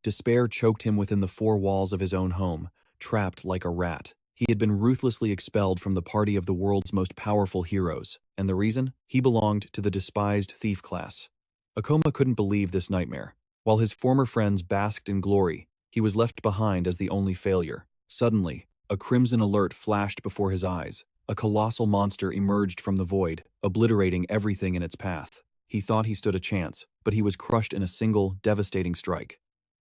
Despair choked him within the four walls of his own home, trapped like a rat. He had been ruthlessly expelled from the party of the world's most powerful heroes, and the reason? He belonged to the despised thief class. Akoma couldn't believe this nightmare. While his former friends basked in glory, he was left behind as the only failure. Suddenly, a crimson alert flashed before his eyes. A colossal monster emerged from the void, obliterating everything in its path. He thought he stood a chance, but he was crushed in a single, devastating strike.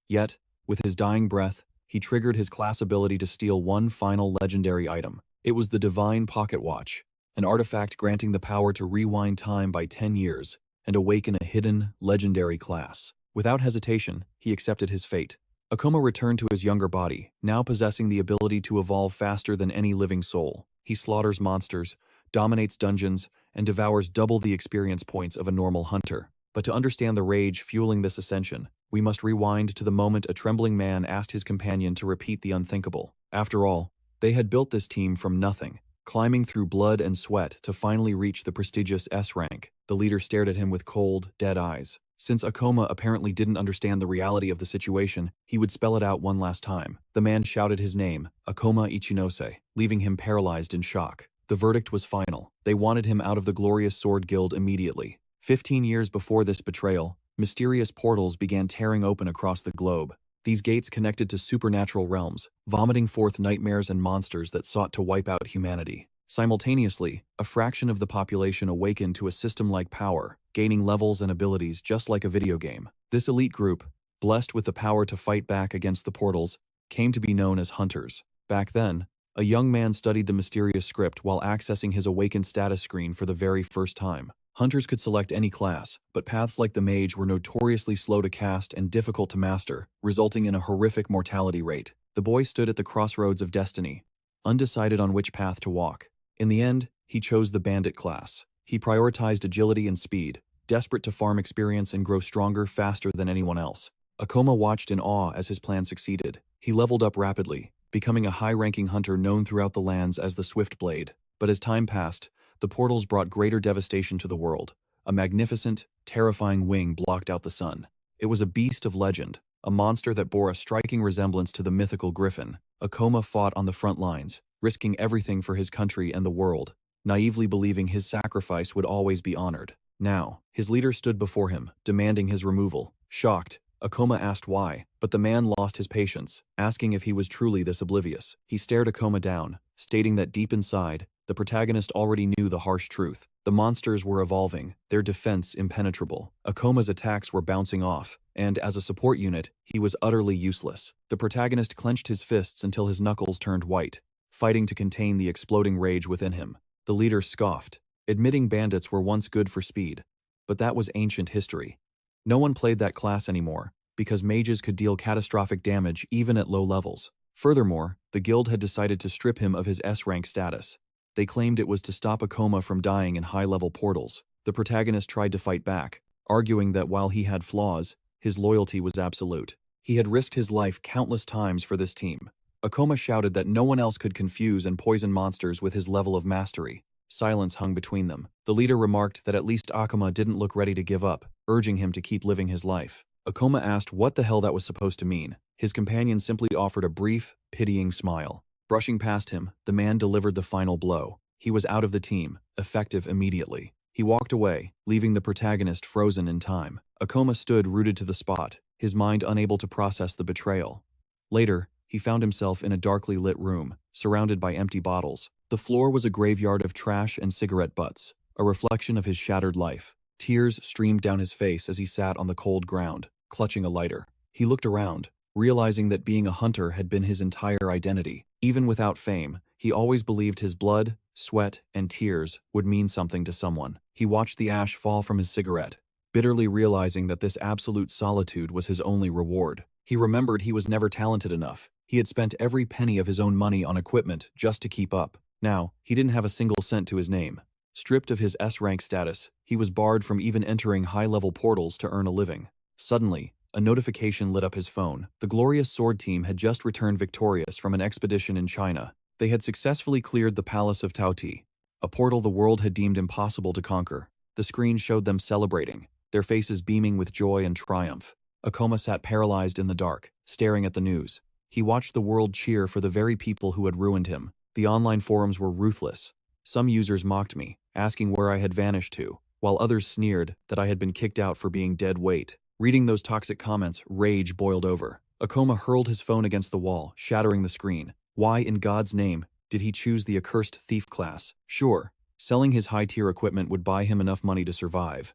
Yet, with his dying breath, he triggered his class ability to steal one final legendary item. It was the Divine Pocket Watch, an artifact granting the power to rewind time by 10 years and awaken a hidden, legendary class. Without hesitation, he accepted his fate. Akoma returned to his younger body, now possessing the ability to evolve faster than any living soul. He slaughters monsters, dominates dungeons, and devours double the experience points of a normal hunter. But to understand the rage fueling this ascension, we must rewind to the moment a trembling man asked his companion to repeat the unthinkable. After all, they had built this team from nothing, climbing through blood and sweat to finally reach the prestigious S-Rank. The leader stared at him with cold, dead eyes. Since Akoma apparently didn't understand the reality of the situation, he would spell it out one last time. The man shouted his name, Akoma Ichinose, leaving him paralyzed in shock. The verdict was final. They wanted him out of the glorious Sword Guild immediately. 15 years before this betrayal, mysterious portals began tearing open across the globe. These gates connected to supernatural realms, vomiting forth nightmares and monsters that sought to wipe out humanity. Simultaneously, a fraction of the population awakened to a system-like power, gaining levels and abilities just like a video game. This elite group, blessed with the power to fight back against the portals, came to be known as Hunters. Back then, a young man studied the mysterious script while accessing his awakened status screen for the very first time. Hunters could select any class, but paths like the mage were notoriously slow to cast and difficult to master, resulting in a horrific mortality rate. The boy stood at the crossroads of destiny, undecided on which path to walk. In the end, he chose the bandit class. He prioritized agility and speed, desperate to farm experience and grow stronger faster than anyone else. Akoma watched in awe as his plan succeeded. He leveled up rapidly, becoming a high-ranking hunter known throughout the lands as the Swift Blade. But as time passed, the portals brought greater devastation to the world. A magnificent, terrifying wing blocked out the sun. It was a beast of legend, a monster that bore a striking resemblance to the mythical griffin. Akoma fought on the front lines, risking everything for his country and the world, naively believing his sacrifice would always be honored. Now, his leader stood before him, demanding his removal. Shocked, Akoma asked why, but the man lost his patience, asking if he was truly this oblivious. He stared Akoma down, stating that deep inside, the protagonist already knew the harsh truth. The monsters were evolving, their defense impenetrable. Akoma's attacks were bouncing off, and as a support unit, he was utterly useless. The protagonist clenched his fists until his knuckles turned white, fighting to contain the exploding rage within him. The leader scoffed, admitting bandits were once good for speed, but that was ancient history. No one played that class anymore, because mages could deal catastrophic damage even at low levels. Furthermore, the guild had decided to strip him of his S-rank status. They claimed it was to stop Akoma from dying in high-level portals. The protagonist tried to fight back, arguing that while he had flaws, his loyalty was absolute. He had risked his life countless times for this team. Akoma shouted that no one else could confuse and poison monsters with his level of mastery. Silence hung between them. The leader remarked that at least Akoma didn't look ready to give up, urging him to keep living his life. Akoma asked what the hell that was supposed to mean. His companion simply offered a brief, pitying smile. Brushing past him, the man delivered the final blow. He was out of the team, effective immediately. He walked away, leaving the protagonist frozen in time. Akoma stood rooted to the spot, his mind unable to process the betrayal. Later, he found himself in a darkly lit room, surrounded by empty bottles. The floor was a graveyard of trash and cigarette butts, a reflection of his shattered life. Tears streamed down his face as he sat on the cold ground, clutching a lighter. He looked around, realizing that being a hunter had been his entire identity. Even without fame, he always believed his blood, sweat, and tears would mean something to someone. He watched the ash fall from his cigarette, bitterly realizing that this absolute solitude was his only reward. He remembered he was never talented enough. He had spent every penny of his own money on equipment just to keep up. Now, he didn't have a single cent to his name. Stripped of his S-rank status, he was barred from even entering high-level portals to earn a living. Suddenly, a notification lit up his phone. The glorious sword team had just returned victorious from an expedition in China. They had successfully cleared the Palace of Taotie, a portal the world had deemed impossible to conquer. The screen showed them celebrating, their faces beaming with joy and triumph. Akoma sat paralyzed in the dark, staring at the news. He watched the world cheer for the very people who had ruined him. The online forums were ruthless. Some users mocked me, asking where I had vanished to, while others sneered that I had been kicked out for being dead weight. Reading those toxic comments, rage boiled over. Akoma hurled his phone against the wall, shattering the screen. Why, in God's name, did he choose the accursed thief class? Sure, selling his high-tier equipment would buy him enough money to survive.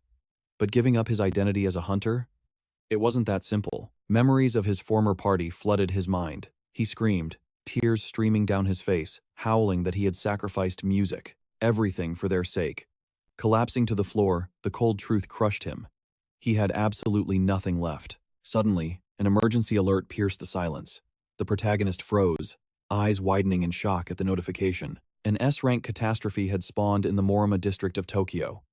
But giving up his identity as a hunter? It wasn't that simple. Memories of his former party flooded his mind. He screamed, tears streaming down his face, howling that he had sacrificed music, everything for their sake. Collapsing to the floor, the cold truth crushed him. He had absolutely nothing left. Suddenly, an emergency alert pierced the silence. The protagonist froze, eyes widening in shock at the notification. An S-rank catastrophe had spawned in the Manhwa district of Tokyo.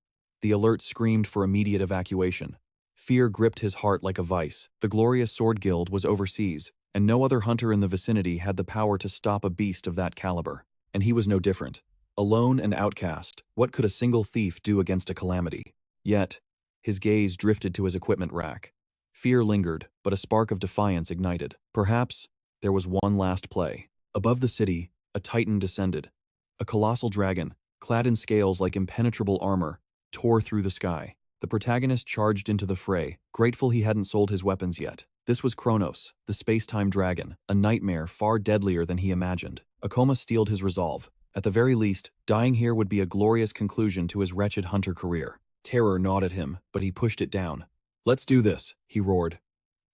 The alert screamed for immediate evacuation. Fear gripped his heart like a vice. The glorious Sword Guild was overseas, and no other hunter in the vicinity had the power to stop a beast of that caliber. And he was no different. Alone and outcast, what could a single thief do against a calamity? Yet, his gaze drifted to his equipment rack. Fear lingered, but a spark of defiance ignited. Perhaps there was one last play. Above the city, a titan descended. A colossal dragon, clad in scales like impenetrable armor, tore through the sky. The protagonist charged into the fray, grateful he hadn't sold his weapons yet. This was Kronos, the space-time dragon, a nightmare far deadlier than he imagined. Akoma steeled his resolve. At the very least, dying here would be a glorious conclusion to his wretched hunter career. Terror gnawed at him, but he pushed it down. "Let's do this," he roared.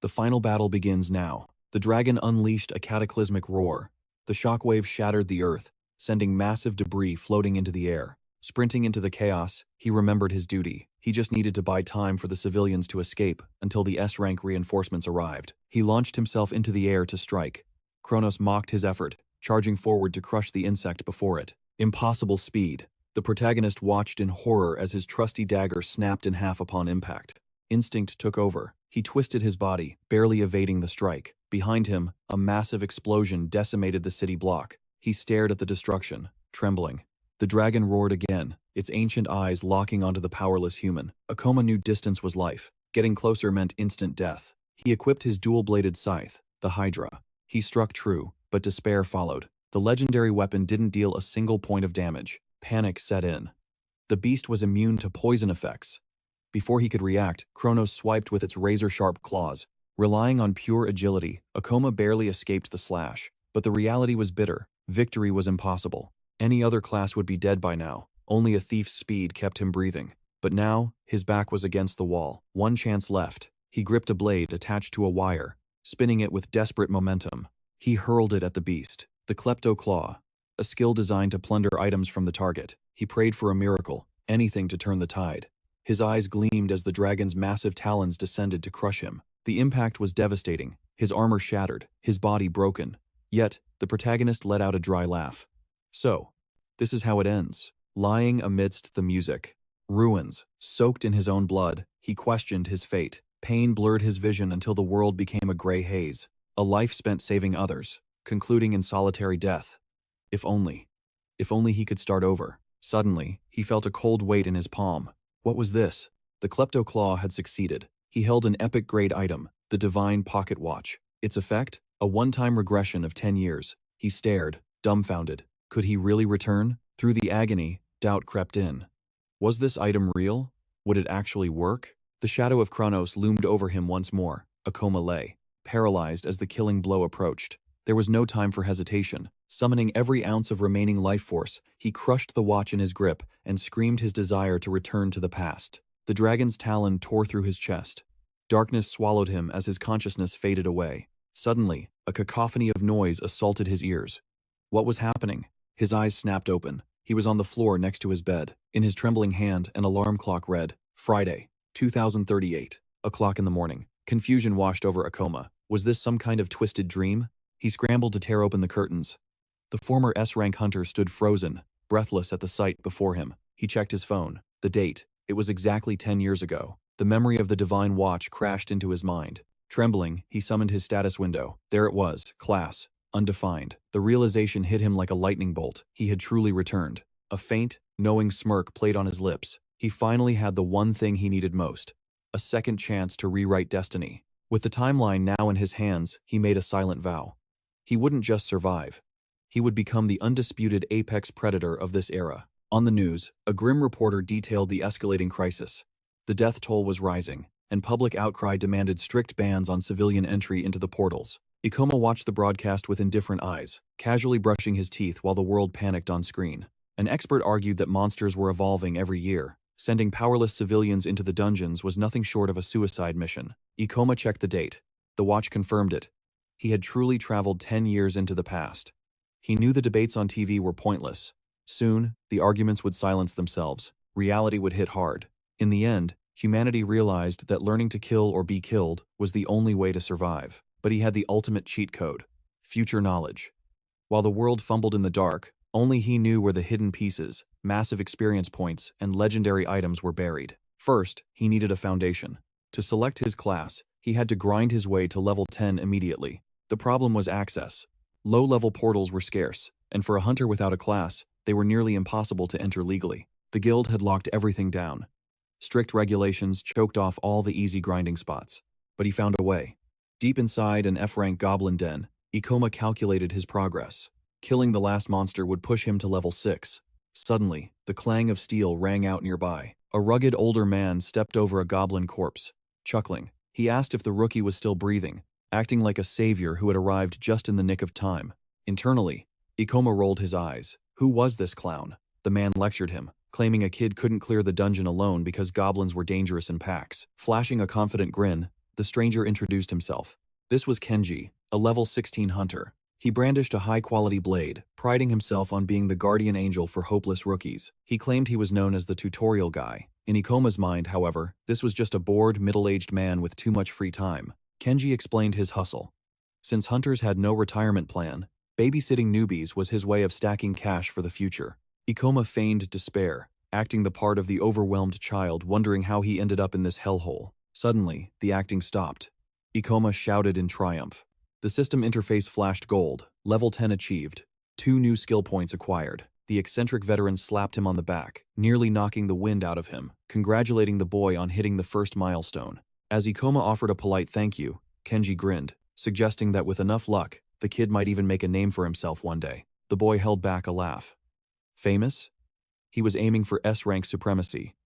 The final battle begins now. The dragon unleashed a cataclysmic roar. The shockwave shattered the earth, sending massive debris floating into the air. Sprinting into the chaos, he remembered his duty. He just needed to buy time for the civilians to escape until the S-rank reinforcements arrived. He launched himself into the air to strike. Kronos mocked his effort, charging forward to crush the insect before it. Impossible speed. The protagonist watched in horror as his trusty dagger snapped in half upon impact. Instinct took over. He twisted his body, barely evading the strike. Behind him, a massive explosion decimated the city block. He stared at the destruction, trembling. The dragon roared again, its ancient eyes locking onto the powerless human. Akoma knew distance was life. Getting closer meant instant death. He equipped his dual-bladed scythe, the Hydra. He struck true, but despair followed. The legendary weapon didn't deal a single point of damage. Panic set in. The beast was immune to poison effects. Before he could react, Kronos swiped with its razor-sharp claws. Relying on pure agility, Akoma barely escaped the slash. But the reality was bitter. Victory was impossible. Any other class would be dead by now. Only a thief's speed kept him breathing. But now, his back was against the wall. One chance left. He gripped a blade attached to a wire, spinning it with desperate momentum. He hurled it at the beast. The Klepto Claw, a skill designed to plunder items from the target. He prayed for a miracle, anything to turn the tide. His eyes gleamed as the dragon's massive talons descended to crush him. The impact was devastating. His armor shattered, his body broken. Yet, the protagonist let out a dry laugh. So, this is how it ends. Lying amidst the music. Ruins, soaked in his own blood, he questioned his fate. Pain blurred his vision until the world became a gray haze. A life spent saving others, concluding in solitary death. If only he could start over. Suddenly, he felt a cold weight in his palm. What was this? The Klepto Claw had succeeded. He held an epic-grade item, the Divine Pocket Watch. Its effect? A one-time regression of 10 years. He stared, dumbfounded. Could he really return? Through the agony, doubt crept in. Was this item real? Would it actually work? The shadow of Kronos loomed over him once more. Akoma lay, paralyzed as the killing blow approached. There was no time for hesitation. Summoning every ounce of remaining life force, he crushed the watch in his grip and screamed his desire to return to the past. The dragon's talon tore through his chest. Darkness swallowed him as his consciousness faded away. Suddenly, a cacophony of noise assaulted his ears. What was happening? His eyes snapped open. He was on the floor next to his bed. In his trembling hand, an alarm clock read, Friday, 2038, o'clock in the morning. Confusion washed over Akoma. Was this some kind of twisted dream? He scrambled to tear open the curtains. The former S-rank hunter stood frozen, breathless at the sight before him. He checked his phone. The date. It was exactly 10 years ago. The memory of the divine watch crashed into his mind. Trembling, he summoned his status window. There it was, class, undefined. The realization hit him like a lightning bolt. He had truly returned. A faint, knowing smirk played on his lips. He finally had the one thing he needed most. A second chance to rewrite destiny. With the timeline now in his hands, he made a silent vow. He wouldn't just survive. He would become the undisputed apex predator of this era. On the news, a grim reporter detailed the escalating crisis. The death toll was rising, and public outcry demanded strict bans on civilian entry into the portals. Akoma watched the broadcast with indifferent eyes, casually brushing his teeth while the world panicked on screen. An expert argued that monsters were evolving every year. Sending powerless civilians into the dungeons was nothing short of a suicide mission. Akoma checked the date. The watch confirmed it. He had truly traveled 10 years into the past. He knew the debates on TV were pointless. Soon, the arguments would silence themselves. Reality would hit hard. In the end, humanity realized that learning to kill or be killed was the only way to survive. But he had the ultimate cheat code: future knowledge. While the world fumbled in the dark, only he knew where the hidden pieces, massive experience points, and legendary items were buried. First, he needed a foundation. To select his class, he had to grind his way to level 10 immediately. The problem was access. Low-level portals were scarce, and for a hunter without a class, they were nearly impossible to enter legally. The guild had locked everything down. Strict regulations choked off all the easy grinding spots. But he found a way. Deep inside an F-rank goblin den, Akoma calculated his progress. Killing the last monster would push him to level 6. Suddenly, the clang of steel rang out nearby. A rugged older man stepped over a goblin corpse. Chuckling, he asked if the rookie was still breathing, acting like a savior who had arrived just in the nick of time. Internally, Akoma rolled his eyes. Who was this clown? The man lectured him, claiming a kid couldn't clear the dungeon alone because goblins were dangerous in packs. Flashing a confident grin, the stranger introduced himself. This was Kenji, a level 16 hunter. He brandished a high-quality blade, priding himself on being the guardian angel for hopeless rookies. He claimed he was known as the tutorial guy. In Akoma's mind, however, this was just a bored, middle-aged man with too much free time. Kenji explained his hustle. Since hunters had no retirement plan, babysitting newbies was his way of stacking cash for the future. Akoma feigned despair, acting the part of the overwhelmed child wondering how he ended up in this hellhole. Suddenly, the acting stopped. Akoma shouted in triumph. The system interface flashed gold, level 10 achieved, 2 new skill points acquired. The eccentric veteran slapped him on the back, nearly knocking the wind out of him, congratulating the boy on hitting the first milestone. As Akoma offered a polite thank you, Kenji grinned, suggesting that with enough luck, the kid might even make a name for himself one day. The boy held back a laugh. Famous? He was aiming for S-rank supremacy.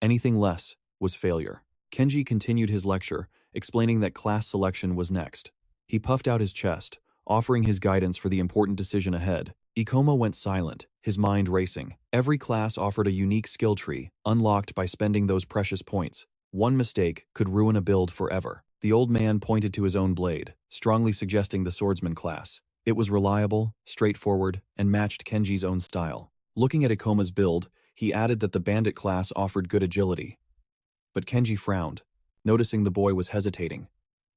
Anything less was failure. Kenji continued his lecture, explaining that class selection was next. He puffed out his chest, offering his guidance for the important decision ahead. Akoma went silent, his mind racing. Every class offered a unique skill tree, unlocked by spending those precious points. One mistake could ruin a build forever. The old man pointed to his own blade, strongly suggesting the swordsman class. It was reliable, straightforward, and matched Kenji's own style. Looking at Akoma's build, he added that the bandit class offered good agility. But Kenji frowned, noticing the boy was hesitating,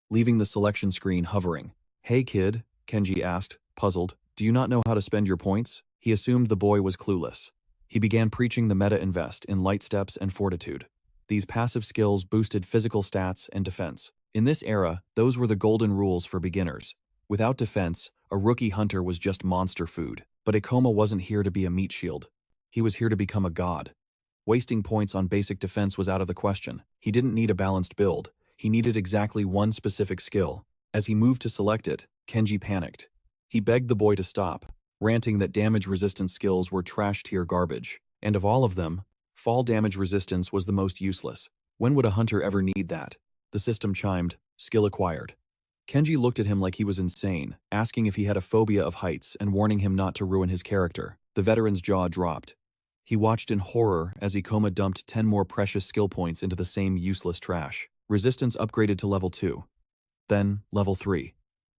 leaving the selection screen hovering. "Hey kid," Kenji asked, puzzled, "do you not know how to spend your points?" He assumed the boy was clueless. He began preaching the meta invest in light steps and fortitude. These passive skills boosted physical stats and defense. In this era, those were the golden rules for beginners. Without defense, a rookie hunter was just monster food. But Akoma wasn't here to be a meat shield. He was here to become a god. Wasting points on basic defense was out of the question. He didn't need a balanced build. He needed exactly one specific skill. As he moved to select it, Kenji panicked. He begged the boy to stop, ranting that damage resistance skills were trash-tier garbage. And of all of them, fall damage resistance was the most useless. When would a hunter ever need that? The system chimed, skill acquired. Kenji looked at him like he was insane, asking if he had a phobia of heights and warning him not to ruin his character. The veteran's jaw dropped. He watched in horror as Akoma dumped 10 more precious skill points into the same useless trash. Resistance upgraded to level 2. Then, level 3.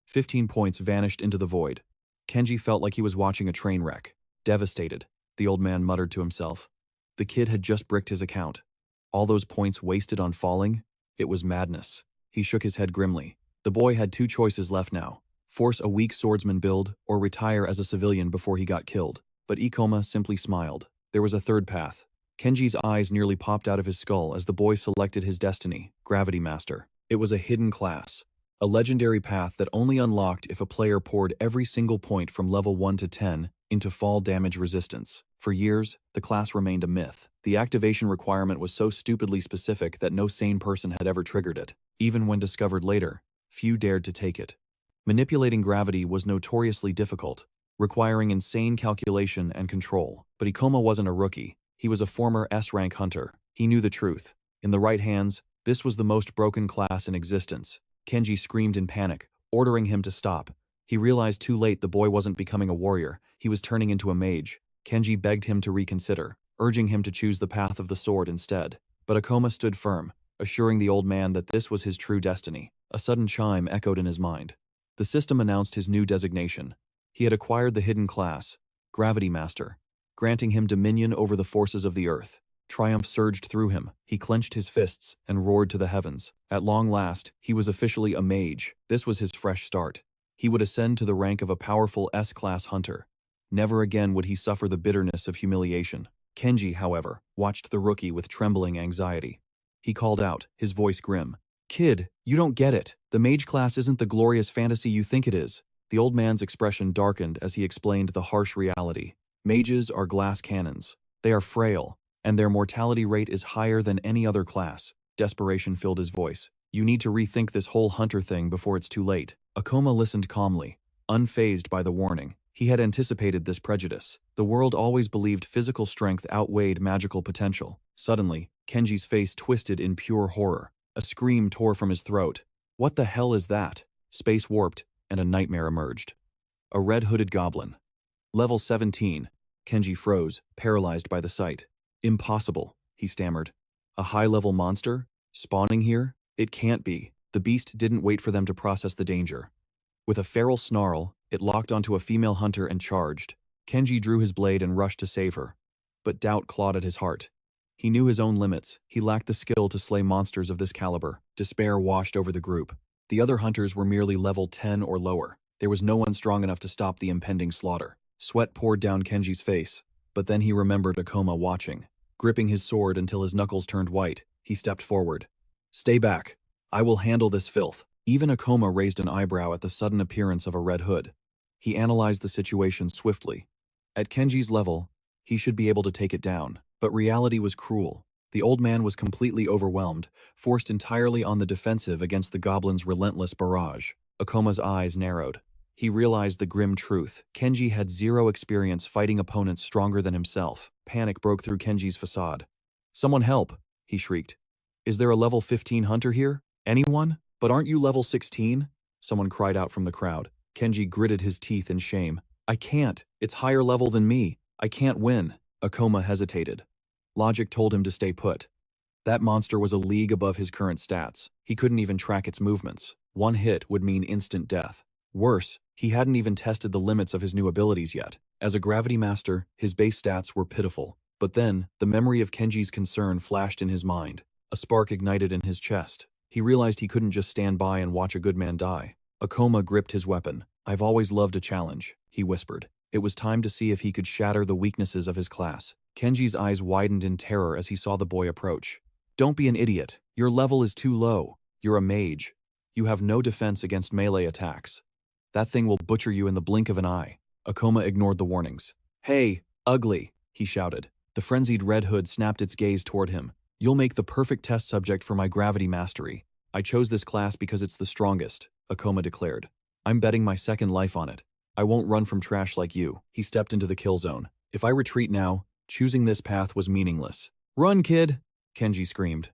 15 points vanished into the void. Kenji felt like he was watching a train wreck. Devastated, the old man muttered to himself. The kid had just bricked his account. All those points wasted on falling? It was madness. He shook his head grimly. The boy had 2 choices left now: force a weak swordsman build or retire as a civilian before he got killed. But Akoma simply smiled. There was a third path. Kenji's eyes nearly popped out of his skull as the boy selected his destiny, Gravity Master. It was a hidden class, a legendary path that only unlocked if a player poured every single point from level 1 to 10 into fall damage resistance. For years, the class remained a myth. The activation requirement was so stupidly specific that no sane person had ever triggered it. Even when discovered later, few dared to take it. Manipulating gravity was notoriously difficult, requiring insane calculation and control. But Akoma wasn't a rookie. He was a former S-rank hunter. He knew the truth. In the right hands, this was the most broken class in existence. Kenji screamed in panic, ordering him to stop. He realized too late the boy wasn't becoming a warrior, he was turning into a mage. Kenji begged him to reconsider, urging him to choose the path of the sword instead. But Akoma stood firm, assuring the old man that this was his true destiny. A sudden chime echoed in his mind. The system announced his new designation. He had acquired the hidden class, Gravity Master, granting him dominion over the forces of the earth. Triumph surged through him. He clenched his fists and roared to the heavens. At long last, he was officially a mage. This was his fresh start. He would ascend to the rank of a powerful S-class hunter. Never again would he suffer the bitterness of humiliation. Kenji, however, watched the rookie with trembling anxiety. He called out, his voice grim. "Kid, you don't get it. The mage class isn't the glorious fantasy you think it is." The old man's expression darkened as he explained the harsh reality. Mages are glass cannons. They are frail, and their mortality rate is higher than any other class. Desperation filled his voice. "You need to rethink this whole hunter thing before it's too late." Akoma listened calmly, unfazed by the warning. He had anticipated this prejudice. The world always believed physical strength outweighed magical potential. Suddenly, Kenji's face twisted in pure horror. A scream tore from his throat. What the hell is that? Space warped, and a nightmare emerged. A red-hooded goblin. Level 17. Kenji froze, paralyzed by the sight. "Impossible," he stammered. "A high-level monster? Spawning here? It can't be." The beast didn't wait for them to process the danger. With a feral snarl, it locked onto a female hunter and charged. Kenji drew his blade and rushed to save her. But doubt clawed at his heart. He knew his own limits. He lacked the skill to slay monsters of this caliber. Despair washed over the group. The other hunters were merely level 10 or lower. There was no one strong enough to stop the impending slaughter. Sweat poured down Kenji's face, but then he remembered Akoma watching. Gripping his sword until his knuckles turned white, he stepped forward. "Stay back. I will handle this filth." Even Akoma raised an eyebrow at the sudden appearance of a red hood. He analyzed the situation swiftly. At Kenji's level, he should be able to take it down, but reality was cruel. The old man was completely overwhelmed, forced entirely on the defensive against the goblin's relentless barrage. Akoma's eyes narrowed. He realized the grim truth. Kenji had zero experience fighting opponents stronger than himself. Panic broke through Kenji's facade. "Someone help!" he shrieked. "Is there a level 15 hunter here? Anyone? But aren't you level 16? Someone cried out from the crowd. Kenji gritted his teeth in shame. "I can't. It's higher level than me. I can't win." Akoma hesitated. Logic told him to stay put. That monster was a league above his current stats. He couldn't even track its movements. One hit would mean instant death. Worse, he hadn't even tested the limits of his new abilities yet. As a gravity master, his base stats were pitiful. But then, the memory of Kenji's concern flashed in his mind. A spark ignited in his chest. He realized he couldn't just stand by and watch a good man die. Akoma gripped his weapon. "I've always loved a challenge," he whispered. It was time to see if he could shatter the weaknesses of his class. Kenji's eyes widened in terror as he saw the boy approach. "Don't be an idiot. Your level is too low. You're a mage. You have no defense against melee attacks. That thing will butcher you in the blink of an eye." Akoma ignored the warnings. "Hey, ugly," he shouted. The frenzied red hood snapped its gaze toward him. "You'll make the perfect test subject for my gravity mastery. I chose this class because it's the strongest," Akoma declared. "I'm betting my second life on it. I won't run from trash like you." He stepped into the kill zone. "If I retreat now, choosing this path was meaningless." "Run, kid!" Kenji screamed.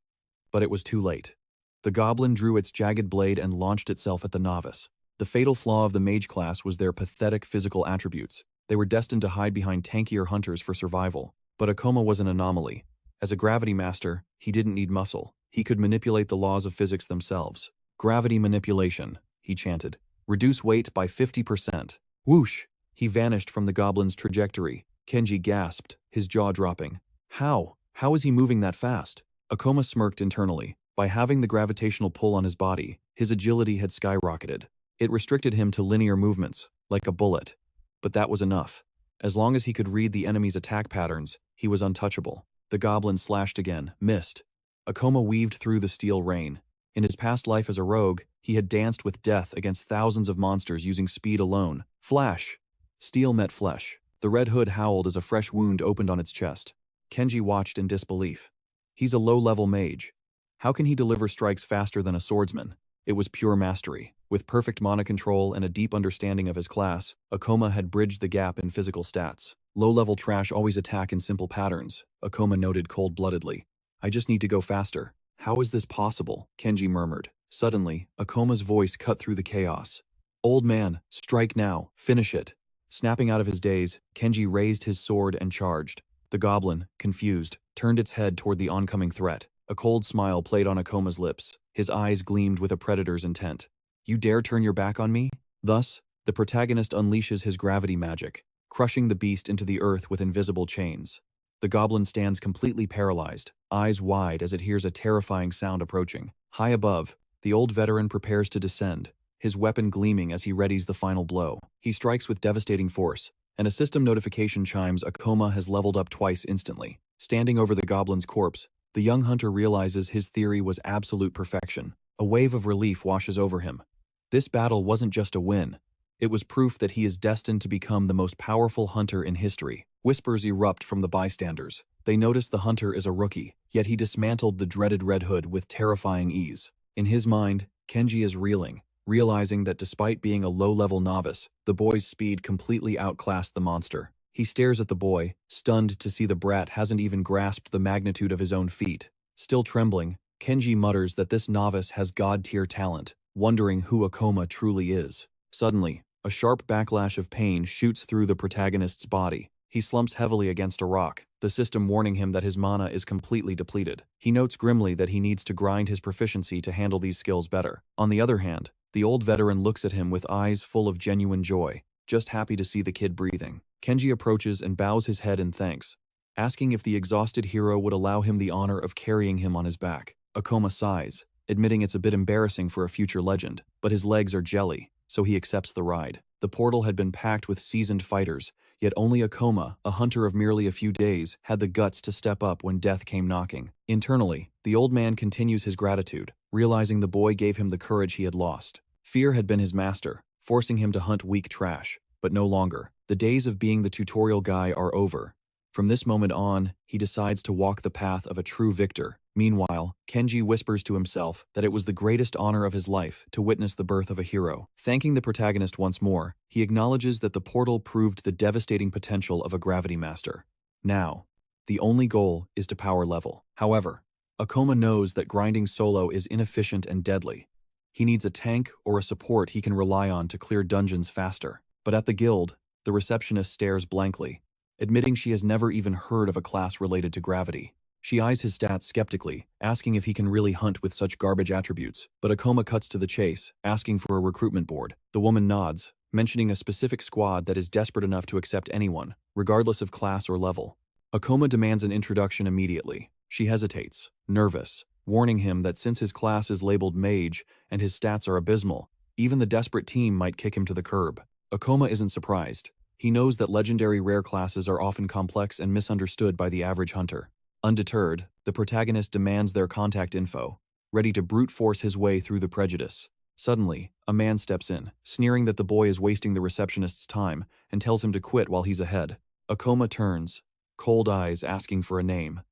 But it was too late. The goblin drew its jagged blade and launched itself at the novice. The fatal flaw of the mage class was their pathetic physical attributes. They were destined to hide behind tankier hunters for survival. But Akoma was an anomaly. As a gravity master, he didn't need muscle. He could manipulate the laws of physics themselves. "Gravity manipulation," he chanted. "Reduce weight by 50%. Whoosh! He vanished from the goblin's trajectory. Kenji gasped, his jaw dropping. How? How is he moving that fast? Akoma smirked internally. By having the gravitational pull on his body, his agility had skyrocketed. It restricted him to linear movements, like a bullet. But that was enough. As long as he could read the enemy's attack patterns, he was untouchable. The goblin slashed again, missed. Akoma weaved through the steel rain. In his past life as a rogue, he had danced with death against thousands of monsters using speed alone. Flash! Steel met flesh. The red hood howled as a fresh wound opened on its chest. Kenji watched in disbelief. He's a low-level mage. How can he deliver strikes faster than a swordsman? It was pure mastery. With perfect mana control and a deep understanding of his class, Akoma had bridged the gap in physical stats. Low-level trash always attack in simple patterns, Akoma noted cold-bloodedly. I just need to go faster. How is this possible? Kenji murmured. Suddenly, Akoma's voice cut through the chaos. Old man, strike now, finish it. Snapping out of his daze, Kenji raised his sword and charged. The goblin, confused, turned its head toward the oncoming threat. A cold smile played on Akoma's lips. His eyes gleamed with a predator's intent. You dare turn your back on me? Thus, the protagonist unleashes his gravity magic, crushing the beast into the earth with invisible chains. The goblin stands completely paralyzed, eyes wide as it hears a terrifying sound approaching. High above, the old veteran prepares to descend, his weapon gleaming as he readies the final blow. He strikes with devastating force, and a system notification chimes Akoma has leveled up twice instantly. Standing over the goblin's corpse, the young hunter realizes his theory was absolute perfection. A wave of relief washes over him. This battle wasn't just a win. It was proof that he is destined to become the most powerful hunter in history. Whispers erupt from the bystanders. They notice the hunter is a rookie, yet he dismantled the dreaded Red Hood with terrifying ease. In his mind, Kenji is reeling, realizing that despite being a low-level novice, the boy's speed completely outclassed the monster. He stares at the boy, stunned to see the brat hasn't even grasped the magnitude of his own feat. Still trembling, Kenji mutters that this novice has god-tier talent, wondering who Akoma truly is. Suddenly, a sharp backlash of pain shoots through the protagonist's body. He slumps heavily against a rock, the system warning him that his mana is completely depleted. He notes grimly that he needs to grind his proficiency to handle these skills better. On the other hand, the old veteran looks at him with eyes full of genuine joy, just happy to see the kid breathing. Kenji approaches and bows his head in thanks, asking if the exhausted hero would allow him the honor of carrying him on his back. Akoma sighs, admitting it's a bit embarrassing for a future legend, but his legs are jelly, so he accepts the ride. The portal had been packed with seasoned fighters, yet only Akoma, a hunter of merely a few days, had the guts to step up when death came knocking. Internally, the old man continues his gratitude, realizing the boy gave him the courage he had lost. Fear had been his master, forcing him to hunt weak trash, but no longer. The days of being the tutorial guy are over. From this moment on, he decides to walk the path of a true victor. Meanwhile, Kenji whispers to himself that it was the greatest honor of his life to witness the birth of a hero. Thanking the protagonist once more, he acknowledges that the portal proved the devastating potential of a gravity master. Now, the only goal is to power level. However, Akoma knows that grinding solo is inefficient and deadly. He needs a tank or a support he can rely on to clear dungeons faster. But at the guild, the receptionist stares blankly, admitting she has never even heard of a class related to gravity. She eyes his stats skeptically, asking if he can really hunt with such garbage attributes, but Akoma cuts to the chase, asking for a recruitment board. The woman nods, mentioning a specific squad that is desperate enough to accept anyone, regardless of class or level. Akoma demands an introduction immediately. She hesitates, nervous, warning him that since his class is labeled mage and his stats are abysmal, even the desperate team might kick him to the curb. Akoma isn't surprised. He knows that legendary rare classes are often complex and misunderstood by the average hunter. Undeterred, the protagonist demands their contact info, ready to brute force his way through the prejudice. Suddenly, a man steps in, sneering that the boy is wasting the receptionist's time and tells him to quit while he's ahead. Akoma turns, cold eyes asking for a name.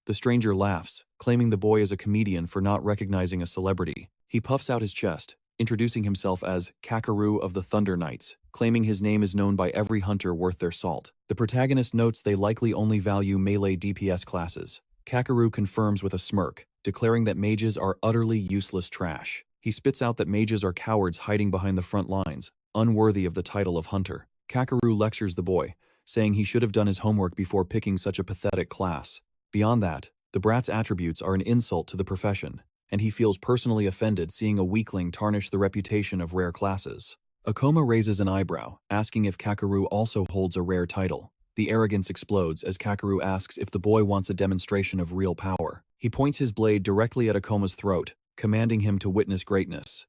The stranger laughs, claiming the boy is a comedian for not recognizing a celebrity. He puffs out his chest, introducing himself as Kakeru of the Thunder Knights, claiming his name is known by every hunter worth their salt. The protagonist notes they likely only value melee DPS classes. Kakeru confirms with a smirk, declaring that mages are utterly useless trash. He spits out that mages are cowards hiding behind the front lines, unworthy of the title of hunter. Kakeru lectures the boy, saying he should have done his homework before picking such a pathetic class. Beyond that, the brat's attributes are an insult to the profession, and he feels personally offended seeing a weakling tarnish the reputation of rare classes. Akoma raises an eyebrow, asking if Kakeru also holds a rare title. The arrogance explodes as Kakeru asks if the boy wants a demonstration of real power. He points his blade directly at Akoma's throat, commanding him to witness greatness.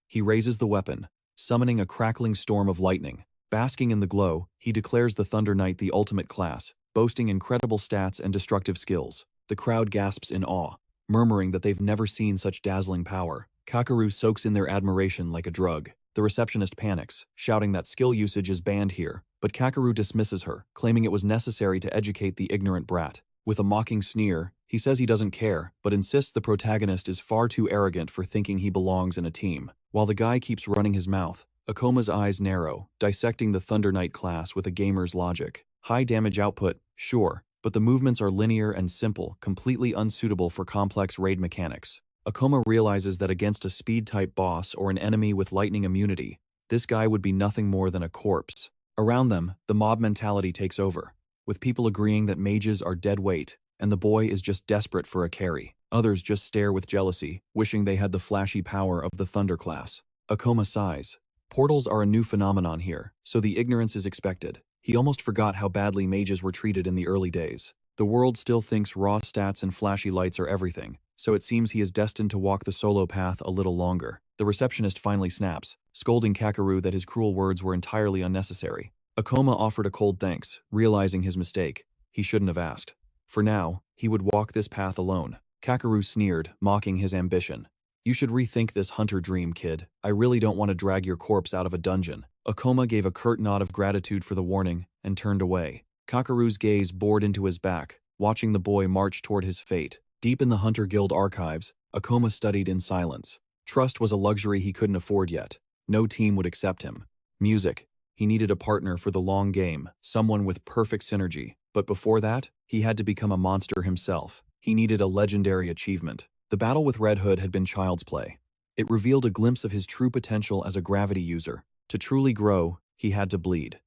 He raises the weapon, summoning a crackling storm of lightning. Basking in the glow, he declares the Thunder Knight the ultimate class, boasting incredible stats and destructive skills. The crowd gasps in awe, murmuring that they've never seen such dazzling power. Kakeru soaks in their admiration like a drug. The receptionist panics, shouting that skill usage is banned here, but Kakeru dismisses her, claiming it was necessary to educate the ignorant brat. With a mocking sneer, He says he doesn't care, but insists the protagonist is far too arrogant for thinking he belongs in a team. While the guy keeps running his mouth, Akoma's eyes narrow, dissecting the Thunder Knight class with a gamer's logic. High damage output, sure, but the movements are linear and simple, completely unsuitable for complex raid mechanics. Akoma realizes that against a speed-type boss or an enemy with lightning immunity, this guy would be nothing more than a corpse. Around them, the mob mentality takes over, with people agreeing that mages are dead weight, and the boy is just desperate for a carry. Others just stare with jealousy, wishing they had the flashy power of the Thunder class. Akoma sighs. Portals are a new phenomenon here, so the ignorance is expected. He almost forgot how badly mages were treated in the early days. The world still thinks raw stats and flashy lights are everything, so it seems he is destined to walk the solo path a little longer. The receptionist finally snaps, scolding Kakeru that his cruel words were entirely unnecessary. Akoma offered a cold thanks, realizing his mistake. He shouldn't have asked. For now, he would walk this path alone. Kakeru sneered, mocking his ambition. You should rethink this hunter dream, kid. I really don't want to drag your corpse out of a dungeon. Akoma gave a curt nod of gratitude for the warning and turned away. Kakeru's gaze bored into his back, watching the boy march toward his fate. Deep in the Hunter Guild archives, Akoma studied in silence. Trust was a luxury he couldn't afford yet. No team would accept him. Music. He needed a partner for the long game, someone with perfect synergy. But before that, he had to become a monster himself. He needed a legendary achievement. The battle with Red Hood had been child's play. It revealed a glimpse of his true potential as a gravity user. To truly grow, he had to bleed.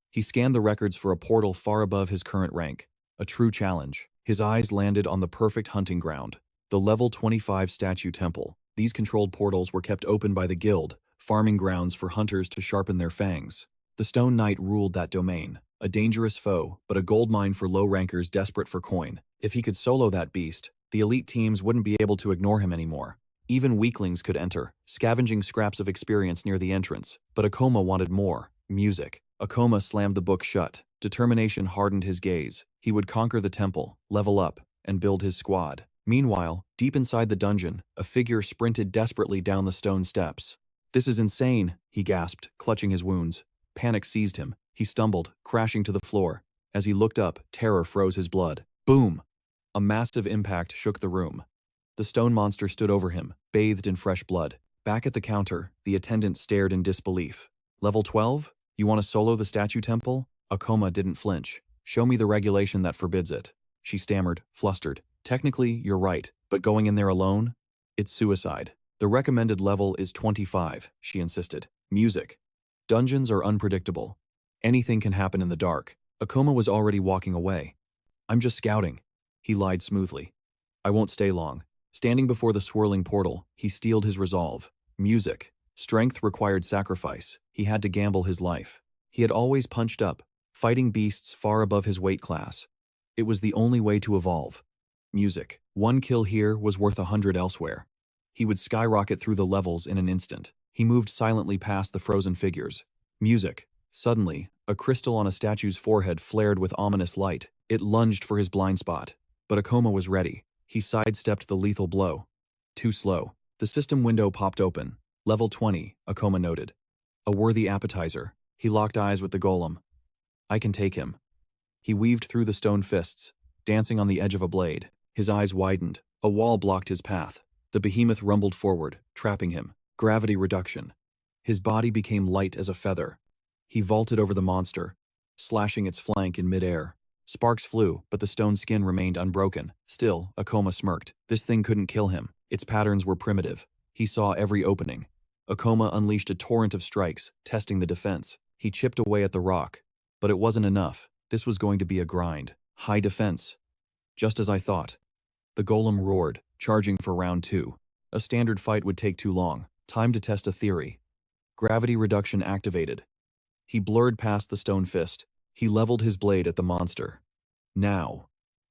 He scanned the records for a portal far above his current rank. A true challenge. His eyes landed on the perfect hunting ground. The level 25 statue temple. These controlled portals were kept open by the guild, farming grounds for hunters to sharpen their fangs. The Stone Knight ruled that domain. A dangerous foe, but a goldmine for low-rankers desperate for coin. If he could solo that beast, the elite teams wouldn't be able to ignore him anymore. Even weaklings could enter, scavenging scraps of experience near the entrance. But Akoma wanted more. Music. Akoma slammed the book shut. Determination hardened his gaze. He would conquer the temple, level up, and build his squad. Meanwhile, deep inside the dungeon, a figure sprinted desperately down the stone steps. "This is insane," he gasped, clutching his wounds. Panic seized him. He stumbled, crashing to the floor. As he looked up, terror froze his blood. Boom! A massive impact shook the room. The stone monster stood over him, bathed in fresh blood. Back at the counter, the attendant stared in disbelief. "Level 12? You want to solo the statue temple?" Akoma didn't flinch. "Show me the regulation that forbids it." She stammered, flustered. "Technically, you're right, but going in there alone? It's suicide. The recommended level is 25, she insisted. Music. Dungeons are unpredictable. Anything can happen in the dark. Akoma was already walking away. "I'm just scouting," he lied smoothly. "I won't stay long." Standing before the swirling portal, he steeled his resolve. Music. Strength required sacrifice. He had to gamble his life. He had always punched up, fighting beasts far above his weight class. It was the only way to evolve. Music. One kill here was worth 100 elsewhere. He would skyrocket through the levels in an instant. He moved silently past the frozen figures. Music. Suddenly, a crystal on a statue's forehead flared with ominous light. It lunged for his blind spot. But Akoma was ready. He sidestepped the lethal blow. Too slow. The system window popped open. Level 20, Akoma noted. A worthy appetizer. He locked eyes with the golem. "I can take him." He weaved through the stone fists, dancing on the edge of a blade. His eyes widened. A wall blocked his path. The behemoth rumbled forward, trapping him. Gravity reduction. His body became light as a feather. He vaulted over the monster, slashing its flank in midair. Sparks flew, but the stone skin remained unbroken. Still, Akoma smirked. This thing couldn't kill him. Its patterns were primitive. He saw every opening. Akoma unleashed a torrent of strikes, testing the defense. He chipped away at the rock. But it wasn't enough. This was going to be a grind. High defense. Just as I thought. The golem roared, charging for round 2. A standard fight would take too long. Time to test a theory. Gravity reduction activated. He blurred past the stone fist. He leveled his blade at the monster. Now.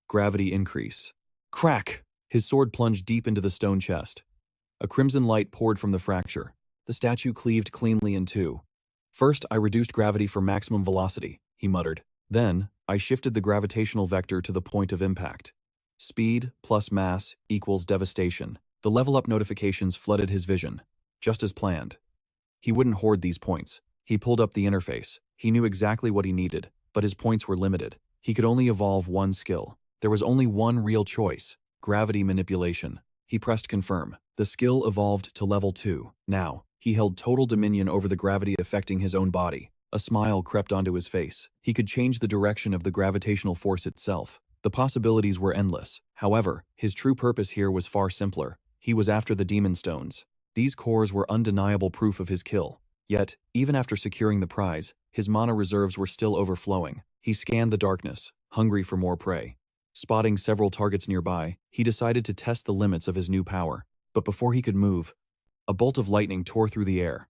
Gravity increase. Crack! His sword plunged deep into the stone chest. A crimson light poured from the fracture. The statue cleaved cleanly in two. "First, I reduced gravity for maximum velocity," he muttered. "Then, I shifted the gravitational vector to the point of impact. Speed plus mass equals devastation." The level-up notifications flooded his vision. Just as planned. He wouldn't hoard these points. He pulled up the interface. He knew exactly what he needed, but his points were limited. He could only evolve one skill. There was only one real choice. gravity manipulation. He pressed confirm. The skill evolved to level 2. Now, he held total dominion over the gravity affecting his own body. A smile crept onto his face. He could change the direction of the gravitational force itself. The possibilities were endless. However, his true purpose here was far simpler. He was after the demon stones. These cores were undeniable proof of his kill. Yet, even after securing the prize, his mana reserves were still overflowing. He scanned the darkness, hungry for more prey. Spotting several targets nearby, he decided to test the limits of his new power. But before he could move, a bolt of lightning tore through the air.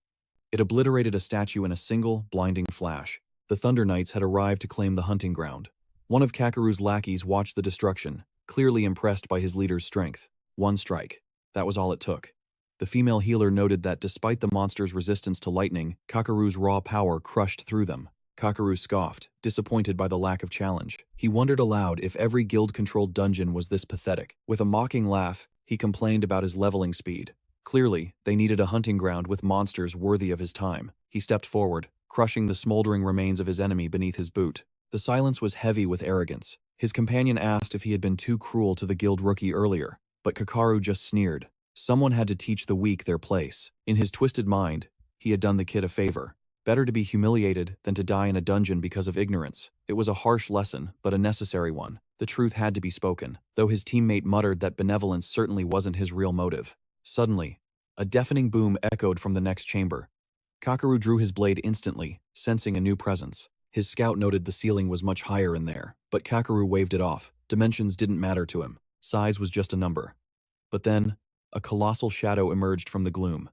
It obliterated a statue in a single, blinding flash. The Thunder Knights had arrived to claim the hunting ground. One of Kakeru's lackeys watched the destruction, clearly impressed by his leader's strength. One strike. That was all it took. The female healer noted that despite the monster's resistance to lightning, Kakeru's raw power crushed through them. Kakeru scoffed, disappointed by the lack of challenge. He wondered aloud if every guild-controlled dungeon was this pathetic. With a mocking laugh, he complained about his leveling speed. Clearly, they needed a hunting ground with monsters worthy of his time. He stepped forward, crushing the smoldering remains of his enemy beneath his boot. The silence was heavy with arrogance. His companion asked if he had been too cruel to the guild rookie earlier, but Kakeru just sneered. Someone had to teach the weak their place. In his twisted mind, he had done the kid a favor. Better to be humiliated than to die in a dungeon because of ignorance. It was a harsh lesson, but a necessary one. The truth had to be spoken, though his teammate muttered that benevolence certainly wasn't his real motive. Suddenly, a deafening boom echoed from the next chamber. Kakeru drew his blade instantly, sensing a new presence. His scout noted the ceiling was much higher in there, but Kakeru waved it off. Dimensions didn't matter to him. Size was just a number. But then, a colossal shadow emerged from the gloom.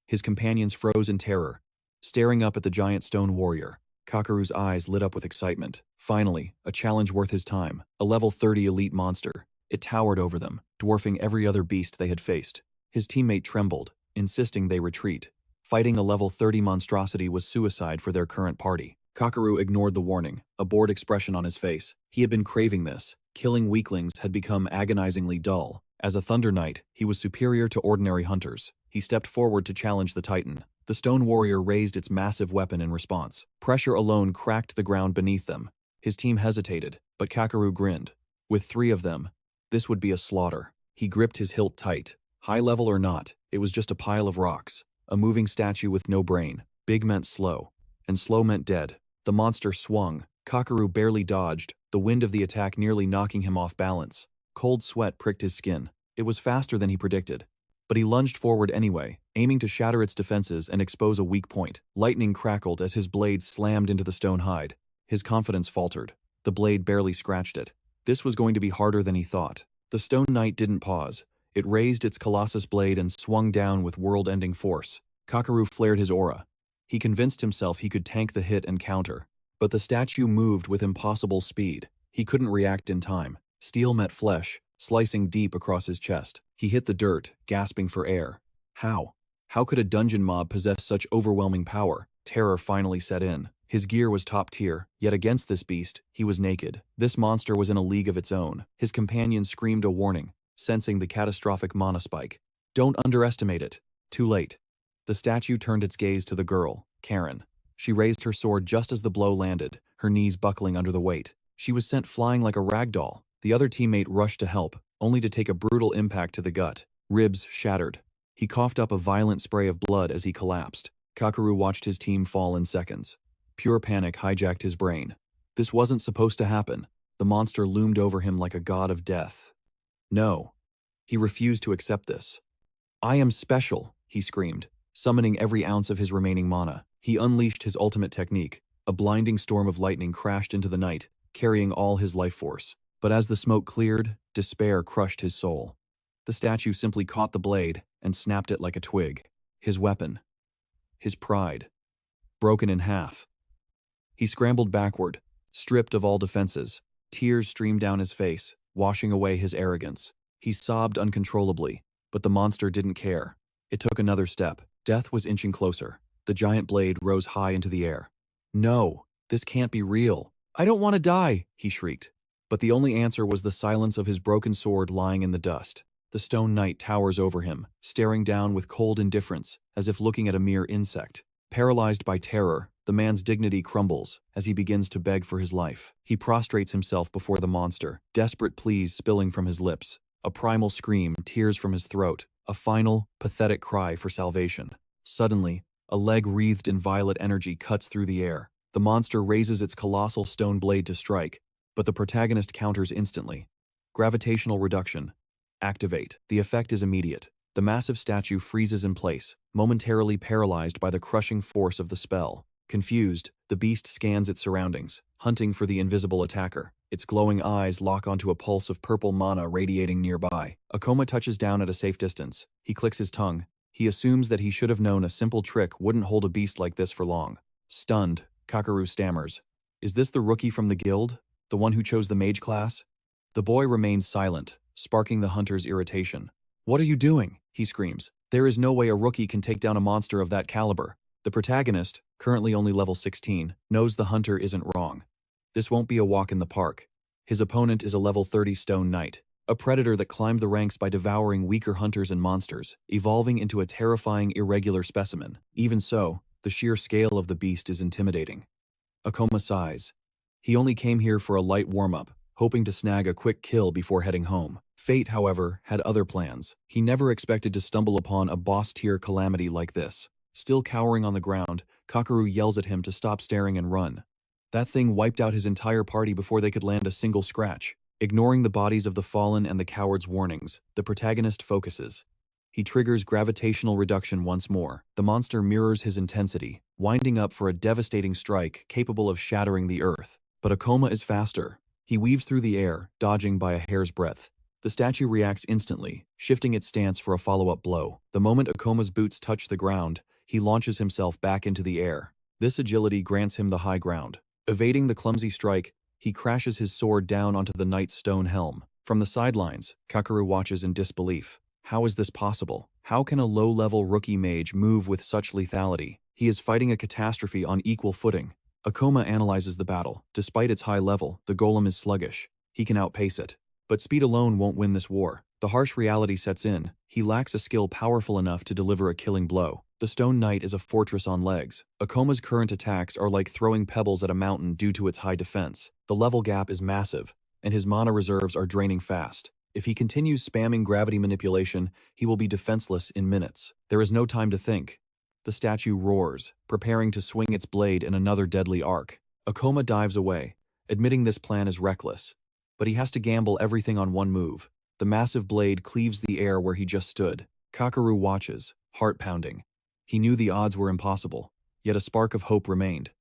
His companions froze in terror, staring up at the giant stone warrior. Kakeru's eyes lit up with excitement. Finally, a challenge worth his time. A level 30 elite monster. It towered over them, dwarfing every other beast they had faced. His teammate trembled, insisting they retreat. Fighting a level 30 monstrosity was suicide for their current party. Kakeru ignored the warning, a bored expression on his face. He had been craving this. Killing weaklings had become agonizingly dull. As a Thunder Knight, he was superior to ordinary hunters. He stepped forward to challenge the Titan. The stone warrior raised its massive weapon in response. Pressure alone cracked the ground beneath them. His team hesitated, but Kakeru grinned. With 3 of them, this would be a slaughter. He gripped his hilt tight. High level or not, it was just a pile of rocks. A moving statue with no brain. Big meant slow, and slow meant dead. The monster swung. Kakeru barely dodged, the wind of the attack nearly knocking him off balance. Cold sweat pricked his skin. It was faster than he predicted. But he lunged forward anyway, aiming to shatter its defenses and expose a weak point. Lightning crackled as his blade slammed into the stone hide. His confidence faltered. The blade barely scratched it. This was going to be harder than he thought. The stone knight didn't pause. It raised its colossus blade and swung down with world-ending force. Kakeru flared his aura. He convinced himself he could tank the hit and counter. But the statue moved with impossible speed. He couldn't react in time. Steel met flesh, slicing deep across his chest. He hit the dirt, gasping for air. How? How could a dungeon mob possess such overwhelming power? Terror finally set in. His gear was top tier, yet against this beast, he was naked. This monster was in a league of its own. His companion screamed a warning, sensing the catastrophic mana spike. Don't underestimate it. Too late. The statue turned its gaze to the girl, Karen. She raised her sword just as the blow landed, her knees buckling under the weight. She was sent flying like a rag doll. The other teammate rushed to help, only to take a brutal impact to the gut. Ribs shattered. He coughed up a violent spray of blood as he collapsed. Kakeru watched his team fall in seconds. Pure panic hijacked his brain. This wasn't supposed to happen. The monster loomed over him like a god of death. No. He refused to accept this. I am special, he screamed, summoning every ounce of his remaining mana. He unleashed his ultimate technique. A blinding storm of lightning crashed into the night, carrying all his life force. But as the smoke cleared, despair crushed his soul. The statue simply caught the blade and snapped it like a twig. His weapon. His pride. Broken in half. He scrambled backward, stripped of all defenses. Tears streamed down his face, washing away his arrogance. He sobbed uncontrollably, but the monster didn't care. It took another step. Death was inching closer. The giant blade rose high into the air. No, this can't be real. I don't want to die, he shrieked. But the only answer was the silence of his broken sword lying in the dust. The stone knight towers over him, staring down with cold indifference, as if looking at a mere insect. Paralyzed by terror, the man's dignity crumbles as he begins to beg for his life. He prostrates himself before the monster, desperate pleas spilling from his lips. A primal scream tears from his throat, a final, pathetic cry for salvation. Suddenly, a leg wreathed in violet energy cuts through the air. The monster raises its colossal stone blade to strike, but the protagonist counters instantly. Gravitational reduction. Activate. The effect is immediate. The massive statue freezes in place, momentarily paralyzed by the crushing force of the spell. Confused, the beast scans its surroundings, hunting for the invisible attacker. Its glowing eyes lock onto a pulse of purple mana radiating nearby. Akoma touches down at a safe distance. He clicks his tongue. He assumes that he should have known a simple trick wouldn't hold a beast like this for long. Stunned, Kakaru stammers. Is this the rookie from the guild? The one who chose the mage class? The boy remains silent, sparking the hunter's irritation. What are you doing? He screams. There is no way a rookie can take down a monster of that caliber. The protagonist, currently only level 16, knows the hunter isn't wrong. This won't be a walk in the park. His opponent is a level 30 stone knight, a predator that climbed the ranks by devouring weaker hunters and monsters, evolving into a terrifying irregular specimen. Even so, the sheer scale of the beast is intimidating. Akoma sighs. He only came here for a light warm-up, hoping to snag a quick kill before heading home. Fate, however, had other plans. He never expected to stumble upon a boss-tier calamity like this. Still cowering on the ground, Kakaru yells at him to stop staring and run. That thing wiped out his entire party before they could land a single scratch. Ignoring the bodies of the fallen and the coward's warnings, the protagonist focuses. He triggers gravitational reduction once more. The monster mirrors his intensity, winding up for a devastating strike capable of shattering the earth. But Akoma is faster. He weaves through the air, dodging by a hair's breadth. The statue reacts instantly, shifting its stance for a follow-up blow. The moment Akoma's boots touch the ground, he launches himself back into the air. This agility grants him the high ground. Evading the clumsy strike, he crashes his sword down onto the knight's stone helm. From the sidelines, Kakaru watches in disbelief. How is this possible? How can a low-level rookie mage move with such lethality? He is fighting a catastrophe on equal footing. Akoma analyzes the battle. Despite its high level, the golem is sluggish. He can outpace it. But speed alone won't win this war. The harsh reality sets in. He lacks a skill powerful enough to deliver a killing blow. The Stone Knight is a fortress on legs. Akoma's current attacks are like throwing pebbles at a mountain due to its high defense. The level gap is massive, and his mana reserves are draining fast. If he continues spamming gravity manipulation, he will be defenseless in minutes. There is no time to think. The statue roars, preparing to swing its blade in another deadly arc. Akoma dives away, admitting this plan is reckless. But he has to gamble everything on one move. The massive blade cleaves the air where he just stood. Kakaru watches, heart pounding. He knew the odds were impossible, yet a spark of hope remained.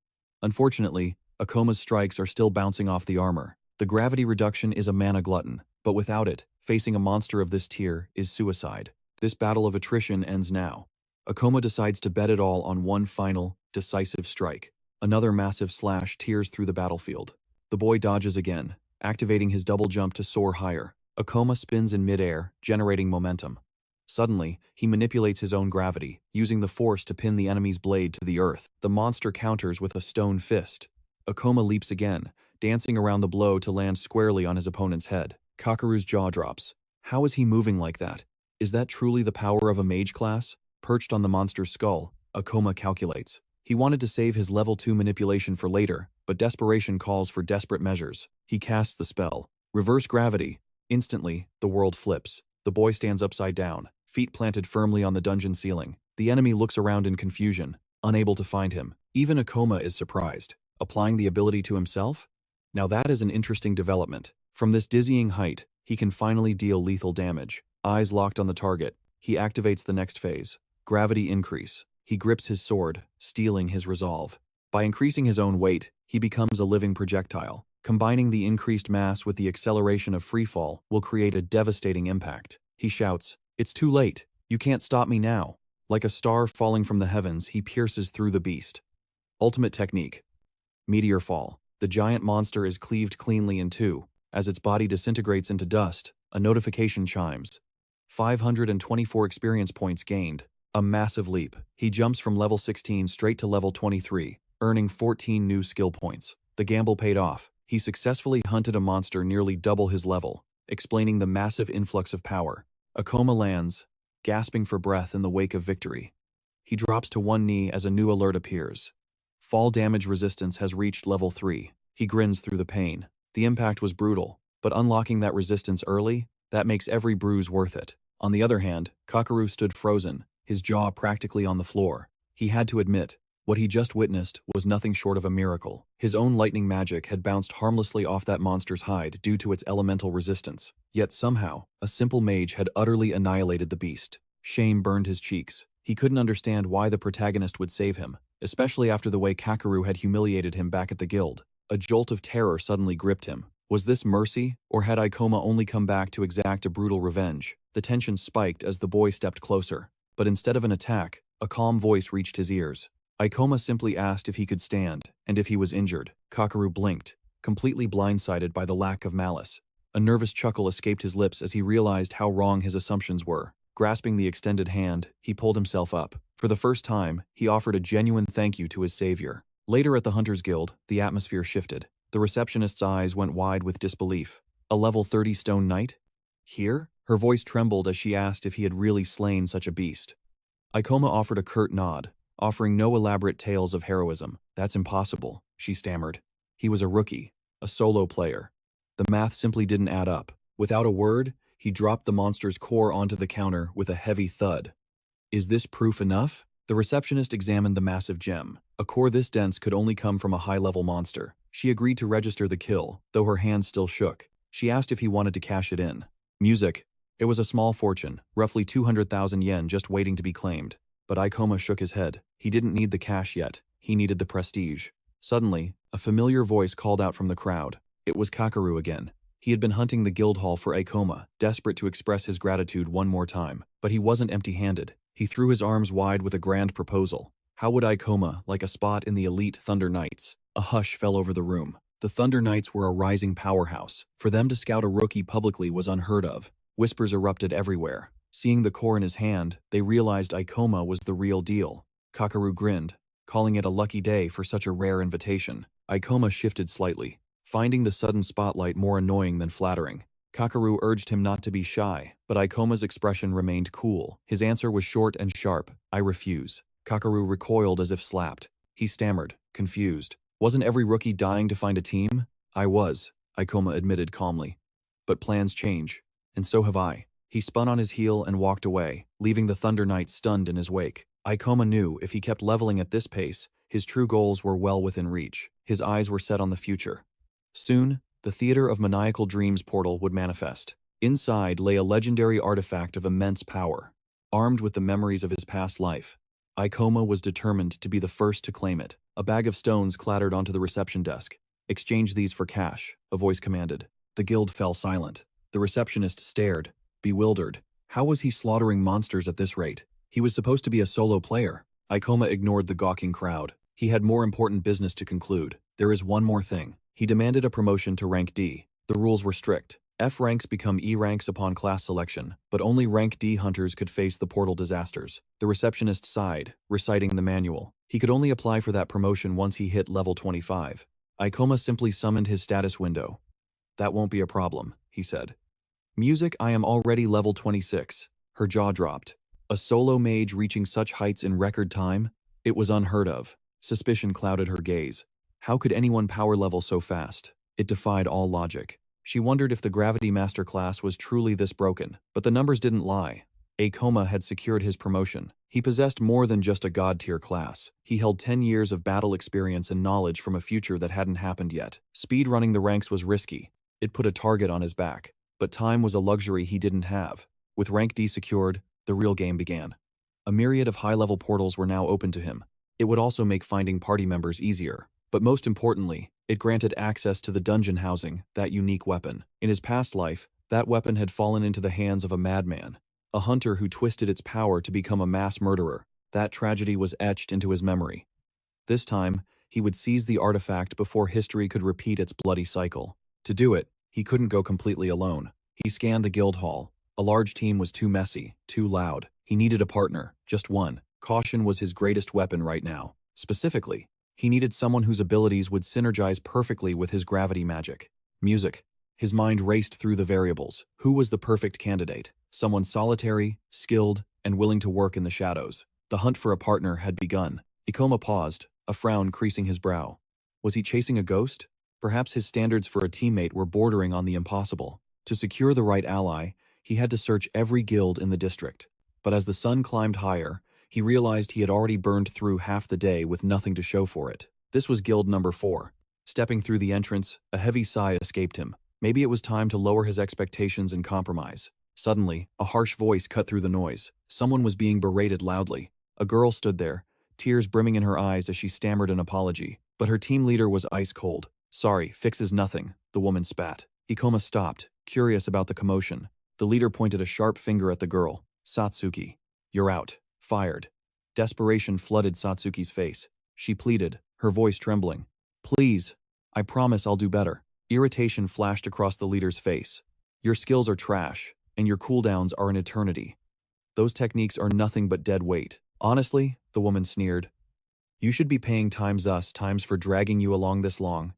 Unfortunately, Akoma's strikes are still bouncing off the armor. The gravity reduction is a mana glutton, but without it, facing a monster of this tier is suicide. This battle of attrition ends now. Akoma decides to bet it all on one final, decisive strike. Another massive slash tears through the battlefield. The boy dodges again, activating his double jump to soar higher. Akoma spins in midair, generating momentum. Suddenly, he manipulates his own gravity, using the force to pin the enemy's blade to the earth. The monster counters with a stone fist. Akoma leaps again, dancing around the blow to land squarely on his opponent's head. Kakaru's jaw drops. How is he moving like that? Is that truly the power of a mage class? Perched on the monster's skull, Akoma calculates. He wanted to save his level 2 manipulation for later, but desperation calls for desperate measures. He casts the spell. Reverse gravity. Instantly, the world flips. The boy stands upside down, feet planted firmly on the dungeon ceiling. The enemy looks around in confusion, unable to find him. Even Akoma is surprised. Applying the ability to himself? Now that is an interesting development. From this dizzying height, he can finally deal lethal damage. Eyes locked on the target, he activates the next phase. Gravity increase. He grips his sword, stealing his resolve. By increasing his own weight, he becomes a living projectile. Combining the increased mass with the acceleration of freefall will create a devastating impact. He shouts, "It's too late. You can't stop me now." Like a star falling from the heavens, he pierces through the beast. Ultimate technique. Meteor fall. The giant monster is cleaved cleanly in two. As its body disintegrates into dust, a notification chimes. 524 experience points gained. A massive leap. He jumps from level 16 straight to level 23, earning 14 new skill points. The gamble paid off. He successfully hunted a monster nearly double his level, explaining the massive influx of power. Akoma lands, gasping for breath in the wake of victory. He drops to one knee as a new alert appears. Fall damage resistance has reached level 3. He grins through the pain. The impact was brutal, but unlocking that resistance early, That makes every bruise worth it. On the other hand, Kakaru stood frozen, his jaw practically on the floor. He had to admit, what he just witnessed was nothing short of a miracle. His own lightning magic had bounced harmlessly off that monster's hide due to its elemental resistance. Yet somehow, a simple mage had utterly annihilated the beast. Shame burned his cheeks. He couldn't understand why the protagonist would save him, especially after the way Kakaru had humiliated him back at the guild. A jolt of terror suddenly gripped him. Was this mercy, or had Ikoma only come back to exact a brutal revenge? The tension spiked as the boy stepped closer. But instead of an attack, a calm voice reached his ears. Ikoma simply asked if he could stand, and if he was injured. Kakaru blinked, completely blindsided by the lack of malice. A nervous chuckle escaped his lips as he realized how wrong his assumptions were. Grasping the extended hand, he pulled himself up. For the first time, he offered a genuine thank you to his savior. Later at the Hunters Guild, the atmosphere shifted. The receptionist's eyes went wide with disbelief. A level 30 stone knight? Here? Her voice trembled as she asked if he had really slain such a beast. Ikoma offered a curt nod, offering no elaborate tales of heroism. That's impossible, she stammered. He was a rookie, a solo player. The math simply didn't add up. Without a word, he dropped the monster's core onto the counter with a heavy thud. Is this proof enough? The receptionist examined the massive gem. A core this dense could only come from a high-level monster. She agreed to register the kill, though her hands still shook. She asked if he wanted to cash it in. Music. It was a small fortune, roughly 200,000 yen just waiting to be claimed. But Ikoma shook his head. He didn't need the cash yet. He needed the prestige. Suddenly, a familiar voice called out from the crowd. It was Kakaru again. He had been hunting the guild hall for Ikoma, desperate to express his gratitude one more time. But he wasn't empty-handed. He threw his arms wide with a grand proposal. How would Ikoma like a spot in the elite Thunder Knights? A hush fell over the room. The Thunder Knights were a rising powerhouse. For them to scout a rookie publicly was unheard of. Whispers erupted everywhere. Seeing the core in his hand, they realized Ikoma was the real deal. Kakaru grinned, calling it a lucky day for such a rare invitation. Ikoma shifted slightly, finding the sudden spotlight more annoying than flattering. Kakaru urged him not to be shy, but Ikoma's expression remained cool. His answer was short and sharp. I refuse. Kakaru recoiled as if slapped. He stammered, confused. Wasn't every rookie dying to find a team? I was, Ikoma admitted calmly. But plans change, and so have I. He spun on his heel and walked away, leaving the Thunder Knight stunned in his wake. Ikoma knew if he kept leveling at this pace, his true goals were well within reach. His eyes were set on the future. Soon, the Theater of Maniacal Dreams portal would manifest. Inside lay a legendary artifact of immense power. Armed with the memories of his past life, Ikoma was determined to be the first to claim it. A bag of stones clattered onto the reception desk. Exchange these for cash, a voice commanded. The guild fell silent. The receptionist stared, bewildered. How was he slaughtering monsters at this rate? He was supposed to be a solo player. Ikoma ignored the gawking crowd. He had more important business to conclude. There is one more thing. He demanded a promotion to rank D. The rules were strict. F ranks become E ranks upon class selection, but only rank D hunters could face the portal disasters. The receptionist sighed, reciting the manual. He could only apply for that promotion once he hit level 25. Ikoma simply summoned his status window. That won't be a problem, he said. Music, I am already level 26. Her jaw dropped. A solo mage reaching such heights in record time? It was unheard of. Suspicion clouded her gaze. How could anyone power level so fast? It defied all logic. She wondered if the Gravity Master class was truly this broken, but the numbers didn't lie. Akoma had secured his promotion. He possessed more than just a god-tier class. He held 10 years of battle experience and knowledge from a future that hadn't happened yet. Speed-running the ranks was risky. It put a target on his back. But time was a luxury he didn't have. With rank D secured, the real game began. A myriad of high-level portals were now open to him. It would also make finding party members easier. But most importantly, it granted access to the dungeon housing, that unique weapon. In his past life, that weapon had fallen into the hands of a madman, a hunter who twisted its power to become a mass murderer. That tragedy was etched into his memory. This time, he would seize the artifact before history could repeat its bloody cycle. To do it, he couldn't go completely alone. He scanned the guild hall. A large team was too messy, too loud. He needed a partner, just one. Caution was his greatest weapon right now. Specifically, he needed someone whose abilities would synergize perfectly with his gravity magic. Music. His mind raced through the variables. Who was the perfect candidate? Someone solitary, skilled, and willing to work in the shadows. The hunt for a partner had begun. Ikoma paused, a frown creasing his brow. Was he chasing a ghost? Perhaps his standards for a teammate were bordering on the impossible. To secure the right ally, He had to search every guild in the district. But as the sun climbed higher, he realized he had already burned through half the day with nothing to show for it. This was guild number 4. Stepping through the entrance, a heavy sigh escaped him. Maybe it was time to lower his expectations and compromise. Suddenly, a harsh voice cut through the noise. Someone was being berated loudly. A girl stood there, tears brimming in her eyes as she stammered an apology. But her team leader was ice cold. "Sorry, fixes nothing," the woman spat. Akoma stopped, curious about the commotion. The leader pointed a sharp finger at the girl. "Satsuki, you're out. Fired." Desperation flooded Satsuki's face. She pleaded, her voice trembling. "Please, I promise I'll do better." Irritation flashed across the leader's face. "Your skills are trash, and your cooldowns are an eternity. Those techniques are nothing but dead weight." "Honestly," the woman sneered, "you should be paying times for dragging you along this long."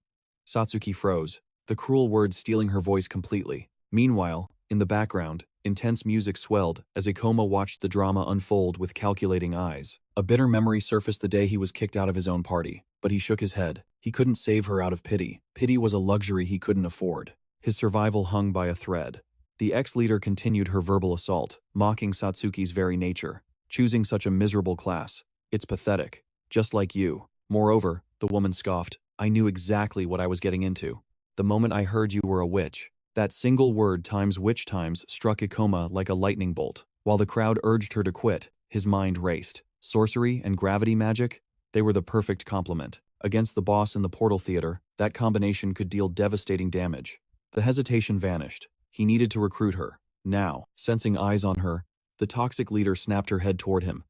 Satsuki froze, the cruel words stealing her voice completely. Meanwhile, in the background, intense music swelled as Akoma watched the drama unfold with calculating eyes. A bitter memory surfaced the day he was kicked out of his own party, but he shook his head. He couldn't save her out of pity. Pity was a luxury he couldn't afford. His survival hung by a thread. The ex-leader continued her verbal assault, mocking Satsuki's very nature. "Choosing such a miserable class. It's pathetic. Just like you." "Moreover," the woman scoffed, "I knew exactly what I was getting into. The moment I heard you were a witch." That single word times witch times struck Akoma like a lightning bolt. While the crowd urged her to quit, his mind raced. Sorcery and gravity magic? They were the perfect complement. Against the boss in the portal theater, that combination could deal devastating damage. The hesitation vanished. He needed to recruit her. Now, sensing eyes on her, the toxic leader snapped her head toward him.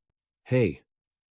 "Hey,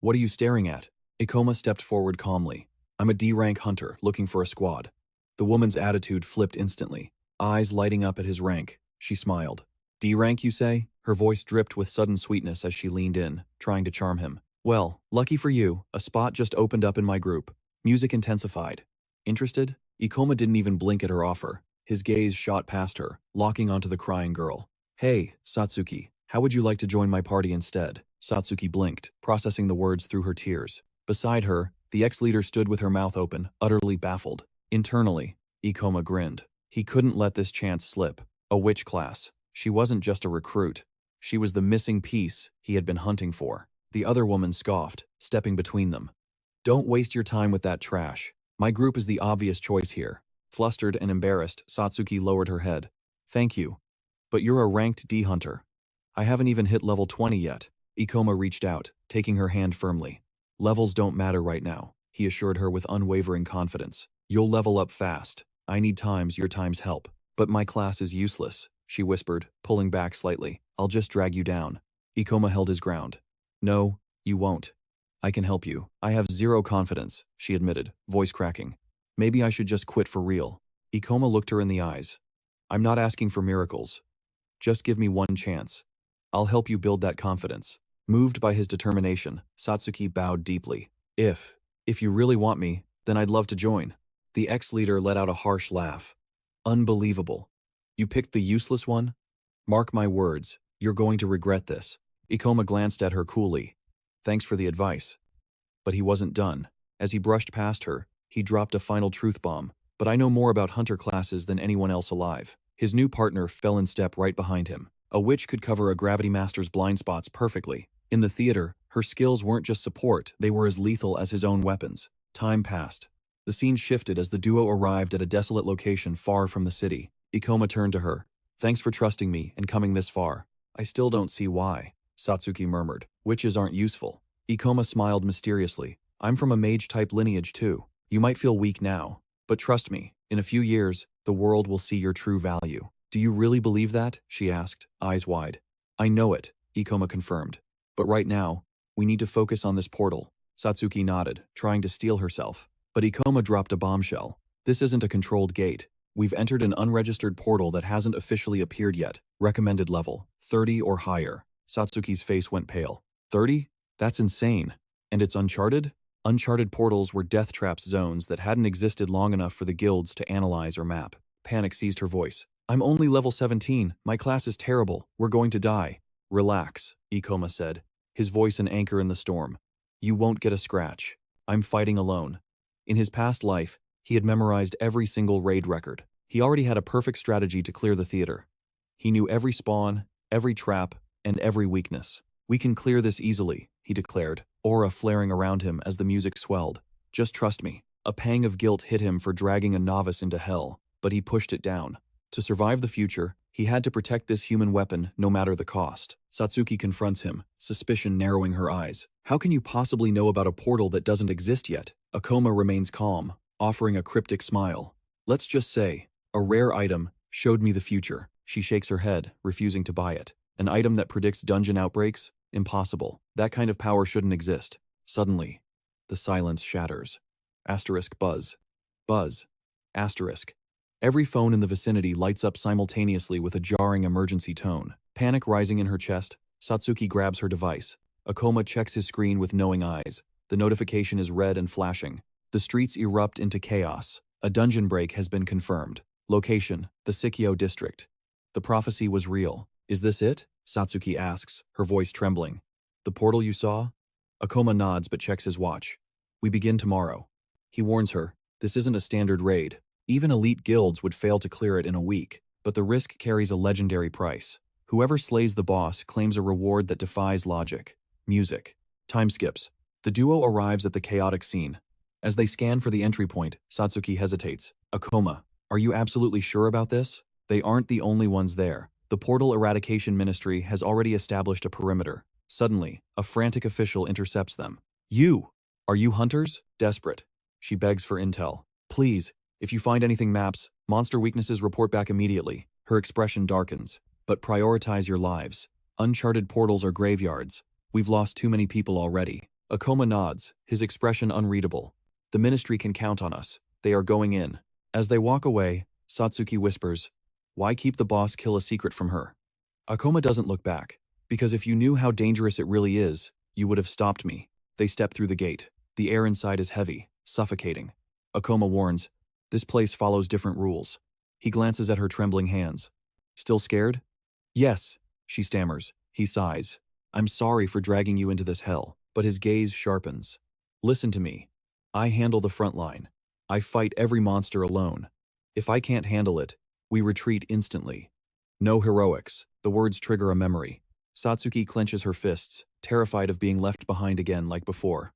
what are you staring at?" Akoma stepped forward calmly. "I'm a D-rank hunter, looking for a squad." The woman's attitude flipped instantly. Eyes lighting up at his rank, she smiled. "D-rank, you say?" Her voice dripped with sudden sweetness as she leaned in, trying to charm him. "Well, lucky for you, a spot just opened up in my group." Music intensified. "Interested?" Akoma didn't even blink at her offer. His gaze shot past her, locking onto the crying girl. "Hey, Satsuki, how would you like to join my party instead?" Satsuki blinked, processing the words through her tears. Beside her, the ex-leader stood with her mouth open, utterly baffled. Internally, Akoma grinned. He couldn't let this chance slip. A witch class. She wasn't just a recruit. She was the missing piece he had been hunting for. The other woman scoffed, stepping between them. "Don't waste your time with that trash. My group is the obvious choice here." Flustered and embarrassed, Satsuki lowered her head. "Thank you. But you're a ranked D hunter. I haven't even hit level 20 yet." Akoma reached out, taking her hand firmly. "Levels don't matter right now," he assured her with unwavering confidence. "You'll level up fast. I need your time's help." "But my class is useless," she whispered, pulling back slightly. "I'll just drag you down." Akoma held his ground. "No, you won't. I can help you." "I have zero confidence," she admitted, voice cracking. "Maybe I should just quit for real." Akoma looked her in the eyes. "I'm not asking for miracles. Just give me one chance. I'll help you build that confidence." Moved by his determination, Satsuki bowed deeply. If you really want me, then I'd love to join." The ex-leader let out a harsh laugh. "Unbelievable. You picked the useless one? Mark my words, you're going to regret this." Akoma glanced at her coolly. "Thanks for the advice." But he wasn't done. As he brushed past her, he dropped a final truth bomb. "But I know more about hunter classes than anyone else alive." His new partner fell in step right behind him. A witch could cover a gravity master's blind spots perfectly. In the theater, her skills weren't just support, they were as lethal as his own weapons. Time passed. The scene shifted as the duo arrived at a desolate location far from the city. Akoma turned to her. "Thanks for trusting me and coming this far." "I still don't see why," Satsuki murmured. "Witches aren't useful." Akoma smiled mysteriously. "I'm from a mage-type lineage too. You might feel weak now, but trust me, in a few years, the world will see your true value." "Do you really believe that?" she asked, eyes wide. "I know it," Akoma confirmed. "But right now, we need to focus on this portal." Satsuki nodded, trying to steel herself. But Akoma dropped a bombshell. "This isn't a controlled gate. We've entered an unregistered portal that hasn't officially appeared yet. Recommended level, 30 or higher." Satsuki's face went pale. 30? That's insane. And it's uncharted? Uncharted portals were death traps zones that hadn't existed long enough for the guilds to analyze or map. Panic seized her voice. "I'm only level 17. My class is terrible. We're going to die." "Relax," Akoma said, his voice an anchor in the storm. "You won't get a scratch. I'm fighting alone." In his past life, he had memorized every single raid record. He already had a perfect strategy to clear the theater. He knew every spawn, every trap, and every weakness. "We can clear this easily," he declared, aura flaring around him as the music swelled. "Just trust me." A pang of guilt hit him for dragging a novice into hell, but he pushed it down. To survive the future, he had to protect this human weapon no matter the cost. Satsuki confronts him, suspicion narrowing her eyes. "How can you possibly know about a portal that doesn't exist yet?" Akoma remains calm, offering a cryptic smile. "Let's just say, a rare item showed me the future." She shakes her head, refusing to buy it. "An item that predicts dungeon outbreaks? Impossible. That kind of power shouldn't exist." Suddenly, the silence shatters. Asterisk buzz. Buzz. Asterisk. Every phone in the vicinity lights up simultaneously with a jarring emergency tone. Panic rising in her chest, Satsuki grabs her device. Akoma checks his screen with knowing eyes. The notification is red and flashing. The streets erupt into chaos. A dungeon break has been confirmed. Location: the Sikyo district. The prophecy was real. "Is this it?" Satsuki asks, her voice trembling. "The portal you saw?" Akoma nods but checks his watch. "We begin tomorrow." He warns her, this isn't a standard raid. Even elite guilds would fail to clear it in a week, but the risk carries a legendary price. Whoever slays the boss claims a reward that defies logic. Music. Time skips. The duo arrives at the chaotic scene. As they scan for the entry point, Satsuki hesitates. "Akoma, are you absolutely sure about this?" They aren't the only ones there. The Portal Eradication Ministry has already established a perimeter. Suddenly, a frantic official intercepts them. "You! Are you hunters?" Desperate, she begs for intel. "Please, if you find anything maps, monster weaknesses, report back immediately." Her expression darkens. "But prioritize your lives. Uncharted portals are graveyards. We've lost too many people already." Akoma nods, his expression unreadable. "The ministry can count on us. They are going in." As they walk away, Satsuki whispers, "Why keep the boss kill a secret from her?" Akoma doesn't look back. "Because if you knew how dangerous it really is, you would have stopped me." They step through the gate. The air inside is heavy, suffocating. Akoma warns, "This place follows different rules." He glances at her trembling hands. "Still scared?" "Yes," she stammers. He sighs. "I'm sorry for dragging you into this hell." But his gaze sharpens. "Listen to me. I handle the front line. I fight every monster alone. If I can't handle it, we retreat instantly. No heroics." The words trigger a memory. Satsuki clenches her fists, terrified of being left behind again like before.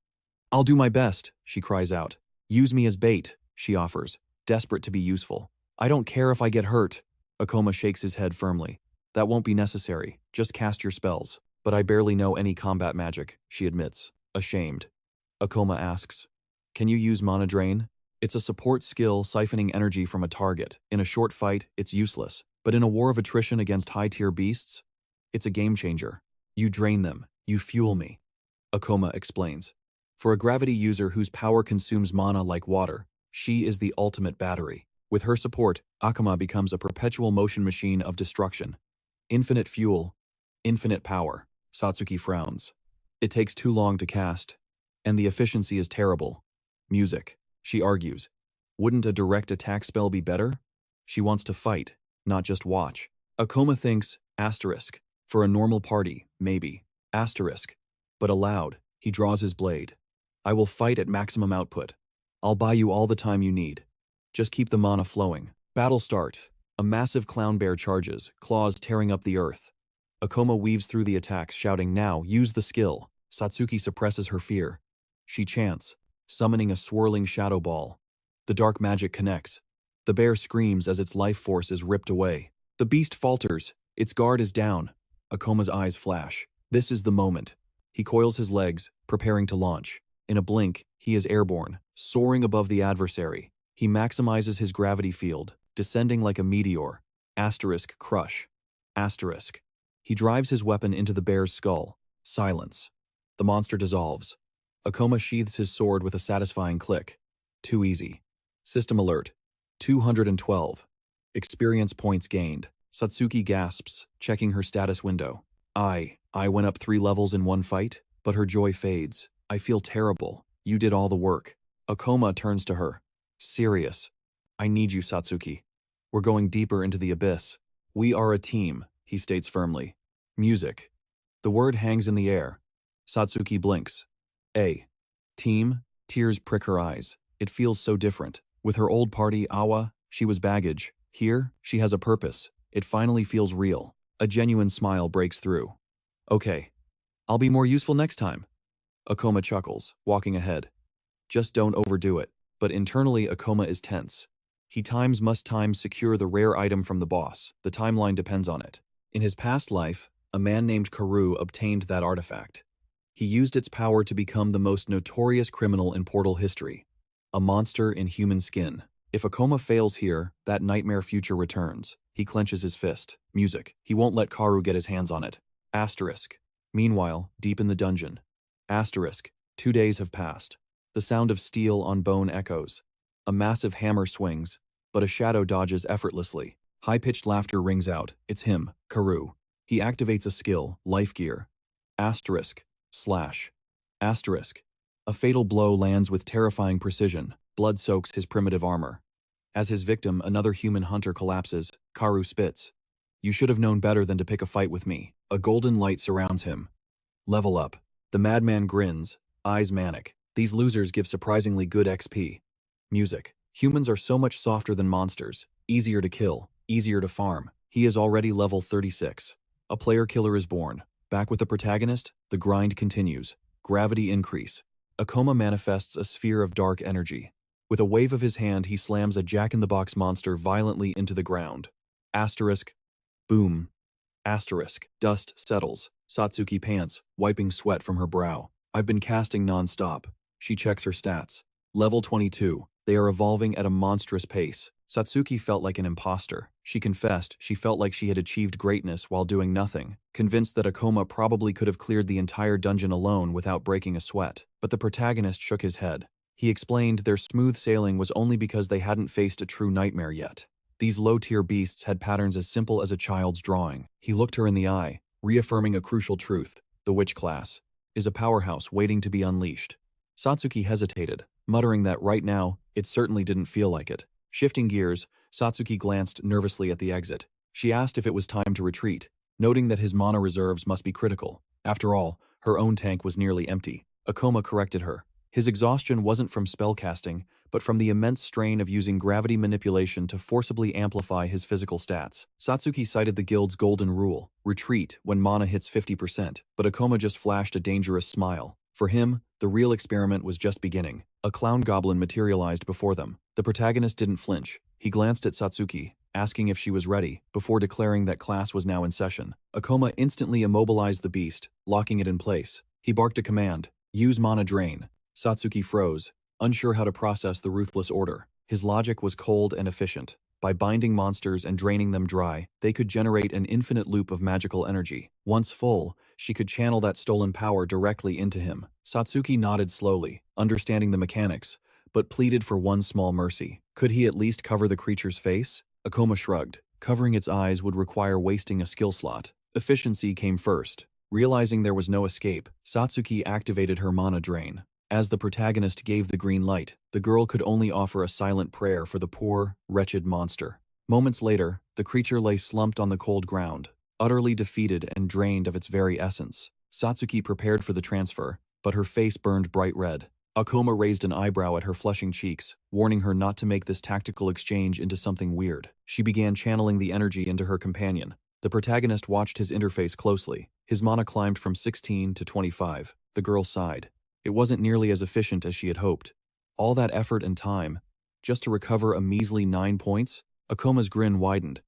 "I'll do my best," she cries out. "Use me as bait," she offers, desperate to be useful. "I don't care if I get hurt." Akoma shakes his head firmly. "That won't be necessary. Just cast your spells." "But I barely know any combat magic," she admits, ashamed. Akoma asks, "Can you use mana drain?" It's a support skill siphoning energy from a target. In a short fight, it's useless. But in a war of attrition against high-tier beasts, it's a game changer. "You drain them. You fuel me," Akoma explains. For a gravity user whose power consumes mana like water, she is the ultimate battery. With her support, Akoma becomes a perpetual motion machine of destruction. Infinite fuel, infinite power. Satsuki frowns. It takes too long to cast, and the efficiency is terrible. Music, she argues. Wouldn't a direct attack spell be better? She wants to fight, not just watch. Akoma thinks, asterisk. For a normal party, maybe. Asterisk. But aloud, he draws his blade. "I will fight at maximum output. I'll buy you all the time you need. Just keep the mana flowing." Battle start. A massive clown bear charges, claws tearing up the earth. Akoma weaves through the attacks, shouting, "Now, use the skill." Satsuki suppresses her fear. She chants, summoning a swirling shadow ball. The dark magic connects. The bear screams as its life force is ripped away. The beast falters. Its guard is down. Akoma's eyes flash. This is the moment. He coils his legs, preparing to launch. In a blink, he is airborne, soaring above the adversary. He maximizes his gravity field, descending like a meteor. Asterisk crush. Asterisk. He drives his weapon into the bear's skull. Silence. The monster dissolves. Akoma sheathes his sword with a satisfying click. Too easy. System alert. 212. Experience points gained. Satsuki gasps, checking her status window. I went up 3 levels in one fight, but her joy fades. "I feel terrible. You did all the work." Akoma turns to her. "Serious. I need you, Satsuki. We're going deeper into the abyss." "We are a team," he states firmly. Music. The word hangs in the air. Satsuki blinks. A. Team? Tears prick her eyes. It feels so different. With her old party, Awa, she was baggage. Here, she has a purpose. It finally feels real. A genuine smile breaks through. Okay, I'll be more useful next time. Akoma chuckles, walking ahead. Just don't overdo it. But internally, Akoma is tense. He must secure the rare item from the boss. The timeline depends on it. In his past life, a man named Karu obtained that artifact. He used its power to become the most notorious criminal in Portal history. A monster in human skin. If Akoma fails here, that nightmare future returns. He clenches his fist. Music. He won't let Karu get his hands on it. Asterisk. Meanwhile, deep in the dungeon. Asterisk. 2 days have passed. The sound of steel on bone echoes. A massive hammer swings, but a shadow dodges effortlessly. High-pitched laughter rings out. It's him, Karu. He activates a skill, Life Gear. Asterisk. Slash. Asterisk. A fatal blow lands with terrifying precision. Blood soaks his primitive armor. As his victim, another human hunter collapses. Karu spits. You should have known better than to pick a fight with me. A golden light surrounds him. Level up. The madman grins, eyes manic. These losers give surprisingly good XP. Music. Humans are so much softer than monsters. Easier to kill, easier to farm. He is already level 36. A player killer is born. Back with the protagonist, the grind continues. Gravity increase. Akoma manifests a sphere of dark energy. With a wave of his hand, he slams a jack-in-the-box monster violently into the ground. Asterisk. Boom. Asterisk. Dust settles. Satsuki pants, wiping sweat from her brow. I've been casting non-stop. She checks her stats. Level 22. They are evolving at a monstrous pace. Satsuki felt like an imposter. She confessed she felt like she had achieved greatness while doing nothing, convinced that Akoma probably could have cleared the entire dungeon alone without breaking a sweat. But the protagonist shook his head. He explained their smooth sailing was only because they hadn't faced a true nightmare yet. These low-tier beasts had patterns as simple as a child's drawing. He looked her in the eye, reaffirming a crucial truth. The witch class is a powerhouse waiting to be unleashed. Satsuki hesitated, muttering that right now, it certainly didn't feel like it. Shifting gears, Satsuki glanced nervously at the exit. She asked if it was time to retreat, noting that his mana reserves must be critical. After all, her own tank was nearly empty. Akoma corrected her. His exhaustion wasn't from spellcasting, but from the immense strain of using gravity manipulation to forcibly amplify his physical stats. Satsuki cited the guild's golden rule, retreat when mana hits 50%, but Akoma just flashed a dangerous smile. For him, the real experiment was just beginning. A clown goblin materialized before them. The protagonist didn't flinch. He glanced at Satsuki, asking if she was ready, before declaring that class was now in session. Akoma instantly immobilized the beast, locking it in place. He barked a command, use mana drain. Satsuki froze, unsure how to process the ruthless order. His logic was cold and efficient. By binding monsters and draining them dry, they could generate an infinite loop of magical energy. Once full, she could channel that stolen power directly into him. Satsuki nodded slowly, understanding the mechanics, but pleaded for one small mercy. Could he at least cover the creature's face? Akoma shrugged. Covering its eyes would require wasting a skill slot. Efficiency came first. Realizing there was no escape, Satsuki activated her mana drain. As the protagonist gave the green light, the girl could only offer a silent prayer for the poor, wretched monster. Moments later, the creature lay slumped on the cold ground, utterly defeated and drained of its very essence. Satsuki prepared for the transfer, but her face burned bright red. Akoma raised an eyebrow at her flushing cheeks, warning her not to make this tactical exchange into something weird. She began channeling the energy into her companion. The protagonist watched his interface closely. His mana climbed from 16 to 25. The girl sighed. It wasn't nearly as efficient as she had hoped. All that effort and time, just to recover a measly 9 points? Akoma's grin widened.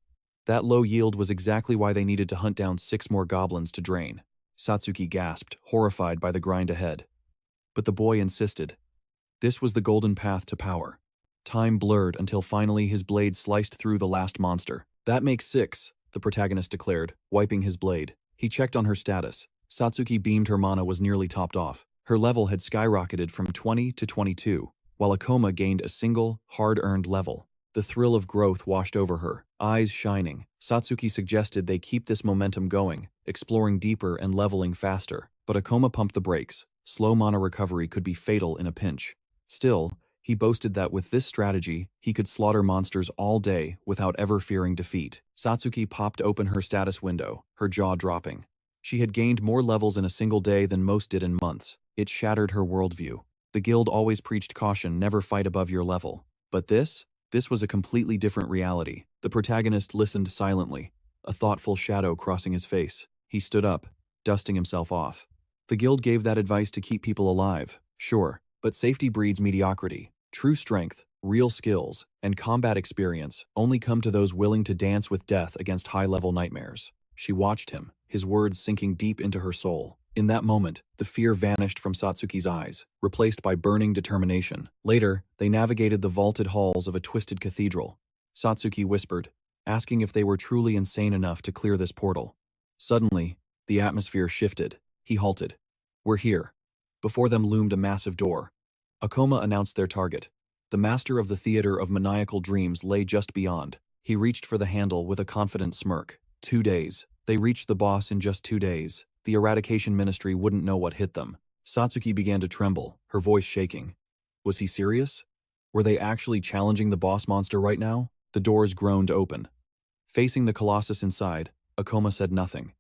That low yield was exactly why they needed to hunt down 6 more goblins to drain. Satsuki gasped, horrified by the grind ahead. But the boy insisted. This was the golden path to power. Time blurred until finally his blade sliced through the last monster. That makes 6, the protagonist declared, wiping his blade. He checked on her status. Satsuki beamed her mana was nearly topped off. Her level had skyrocketed from 20 to 22, while Akoma gained a single, hard-earned level. The thrill of growth washed over her, eyes shining. Satsuki suggested they keep this momentum going, exploring deeper and leveling faster. But Akoma pumped the brakes. Slow mana recovery could be fatal in a pinch. Still, he boasted that with this strategy, he could slaughter monsters all day without ever fearing defeat. Satsuki popped open her status window, her jaw dropping. She had gained more levels in a single day than most did in months. It shattered her worldview. The guild always preached caution, never fight above your level. But this was a completely different reality. The protagonist listened silently, a thoughtful shadow crossing his face. He stood up, dusting himself off. The guild gave that advice to keep people alive, sure, but safety breeds mediocrity. True strength, real skills, and combat experience only come to those willing to dance with death against high-level nightmares. She watched him, his words sinking deep into her soul. In that moment, the fear vanished from Satsuki's eyes, replaced by burning determination. Later, they navigated the vaulted halls of a twisted cathedral. Satsuki whispered, asking if they were truly insane enough to clear this portal. Suddenly, the atmosphere shifted. He halted. "We're here." Before them loomed a massive door. Akoma announced their target. The master of the theater of maniacal dreams lay just beyond. He reached for the handle with a confident smirk. 2 days. They reached the boss in just 2 days. The eradication ministry wouldn't know what hit them. Satsuki began to tremble, her voice shaking. Was he serious? Were they actually challenging the boss monster right now? The doors groaned open. Facing the colossus inside, Akoma said nothing.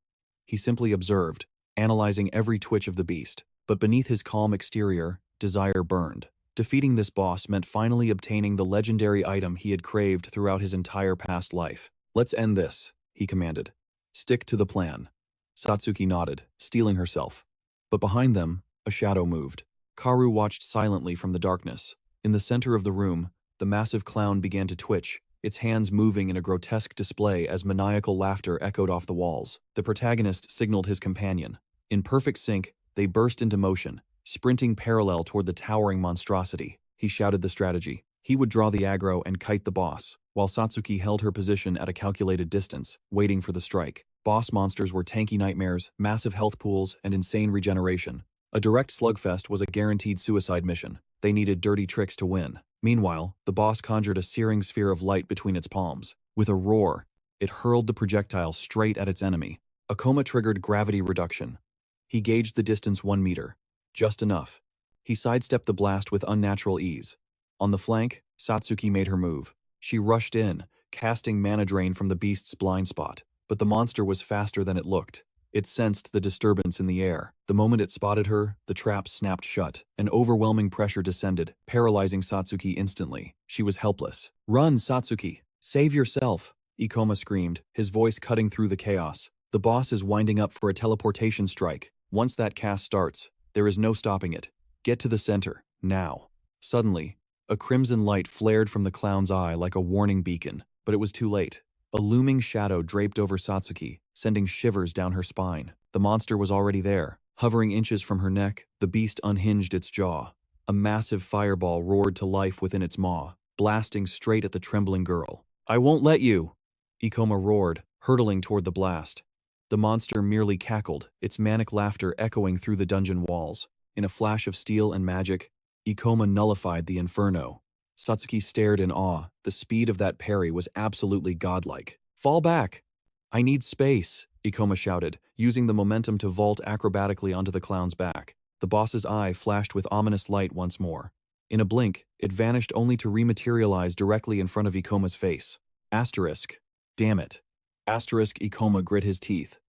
He simply observed, analyzing every twitch of the beast. But beneath his calm exterior, desire burned. Defeating this boss meant finally obtaining the legendary item he had craved throughout his entire past life. "Let's end this," he commanded. "Stick to the plan." Satsuki nodded, steeling herself. But behind them, a shadow moved. Karu watched silently from the darkness. In the center of the room, the massive clown began to twitch, its hands moving in a grotesque display as maniacal laughter echoed off the walls. The protagonist signaled his companion. In perfect sync, they burst into motion, sprinting parallel toward the towering monstrosity. He shouted the strategy. He would draw the aggro and kite the boss, while Satsuki held her position at a calculated distance, waiting for the strike. Boss monsters were tanky nightmares, massive health pools, and insane regeneration. A direct slugfest was a guaranteed suicide mission. They needed dirty tricks to win. Meanwhile, the boss conjured a searing sphere of light between its palms. With a roar, it hurled the projectile straight at its enemy. Akoma triggered gravity reduction. He gauged the distance 1 meter. Just enough. He sidestepped the blast with unnatural ease. On the flank, Satsuki made her move. She rushed in, casting mana drain from the beast's blind spot. But the monster was faster than it looked. It sensed the disturbance in the air. The moment it spotted her, the trap snapped shut. An overwhelming pressure descended, paralyzing Satsuki instantly. She was helpless. "Run, Satsuki! Save yourself!" Ikoma screamed, his voice cutting through the chaos. "The boss is winding up for a teleportation strike. Once that cast starts, there is no stopping it. Get to the center, now." Suddenly, a crimson light flared from the clown's eye like a warning beacon, but it was too late. A looming shadow draped over Satsuki, sending shivers down her spine. The monster was already there. Hovering inches from her neck, the beast unhinged its jaw. A massive fireball roared to life within its maw, blasting straight at the trembling girl. "I won't let you!" Ikoma roared, hurtling toward the blast. The monster merely cackled, its manic laughter echoing through the dungeon walls. In a flash of steel and magic, Ikoma nullified the inferno. Satsuki stared in awe. The speed of that parry was absolutely godlike. "Fall back! I need space," Ikoma shouted, using the momentum to vault acrobatically onto the clown's back. The boss's eye flashed with ominous light once more. In a blink, it vanished only to rematerialize directly in front of Ikoma's face. Asterisk. Damn it. Asterisk. Ikoma grit his teeth.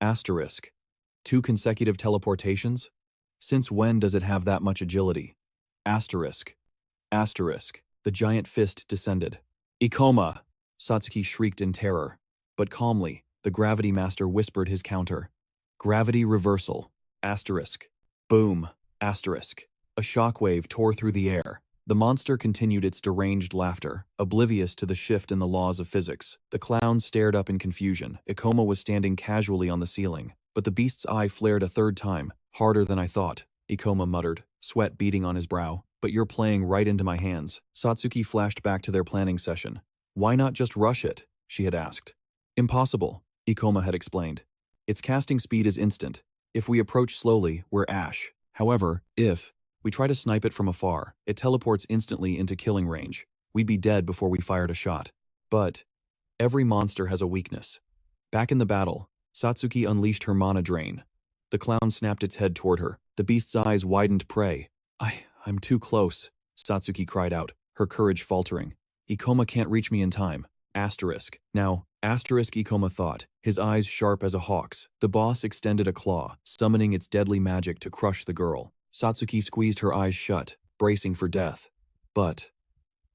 Asterisk. 2 consecutive teleportations? Since when does it have that much agility? Asterisk. Asterisk. The giant fist descended. "Ikoma!" Satsuki shrieked in terror. But calmly, the gravity master whispered his counter. "Gravity reversal. Asterisk. Boom. Asterisk." A shockwave tore through the air. The monster continued its deranged laughter, oblivious to the shift in the laws of physics. The clown stared up in confusion. Ikoma was standing casually on the ceiling, but the beast's eye flared a third time. "Harder than I thought," Ikoma muttered, sweat beading on his brow. "But you're playing right into my hands." Satsuki flashed back to their planning session. "Why not just rush it?" she had asked. "Impossible," Ikoma had explained. "Its casting speed is instant. If we approach slowly, we're ash. However, if we try to snipe it from afar, it teleports instantly into killing range. We'd be dead before we fired a shot. But every monster has a weakness." Back in the battle, Satsuki unleashed her mana drain. The clown snapped its head toward her. The beast's eyes widened prey. I'm too close," Satsuki cried out, her courage faltering. "Ikoma can't reach me in time." Asterisk. Now, asterisk, Ikoma thought, his eyes sharp as a hawk's. The boss extended a claw, summoning its deadly magic to crush the girl. Satsuki squeezed her eyes shut, bracing for death. But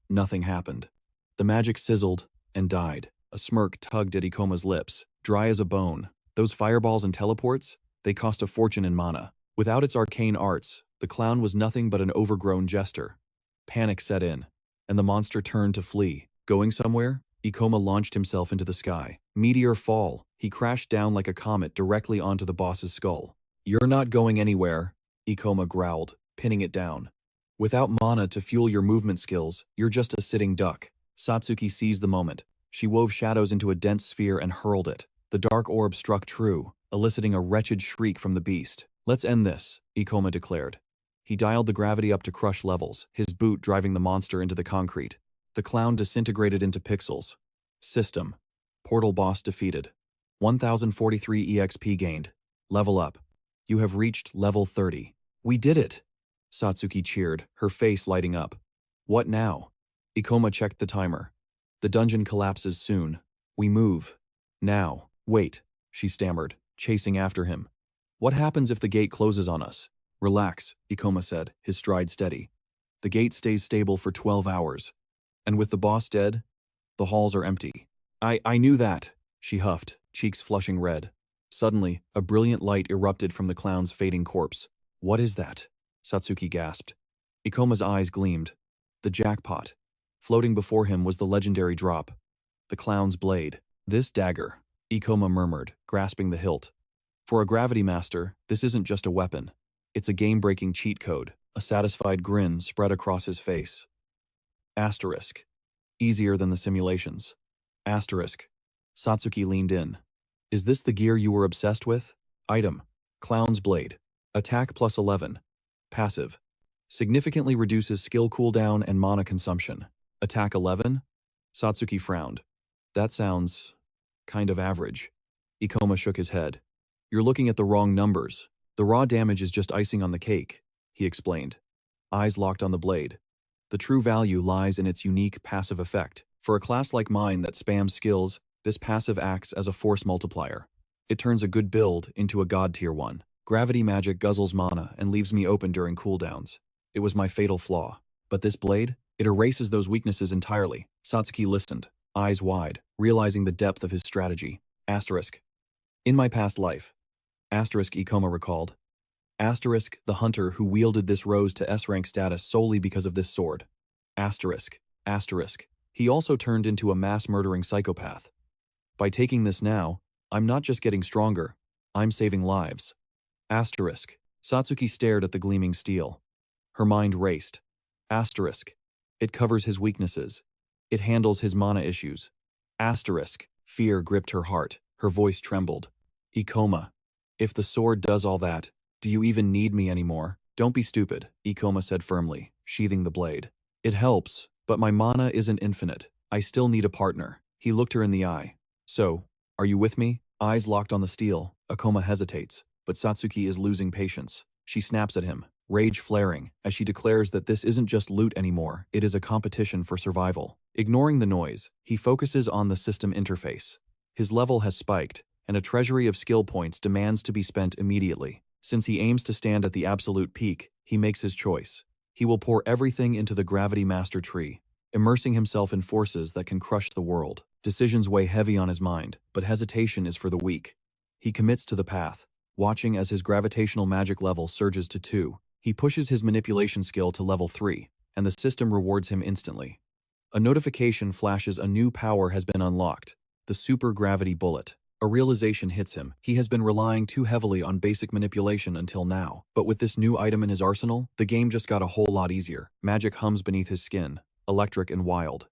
nothing happened. The magic sizzled, and died. A smirk tugged at Ikoma's lips, dry as a bone. Those fireballs and teleports? They cost a fortune in mana. Without its arcane arts, the clown was nothing but an overgrown jester. Panic set in, and the monster turned to flee. Going somewhere? Ikoma launched himself into the sky. Meteor fall. He crashed down like a comet directly onto the boss's skull. "You're not going anywhere," Ikoma growled, pinning it down. "Without mana to fuel your movement skills, you're just a sitting duck." Satsuki seized the moment. She wove shadows into a dense sphere and hurled it. The dark orb struck true, eliciting a wretched shriek from the beast. "Let's end this," Ikoma declared. He dialed the gravity up to crush levels, his boot driving the monster into the concrete. The clown disintegrated into pixels. System. Portal boss defeated. 1043 EXP gained. Level up. You have reached level 30. "We did it!" Satsuki cheered, her face lighting up. "What now?" Ikoma checked the timer. "The dungeon collapses soon. We move. Now." "Wait," she stammered, chasing after him. "What happens if the gate closes on us?" "Relax," Ikoma said, his stride steady. "The gate stays stable for 12 hours. And with the boss dead, the halls are empty." I knew that," she huffed, cheeks flushing red. Suddenly, a brilliant light erupted from the clown's fading corpse. "What is that?" Satsuki gasped. Ikoma's eyes gleamed. The jackpot. Floating before him was the legendary drop. The clown's blade. "This dagger," Ikoma murmured, grasping the hilt. "For a gravity master, this isn't just a weapon. It's a game-breaking cheat code." A satisfied grin spread across his face. Asterisk. Easier than the simulations. Asterisk. Satsuki leaned in. "Is this the gear you were obsessed with?" Item. Clown's blade. Attack plus 11. Passive. Significantly reduces skill cooldown and mana consumption. Attack 11? Satsuki frowned. "That sounds kind of average." Ikoma shook his head. "You're looking at the wrong numbers. The raw damage is just icing on the cake," he explained. Eyes locked on the blade. "The true value lies in its unique passive effect. For a class like mine that spams skills, this passive acts as a force multiplier. It turns a good build into a god tier 1. Gravity magic guzzles mana and leaves me open during cooldowns. It was my fatal flaw. But this blade? It erases those weaknesses entirely." Satsuki listened, eyes wide, realizing the depth of his strategy. Asterisk. "In my past life." Asterisk, Ikoma recalled. Asterisk, the hunter who wielded this rose to S-rank status solely because of this sword. Asterisk. Asterisk. He also turned into a mass-murdering psychopath. By taking this now, I'm not just getting stronger, I'm saving lives. Asterisk. Satsuki stared at the gleaming steel. Her mind raced. Asterisk. It covers his weaknesses. It handles his mana issues. Asterisk. Fear gripped her heart. Her voice trembled. "Ikoma, if the sword does all that, do you even need me anymore?" "Don't be stupid," Ikoma said firmly, sheathing the blade. "It helps, but my mana isn't infinite. I still need a partner." He looked her in the eye. "So, are you with me?" Eyes locked on the steel, Akoma hesitates, but Satsuki is losing patience. She snaps at him, rage flaring, as she declares that this isn't just loot anymore, it is a competition for survival. Ignoring the noise, he focuses on the system interface. His level has spiked, and a treasury of skill points demands to be spent immediately. Since he aims to stand at the absolute peak, he makes his choice. He will pour everything into the Gravity Master Tree, immersing himself in forces that can crush the world. Decisions weigh heavy on his mind, but hesitation is for the weak. He commits to the path, watching as his gravitational magic level surges to 2. He pushes his manipulation skill to level 3, and the system rewards him instantly. A notification flashes a new power has been unlocked, the Super Gravity Bullet. A realization hits him. He has been relying too heavily on basic manipulation until now. But with this new item in his arsenal, the game just got a whole lot easier. Magic hums beneath his skin, electric and wild.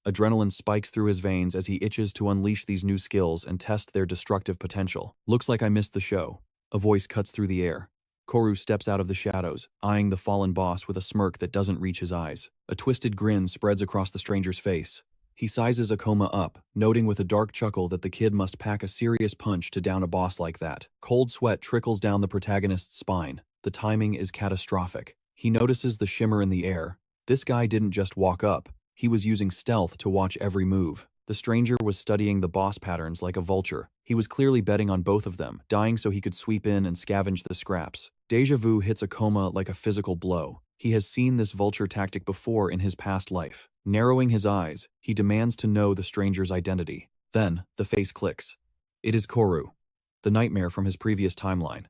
Adrenaline spikes through his veins as he itches to unleash these new skills and test their destructive potential. "Looks like I missed the show." A voice cuts through the air. Koru steps out of the shadows, eyeing the fallen boss with a smirk that doesn't reach his eyes. A twisted grin spreads across the stranger's face. He sizes Akoma up, noting with a dark chuckle that the kid must pack a serious punch to down a boss like that. Cold sweat trickles down the protagonist's spine. The timing is catastrophic. He notices the shimmer in the air. This guy didn't just walk up. He was using stealth to watch every move. The stranger was studying the boss patterns like a vulture. He was clearly betting on both of them, dying so he could sweep in and scavenge the scraps. Deja vu hits Akoma like a physical blow. He has seen this vulture tactic before in his past life. Narrowing his eyes, he demands to know the stranger's identity. Then, the face clicks. It is Koru, the nightmare from his previous timeline.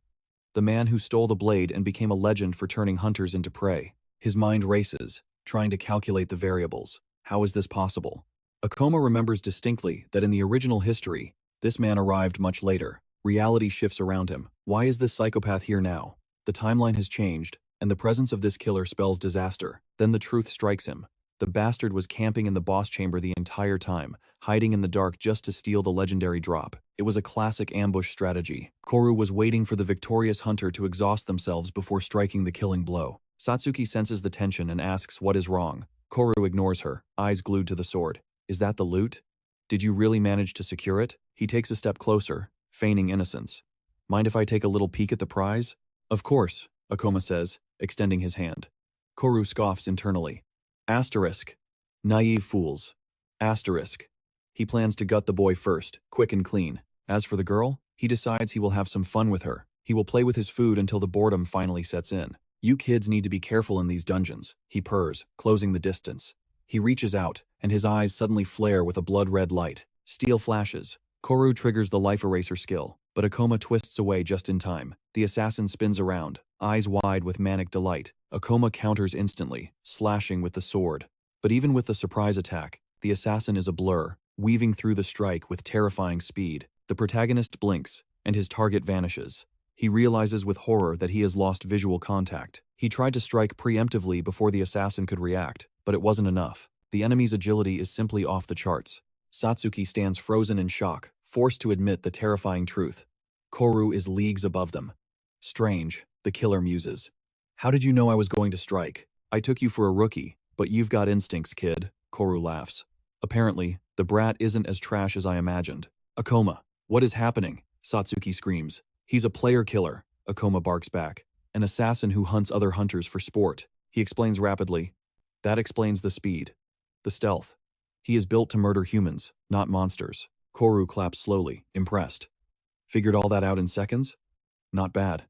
The man who stole the blade and became a legend for turning hunters into prey. His mind races, trying to calculate the variables. How is this possible? Akoma remembers distinctly that in the original history, this man arrived much later. Reality shifts around him. Why is this psychopath here now? The timeline has changed, and the presence of this killer spells disaster. Then the truth strikes him. The bastard was camping in the boss chamber the entire time, hiding in the dark just to steal the legendary drop. It was a classic ambush strategy. Koru was waiting for the victorious hunter to exhaust themselves before striking the killing blow. Satsuki senses the tension and asks what is wrong. Koru ignores her, eyes glued to the sword. Is that the loot? Did you really manage to secure it? He takes a step closer, feigning innocence. Mind if I take a little peek at the prize? Of course, Akoma says, extending his hand. Koru scoffs internally. Asterisk. Naive fools. Asterisk. He plans to gut the boy first, quick and clean. As for the girl, he decides he will have some fun with her. He will play with his food until the boredom finally sets in. You kids need to be careful in these dungeons, he purrs, closing the distance. He reaches out, and his eyes suddenly flare with a blood-red light. Steel flashes. Koru triggers the life eraser skill, but Akoma twists away just in time. The assassin spins around, eyes wide with manic delight. Akoma counters instantly, slashing with the sword. But even with the surprise attack, the assassin is a blur, weaving through the strike with terrifying speed. The protagonist blinks, and his target vanishes. He realizes with horror that he has lost visual contact. He tried to strike preemptively before the assassin could react, but it wasn't enough. The enemy's agility is simply off the charts. Satsuki stands frozen in shock, forced to admit the terrifying truth. Koru is leagues above them. Strange, the killer muses. How did you know I was going to strike? I took you for a rookie, but you've got instincts, kid, Koru laughs. Apparently, the brat isn't as trash as I imagined. Akoma, what is happening? Satsuki screams. He's a player killer, Akoma barks back. An assassin who hunts other hunters for sport. He explains rapidly. That explains the speed. The stealth. He is built to murder humans, not monsters. Koru claps slowly, impressed. Figured all that out in seconds? Not bad.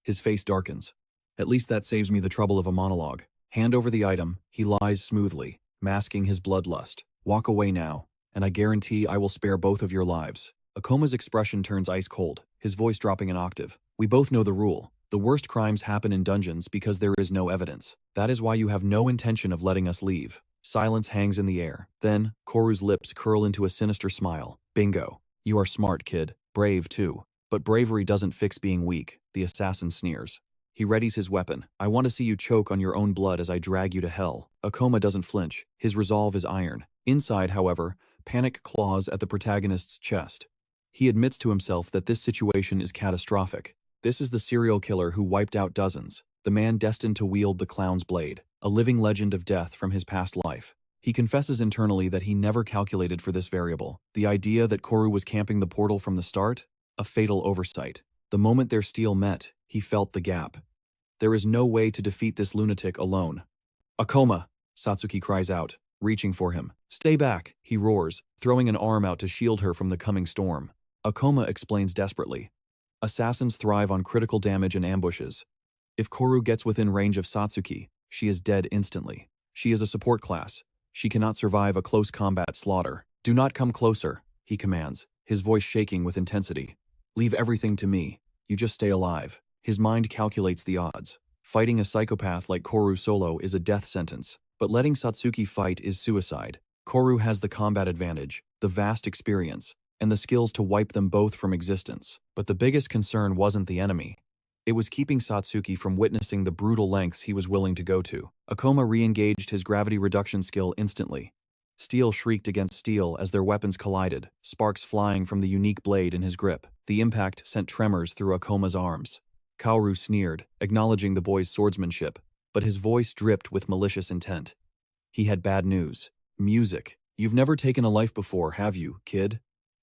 His face darkens. At least that saves me the trouble of a monologue. Hand over the item, he lies smoothly, masking his bloodlust. Walk away now, and I guarantee I will spare both of your lives. Akoma's expression turns ice cold, his voice dropping an octave. We both know the rule. The worst crimes happen in dungeons because there is no evidence. That is why you have no intention of letting us leave. Silence hangs in the air. Then, Koru's lips curl into a sinister smile. Bingo. You are smart, kid. Brave, too. But bravery doesn't fix being weak, the assassin sneers. He readies his weapon. I want to see you choke on your own blood as I drag you to hell. Akoma doesn't flinch. His resolve is iron. Inside, however, panic claws at the protagonist's chest. He admits to himself that this situation is catastrophic. This is the serial killer who wiped out dozens, the man destined to wield the clown's blade, a living legend of death from his past life. He confesses internally that he never calculated for this variable. The idea that Koru was camping the portal from the start? A fatal oversight. The moment their steel met, he felt the gap. There is no way to defeat this lunatic alone. Akoma, Satsuki cries out, reaching for him. Stay back, he roars, throwing an arm out to shield her from the coming storm. Akoma explains desperately. Assassins thrive on critical damage and ambushes. If Koru gets within range of Satsuki, she is dead instantly. She is a support class. She cannot survive a close combat slaughter. Do not come closer, he commands, his voice shaking with intensity. Leave everything to me. You just stay alive. His mind calculates the odds. Fighting a psychopath like Koru solo is a death sentence, but letting Satsuki fight is suicide. Koru has the combat advantage, the vast experience, and the skills to wipe them both from existence. But the biggest concern wasn't the enemy. It was keeping Satsuki from witnessing the brutal lengths he was willing to go to. Akoma re-engaged his gravity reduction skill instantly. Steel shrieked against steel as their weapons collided, sparks flying from the unique blade in his grip. The impact sent tremors through Akoma's arms. Kaoru sneered, acknowledging the boy's swordsmanship, but his voice dripped with malicious intent. He had bad news. Music. You've never taken a life before, have you, kid?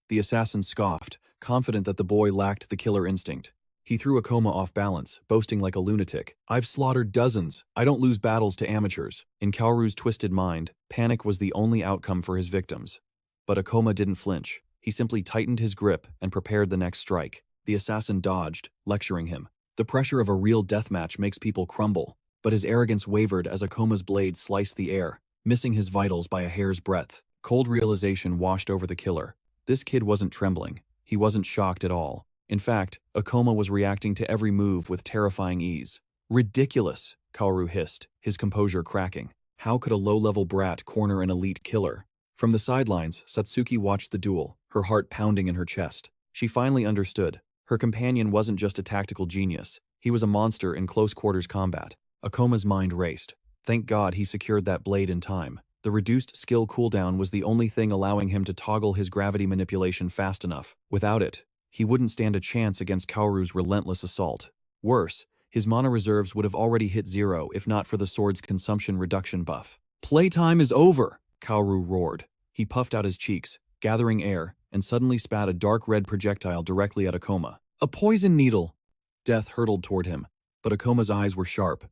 The assassin scoffed, confident that the boy lacked the killer instinct. He threw Akoma off balance, boasting like a lunatic. I've slaughtered dozens. I don't lose battles to amateurs. In Kaoru's twisted mind, panic was the only outcome for his victims. But Akoma didn't flinch. He simply tightened his grip and prepared the next strike. The assassin dodged, lecturing him. The pressure of a real deathmatch makes people crumble, but his arrogance wavered as Akoma's blade sliced the air. missing his vitals by a hair's breadth. Cold realization washed over the killer. This kid wasn't trembling. He wasn't shocked at all. In fact, Akoma was reacting to every move with terrifying ease. Ridiculous, Kaoru hissed, his composure cracking. How could a low-level brat corner an elite killer? From the sidelines, Satsuki watched the duel, her heart pounding in her chest. She finally understood. Her companion wasn't just a tactical genius. He was a monster in close-quarters combat. Akoma's mind raced. Thank God he secured that blade in time. The reduced skill cooldown was the only thing allowing him to toggle his gravity manipulation fast enough. Without it, he wouldn't stand a chance against Kaoru's relentless assault. Worse, his mana reserves would have already hit 0 if not for the sword's consumption reduction buff. Playtime is over, Kaoru roared. He puffed out his cheeks, gathering air, and suddenly spat a dark red projectile directly at Akoma. A poison needle! Death hurtled toward him, but Akoma's eyes were sharp.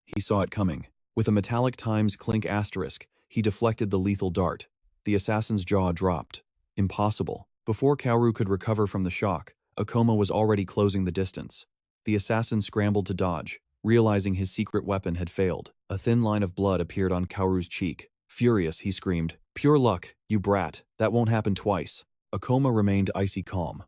He saw it coming. With a metallic times clink asterisk, he deflected the lethal dart. The assassin's jaw dropped. Impossible. Before Kaoru could recover from the shock, Akoma was already closing the distance. The assassin scrambled to dodge, realizing his secret weapon had failed. A thin line of blood appeared on Kaoru's cheek. Furious, he screamed, "Pure luck, you brat, that won't happen twice." Akoma remained icy calm.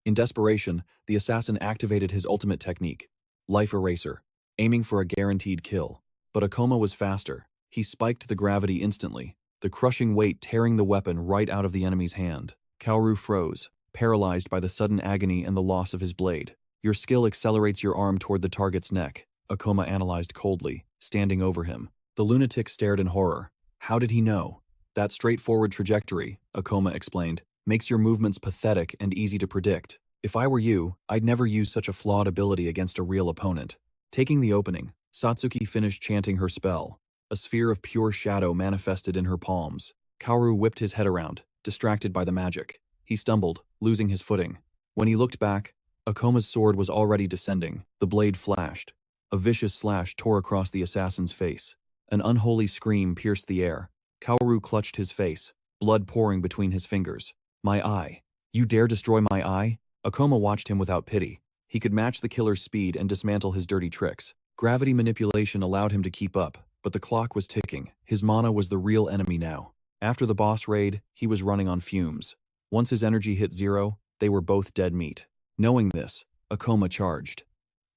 In desperation, the assassin activated his ultimate technique, Life Eraser, aiming for a guaranteed kill. But Akoma was faster. He spiked the gravity instantly, the crushing weight tearing the weapon right out of the enemy's hand. Kaoru froze, paralyzed by the sudden agony and the loss of his blade. Your skill accelerates your arm toward the target's neck, Akoma analyzed coldly, standing over him. The lunatic stared in horror. How did he know? That straightforward trajectory, Akoma explained, makes your movements pathetic and easy to predict. If I were you, I'd never use such a flawed ability against a real opponent. Taking the opening, Satsuki finished chanting her spell. A sphere of pure shadow manifested in her palms. Kaoru whipped his head around, distracted by the magic. He stumbled, losing his footing. When he looked back, Akoma's sword was already descending. The blade flashed. A vicious slash tore across the assassin's face. An unholy scream pierced the air. Kaoru clutched his face, blood pouring between his fingers. My eye. You dare destroy my eye? Akoma watched him without pity. He could match the killer's speed and dismantle his dirty tricks. Gravity manipulation allowed him to keep up, but the clock was ticking. His mana was the real enemy now. After the boss raid, he was running on fumes. Once his energy hit 0, they were both dead meat. Knowing this, Akoma charged.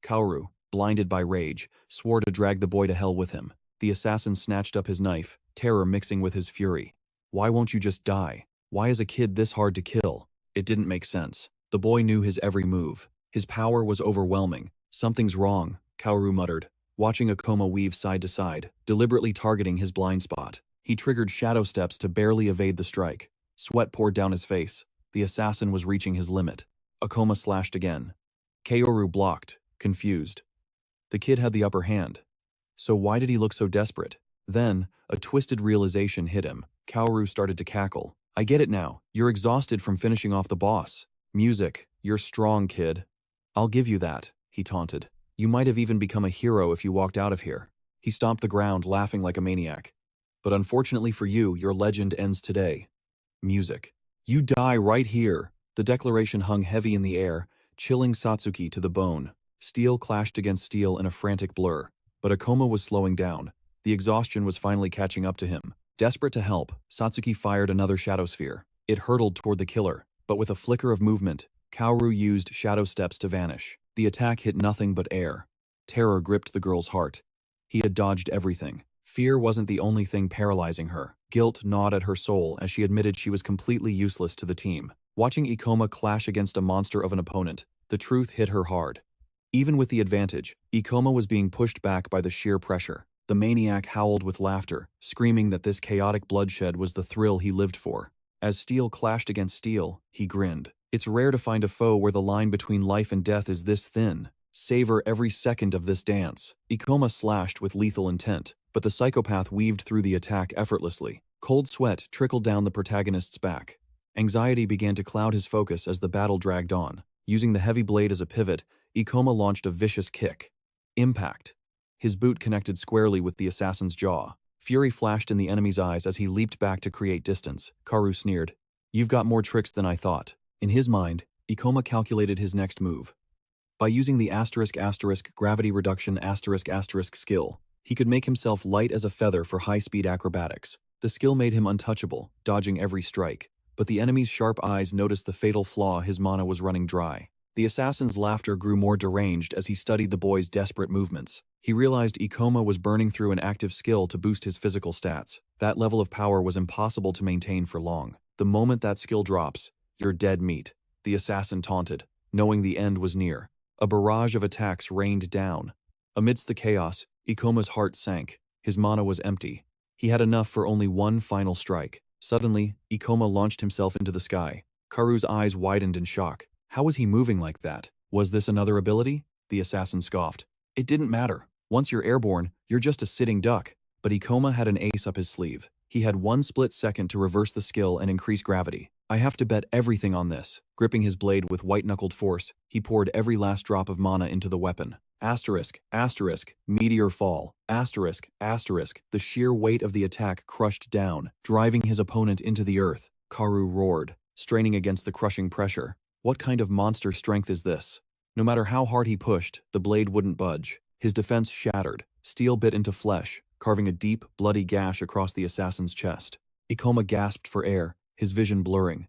Kaoru, blinded by rage, swore to drag the boy to hell with him. The assassin snatched up his knife, terror mixing with his fury. Why won't you just die? Why is a kid this hard to kill? It didn't make sense. The boy knew his every move. His power was overwhelming. Something's wrong, Kaoru muttered, watching Akoma weave side to side, deliberately targeting his blind spot. He triggered shadow steps to barely evade the strike. Sweat poured down his face. The assassin was reaching his limit. Akoma slashed again. Kaoru blocked, confused. The kid had the upper hand. So why did he look so desperate? Then, a twisted realization hit him. Kaoru started to cackle. I get it now. You're exhausted from finishing off the boss. Music, you're strong, kid. I'll give you that, he taunted. You might have even become a hero if you walked out of here. He stomped the ground, laughing like a maniac. But unfortunately for you, your legend ends today. Music. You die right here. The declaration hung heavy in the air, chilling Satsuki to the bone. Steel clashed against steel in a frantic blur. But Akoma was slowing down. The exhaustion was finally catching up to him. Desperate to help, Satsuki fired another shadow sphere. It hurtled toward the killer, but with a flicker of movement, Kaoru used shadow steps to vanish. The attack hit nothing but air. Terror gripped the girl's heart. He had dodged everything. Fear wasn't the only thing paralyzing her. Guilt gnawed at her soul as she admitted she was completely useless to the team. Watching Ikoma clash against a monster of an opponent, the truth hit her hard. Even with the advantage, Ikoma was being pushed back by the sheer pressure. The maniac howled with laughter, screaming that this chaotic bloodshed was the thrill he lived for. As steel clashed against steel, he grinned. It's rare to find a foe where the line between life and death is this thin. Savor every second of this dance. Ikoma slashed with lethal intent, but the psychopath weaved through the attack effortlessly. Cold sweat trickled down the protagonist's back. Anxiety began to cloud his focus as the battle dragged on. Using the heavy blade as a pivot, Ikoma launched a vicious kick. Impact. His boot connected squarely with the assassin's jaw. Fury flashed in the enemy's eyes as he leaped back to create distance. Kaoru sneered. You've got more tricks than I thought. In his mind, Ikoma calculated his next move. By using the *** gravity reduction *** skill, He could make himself light as a feather for high-speed acrobatics. The skill made him untouchable, dodging every strike. But the enemy's sharp eyes noticed the fatal flaw: his mana was running dry. The assassin's laughter grew more deranged as he studied the boy's desperate movements. He realized Akoma was burning through an active skill to boost his physical stats. That level of power was impossible to maintain for long. The moment that skill drops, you're dead meat, the assassin taunted, knowing the end was near. A barrage of attacks rained down. Amidst the chaos, Ikoma's heart sank. His mana was empty. He had enough for only one final strike. Suddenly, Ikoma launched himself into the sky. Karu's eyes widened in shock. How was he moving like that? Was this another ability? The assassin scoffed. It didn't matter. Once you're airborne, you're just a sitting duck. But Ikoma had an ace up his sleeve. He had one split second to reverse the skill and increase gravity. I have to bet everything on this. Gripping his blade with white-knuckled force, he poured every last drop of mana into the weapon. Asterisk, asterisk, meteor fall, asterisk, asterisk. The sheer weight of the attack crushed down, driving his opponent into the earth. Karu roared, straining against the crushing pressure. What kind of monster strength is this? No matter how hard he pushed, the blade wouldn't budge. His defense shattered. Steel bit into flesh, carving a deep, bloody gash across the assassin's chest. Ikoma gasped for air, his vision blurring.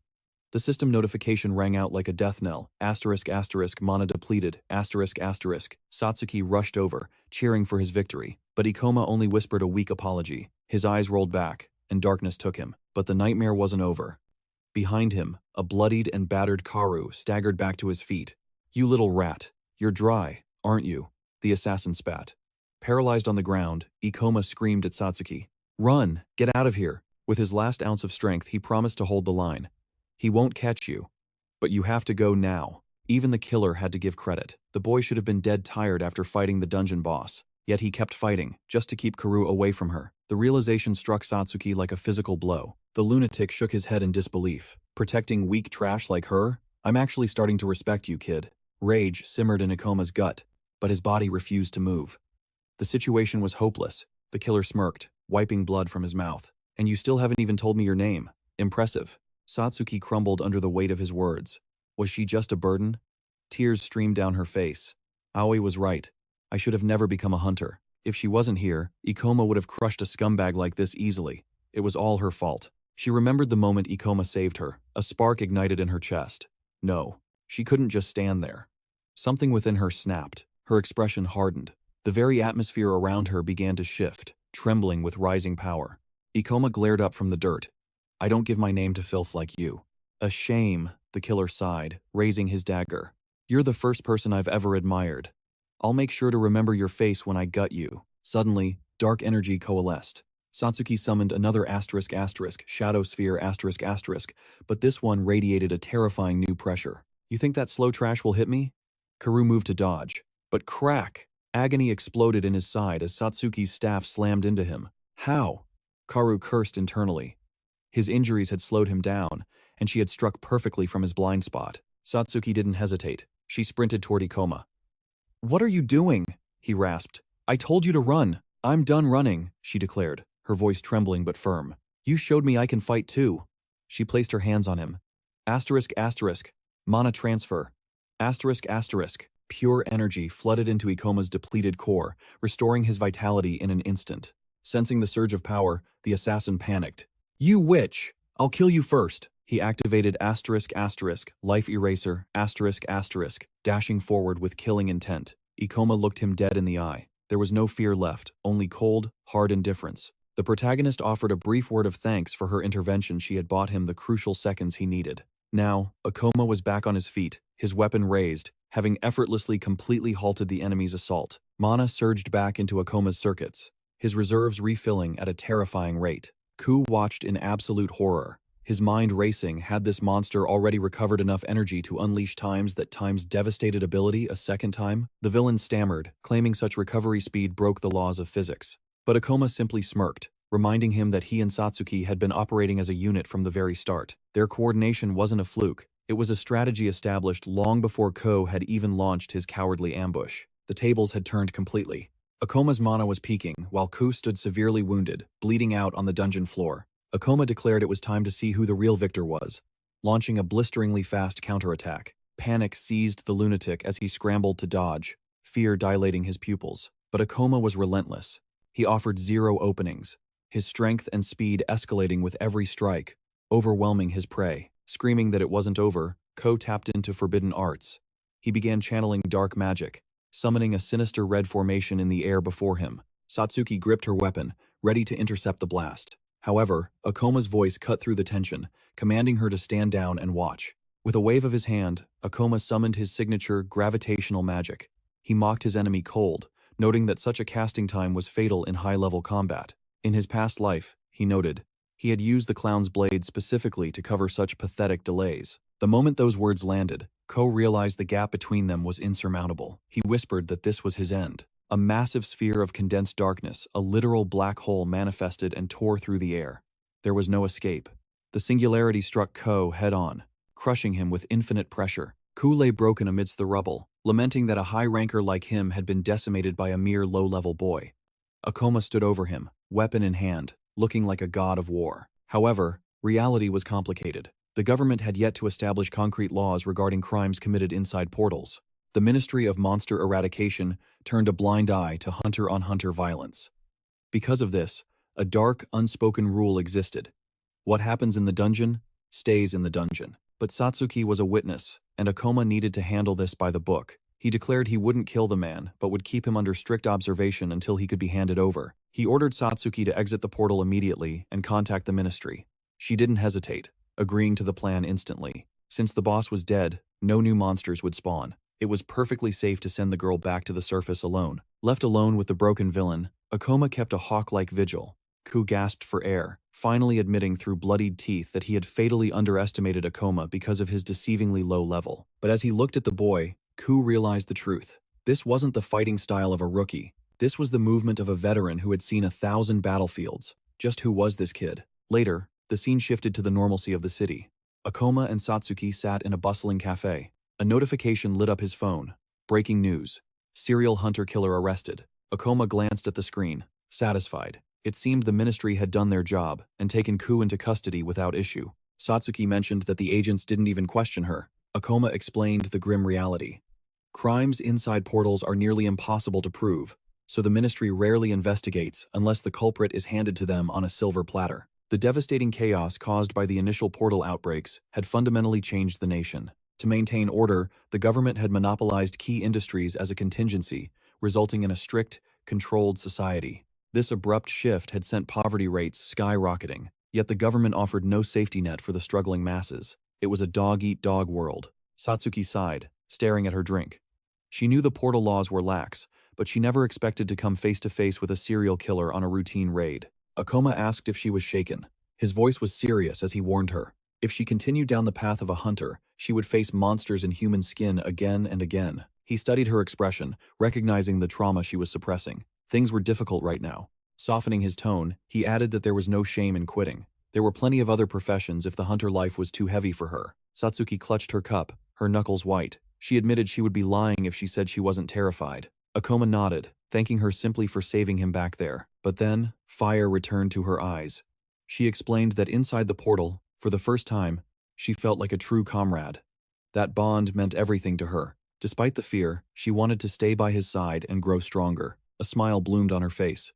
The system notification rang out like a death knell. Asterisk, asterisk, mana depleted. Asterisk, asterisk. Satsuki rushed over, cheering for his victory. But Ikoma only whispered a weak apology. His eyes rolled back, and darkness took him. But the nightmare wasn't over. Behind him, a bloodied and battered Karu staggered back to his feet. You little rat. You're dry, aren't you? The assassin spat. Paralyzed on the ground, Ikoma screamed at Satsuki. Run! Get out of here! With his last ounce of strength, he promised to hold the line. He won't catch you. But you have to go now. Even the killer had to give credit. The boy should have been dead tired after fighting the dungeon boss. Yet he kept fighting, just to keep Karu away from her. The realization struck Satsuki like a physical blow. The lunatic shook his head in disbelief. Protecting weak trash like her? I'm actually starting to respect you, kid. Rage simmered in Ikoma's gut, but his body refused to move. The situation was hopeless. The killer smirked, wiping blood from his mouth. And you still haven't even told me your name. Impressive. Satsuki crumbled under the weight of his words. Was she just a burden? Tears streamed down her face. Aoi was right. I should have never become a hunter. If she wasn't here, Ikoma would have crushed a scumbag like this easily. It was all her fault. She remembered the moment Ikoma saved her. A spark ignited in her chest. No, she couldn't just stand there. Something within her snapped. Her expression hardened. The very atmosphere around her began to shift, trembling with rising power. Ikoma glared up from the dirt. I don't give my name to filth like you. A shame, the killer sighed, raising his dagger. You're the first person I've ever admired. I'll make sure to remember your face when I gut you. Suddenly, dark energy coalesced. Satsuki summoned another asterisk asterisk, shadow sphere asterisk asterisk, but this one radiated a terrifying new pressure. You think that slow trash will hit me? Karu moved to dodge. But crack! Agony exploded in his side as Satsuki's staff slammed into him. How? Karu cursed internally. His injuries had slowed him down, and she had struck perfectly from his blind spot. Satsuki didn't hesitate. She sprinted toward Ikoma. What are you doing? He rasped. I told you to run. I'm done running, she declared, her voice trembling but firm. You showed me I can fight too. She placed her hands on him. Asterisk asterisk. Mana transfer. Asterisk asterisk. Pure energy flooded into Ikoma's depleted core, restoring his vitality in an instant. Sensing the surge of power, the assassin panicked. You witch! I'll kill you first! He activated asterisk asterisk, life eraser, asterisk asterisk, dashing forward with killing intent. Ikoma looked him dead in the eye. There was no fear left, only cold, hard indifference. The protagonist offered a brief word of thanks for her intervention. She had bought him the crucial seconds he needed. Now, Akoma was back on his feet, his weapon raised, having effortlessly completely halted the enemy's assault. Mana surged back into Akoma's circuits, his reserves refilling at a terrifying rate. Ku watched in absolute horror. His mind racing. Had this monster already recovered enough energy to unleash times devastated ability a second time? The villain stammered, claiming such recovery speed broke the laws of physics. But Akoma simply smirked, reminding him that he and Satsuki had been operating as a unit from the very start. Their coordination wasn't a fluke. It was a strategy established long before Ko had even launched his cowardly ambush. The tables had turned completely. Akoma's mana was peaking, while Ku stood severely wounded, bleeding out on the dungeon floor. Akoma declared it was time to see who the real victor was, launching a blisteringly fast counterattack. Panic seized the lunatic as he scrambled to dodge, fear dilating his pupils. But Akoma was relentless. He offered 0 openings, his strength and speed escalating with every strike, overwhelming his prey. Screaming that it wasn't over, Ko tapped into forbidden arts. He began channeling dark magic, summoning a sinister red formation in the air before him. Satsuki gripped her weapon, ready to intercept the blast. However, Akoma's voice cut through the tension, commanding her to stand down and watch. With a wave of his hand, Akoma summoned his signature gravitational magic. He mocked his enemy cold, noting that such a casting time was fatal in high-level combat. In his past life, he noted, he had used the clown's blade specifically to cover such pathetic delays. The moment those words landed, Ko realized the gap between them was insurmountable. He whispered that this was his end. A massive sphere of condensed darkness, a literal black hole manifested and tore through the air. There was no escape. The singularity struck Ko head-on, crushing him with infinite pressure. Ku lay broken amidst the rubble, lamenting that a high-ranker like him had been decimated by a mere low-level boy. Akoma stood over him, weapon in hand, looking like a god of war. However, reality was complicated. The government had yet to establish concrete laws regarding crimes committed inside portals. The Ministry of Monster Eradication turned a blind eye to hunter-on-hunter violence. Because of this, a dark, unspoken rule existed. What happens in the dungeon, stays in the dungeon. But Satsuki was a witness, and Akoma needed to handle this by the book. He declared he wouldn't kill the man, but would keep him under strict observation until he could be handed over. He ordered Satsuki to exit the portal immediately and contact the ministry. She didn't hesitate, agreeing to the plan instantly. Since the boss was dead, no new monsters would spawn. It was perfectly safe to send the girl back to the surface alone. Left alone with the broken villain, Akoma kept a hawk-like vigil. Ku gasped for air, finally admitting through bloodied teeth that he had fatally underestimated Akoma because of his deceivingly low level. But as he looked at the boy, Ku realized the truth. This wasn't the fighting style of a rookie. This was the movement of a veteran who had seen 1,000 battlefields. Just who was this kid? Later, the scene shifted to the normalcy of the city. Akoma and Satsuki sat in a bustling cafe. A notification lit up his phone. Breaking news. Serial hunter-killer arrested. Akoma glanced at the screen, satisfied. It seemed the ministry had done their job and taken Ku into custody without issue. Satsuki mentioned that the agents didn't even question her. Akoma explained the grim reality. Crimes inside portals are nearly impossible to prove, so the ministry rarely investigates unless the culprit is handed to them on a silver platter. The devastating chaos caused by the initial portal outbreaks had fundamentally changed the nation. To maintain order, the government had monopolized key industries as a contingency, resulting in a strict, controlled society. This abrupt shift had sent poverty rates skyrocketing, yet the government offered no safety net for the struggling masses. It was a dog-eat-dog world. Satsuki sighed, staring at her drink. She knew the portal laws were lax, but she never expected to come face-to-face with a serial killer on a routine raid. Akoma asked if she was shaken. His voice was serious as he warned her. If she continued down the path of a hunter, she would face monsters in human skin again and again. He studied her expression, recognizing the trauma she was suppressing. Things were difficult right now. Softening his tone, he added that there was no shame in quitting. There were plenty of other professions if the hunter life was too heavy for her. Satsuki clutched her cup, her knuckles white. She admitted she would be lying if she said she wasn't terrified. Akoma nodded, thanking her simply for saving him back there. But then, fire returned to her eyes. She explained that inside the portal, for the first time, she felt like a true comrade. That bond meant everything to her. Despite the fear, she wanted to stay by his side and grow stronger. A smile bloomed on her face.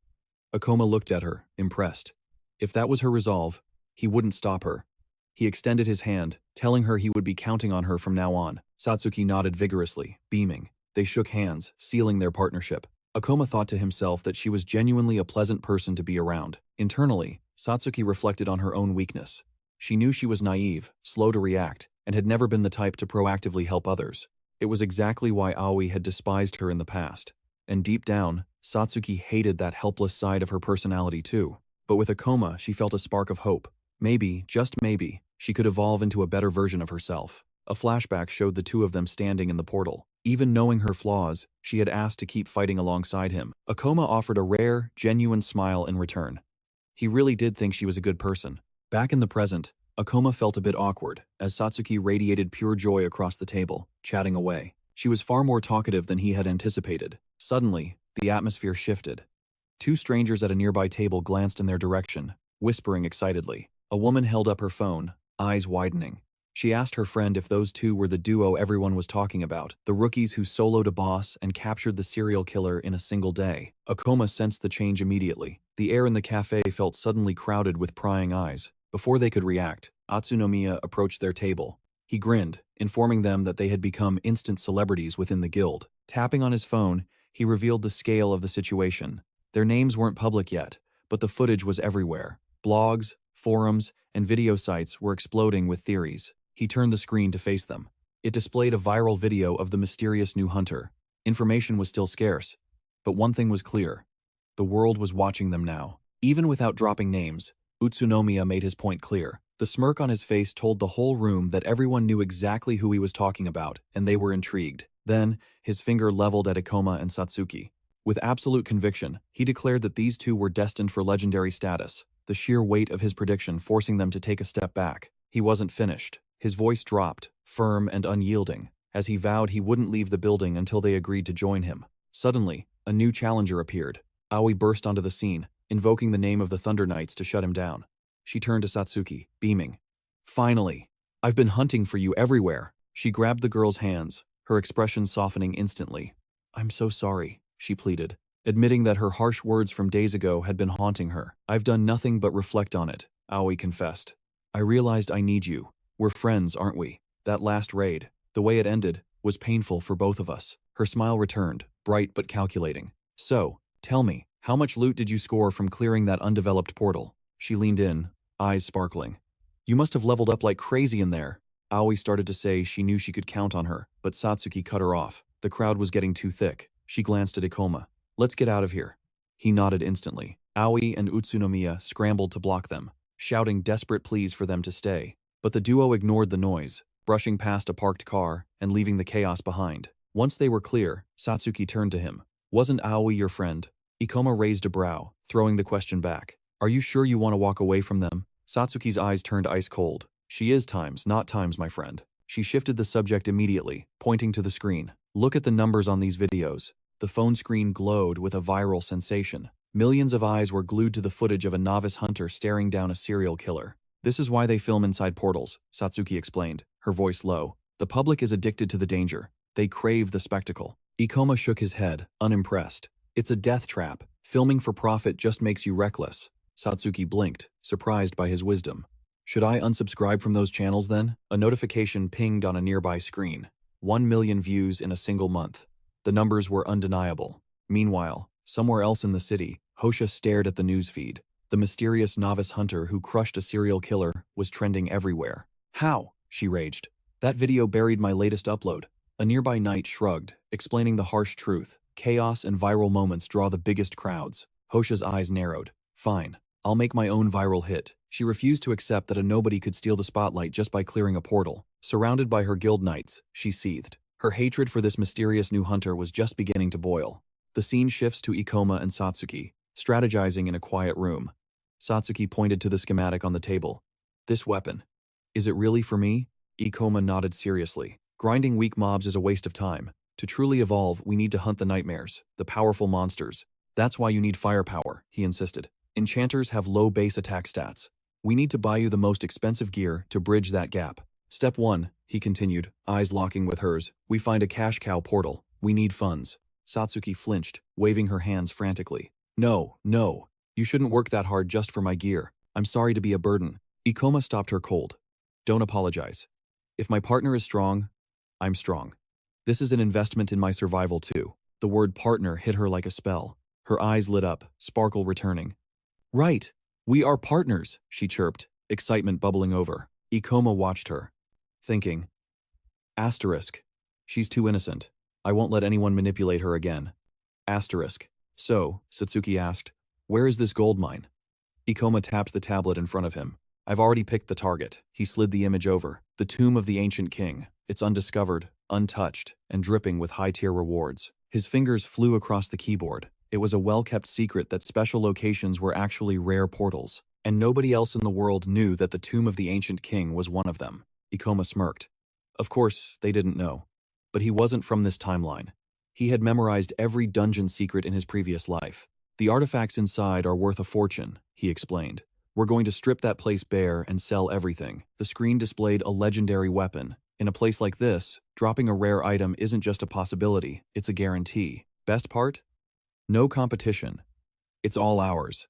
Akoma looked at her, impressed. If that was her resolve, he wouldn't stop her. He extended his hand, telling her he would be counting on her from now on. Satsuki nodded vigorously, beaming. They shook hands, sealing their partnership. Akoma thought to himself that she was genuinely a pleasant person to be around. Internally, Satsuki reflected on her own weakness. She knew she was naive, slow to react, and had never been the type to proactively help others. It was exactly why Aoi had despised her in the past. And deep down, Satsuki hated that helpless side of her personality too. But with Akoma, she felt a spark of hope. Maybe, just maybe, she could evolve into a better version of herself. A flashback showed the two of them standing in the portal. Even knowing her flaws, she had asked to keep fighting alongside him. Akoma offered a rare, genuine smile in return. He really did think she was a good person. Back in the present, Akoma felt a bit awkward, as Satsuki radiated pure joy across the table, chatting away. She was far more talkative than he had anticipated. Suddenly, the atmosphere shifted. Two strangers at a nearby table glanced in their direction, whispering excitedly. A woman held up her phone, eyes widening. She asked her friend if those two were the duo everyone was talking about, the rookies who soloed a boss and captured the serial killer in a single day. Akoma sensed the change immediately. The air in the cafe felt suddenly crowded with prying eyes. Before they could react, Utsunomiya approached their table. He grinned, informing them that they had become instant celebrities within the guild. Tapping on his phone, he revealed the scale of the situation. Their names weren't public yet, but the footage was everywhere. Blogs, forums, and video sites were exploding with theories. He turned the screen to face them. It displayed a viral video of the mysterious new hunter. Information was still scarce, but one thing was clear. The world was watching them now. Even without dropping names, Utsunomiya made his point clear. The smirk on his face told the whole room that everyone knew exactly who he was talking about, and they were intrigued. Then, his finger leveled at Akoma and Satsuki. With absolute conviction, he declared that these two were destined for legendary status, the sheer weight of his prediction forcing them to take a step back. He wasn't finished. His voice dropped, firm and unyielding, as he vowed he wouldn't leave the building until they agreed to join him. Suddenly, a new challenger appeared. Aoi burst onto the scene, invoking the name of the Thunder Knights to shut him down. She turned to Satsuki, beaming. "Finally! I've been hunting for you everywhere." She grabbed the girl's hands, her expression softening instantly. "I'm so sorry," she pleaded, admitting that her harsh words from days ago had been haunting her. "I've done nothing but reflect on it," Aoi confessed. "I realized I need you. We're friends, aren't we? That last raid, the way it ended, was painful for both of us." Her smile returned, bright but calculating. "So, tell me, how much loot did you score from clearing that undeveloped portal?" She leaned in, eyes sparkling. "You must have leveled up like crazy in there." Aoi started to say she knew she could count on her, but Satsuki cut her off. The crowd was getting too thick. She glanced at Akoma. "Let's get out of here." He nodded instantly. Aoi and Utsunomiya scrambled to block them, shouting desperate pleas for them to stay. But the duo ignored the noise, brushing past a parked car and leaving the chaos behind. Once they were clear, Satsuki turned to him. "Wasn't Aoi your friend?" Akoma raised a brow, throwing the question back. "Are you sure you want to walk away from them?" Satsuki's eyes turned ice cold. "She is times, not times, my friend." She shifted the subject immediately, pointing to the screen. "Look at the numbers on these videos." The phone screen glowed with a viral sensation. Millions of eyes were glued to the footage of a novice hunter staring down a serial killer. "This is why they film inside portals," Satsuki explained, her voice low. "The public is addicted to the danger. They crave the spectacle." Akoma shook his head, unimpressed. "It's a death trap. Filming for profit just makes you reckless." Satsuki blinked, surprised by his wisdom. "Should I unsubscribe from those channels then?" A notification pinged on a nearby screen. 1 million views in a single month. The numbers were undeniable. Meanwhile, somewhere else in the city, Hosha stared at the newsfeed. The mysterious novice hunter who crushed a serial killer was trending everywhere. "How?" she raged. "That video buried my latest upload." A nearby knight shrugged, explaining the harsh truth. Chaos and viral moments draw the biggest crowds. Hosha's eyes narrowed. "Fine. I'll make my own viral hit." She refused to accept that a nobody could steal the spotlight just by clearing a portal. Surrounded by her guild knights, she seethed. Her hatred for this mysterious new hunter was just beginning to boil. The scene shifts to Akoma and Satsuki, strategizing in a quiet room. Satsuki pointed to the schematic on the table. "This weapon. Is it really for me?" Akoma nodded seriously. "Grinding weak mobs is a waste of time. To truly evolve, we need to hunt the nightmares, the powerful monsters. That's why you need firepower," he insisted. "Enchanters have low base attack stats. We need to buy you the most expensive gear to bridge that gap. Step 1, he continued, eyes locking with hers. "We find a cash cow portal. We need funds." Satsuki flinched, waving her hands frantically. No, you shouldn't work that hard just for my gear. I'm sorry to be a burden." Akoma stopped her cold. "Don't apologize. If my partner is strong, I'm strong. This is an investment in my survival too." The word partner hit her like a spell. Her eyes lit up, sparkle returning. "Right, we are partners," she chirped, excitement bubbling over. Akoma watched her, thinking, Asterisk. She's too innocent. I won't let anyone manipulate her again. Asterisk. "So," Satsuki asked, "where is this gold mine?" Akoma tapped the tablet in front of him. "I've already picked the target." He slid the image over. "The tomb of the ancient king. It's undiscovered, untouched, and dripping with high-tier rewards." His fingers flew across the keyboard. It was a well-kept secret that special locations were actually rare portals, and nobody else in the world knew that the tomb of the ancient king was one of them. Akoma smirked. Of course, they didn't know. But he wasn't from this timeline. He had memorized every dungeon secret in his previous life. "The artifacts inside are worth a fortune," he explained. We're going to strip that place bare and sell everything. The screen displayed a legendary weapon. In a place like this, dropping a rare item isn't just a possibility, it's a guarantee. Best part? No competition. It's all ours.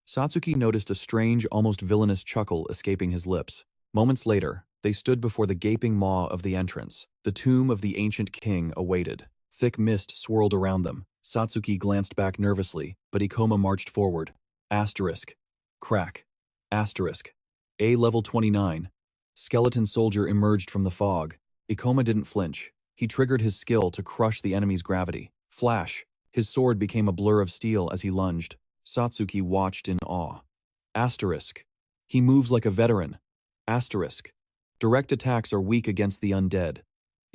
Satsuki noticed a strange, almost villainous chuckle escaping his lips. Moments later, they stood before the gaping maw of the entrance. The tomb of the ancient king awaited. Thick mist swirled around them. Satsuki glanced back nervously, but Ikoma marched forward. Asterisk. Crack. Asterisk. A level 29. Skeleton soldier emerged from the fog. Ikoma didn't flinch. He triggered his skill to crush the enemy's gravity. Flash. His sword became a blur of steel as he lunged. Satsuki watched in awe. Asterisk. He moves like a veteran. Asterisk. Direct attacks are weak against the undead.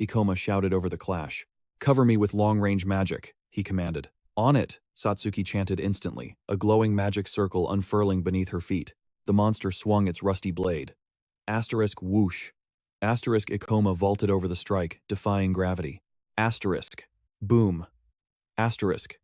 Ikoma shouted over the clash. Cover me with long-range magic, he commanded. On it, Satsuki chanted instantly, a glowing magic circle unfurling beneath her feet. The monster swung its rusty blade. Asterisk whoosh. Asterisk Ikoma vaulted over the strike, defying gravity. Asterisk. Boom. Asterisk.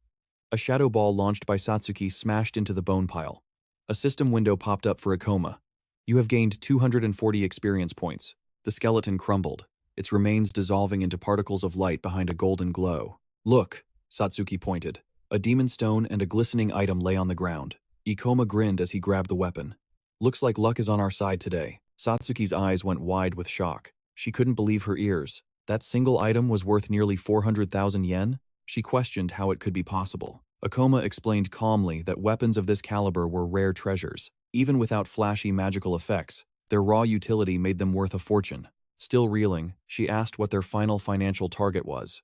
A shadow ball launched by Satsuki smashed into the bone pile. A system window popped up for Ikoma. You have gained 240 experience points. The skeleton crumbled, its remains dissolving into particles of light behind a golden glow. Look, Satsuki pointed. A demon stone and a glistening item lay on the ground. Ikoma grinned as he grabbed the weapon. Looks like luck is on our side today. Satsuki's eyes went wide with shock. She couldn't believe her ears. That single item was worth nearly 400,000 yen? She questioned how it could be possible. Akoma explained calmly that weapons of this caliber were rare treasures. Even without flashy magical effects, their raw utility made them worth a fortune. Still reeling, she asked what their final financial target was.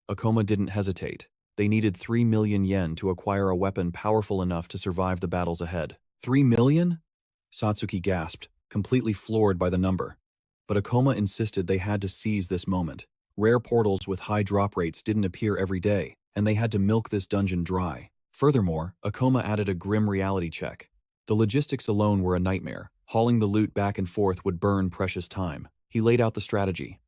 Akoma didn't hesitate. They needed 3 million yen to acquire a weapon powerful enough to survive the battles ahead. 3 million? Satsuki gasped, completely floored by the number. But Akoma insisted they had to seize this moment. Rare portals with high drop rates didn't appear every day, and they had to milk this dungeon dry. Furthermore, Akoma added a grim reality check. The logistics alone were a nightmare. Hauling the loot back and forth would burn precious time. He laid out the strategy.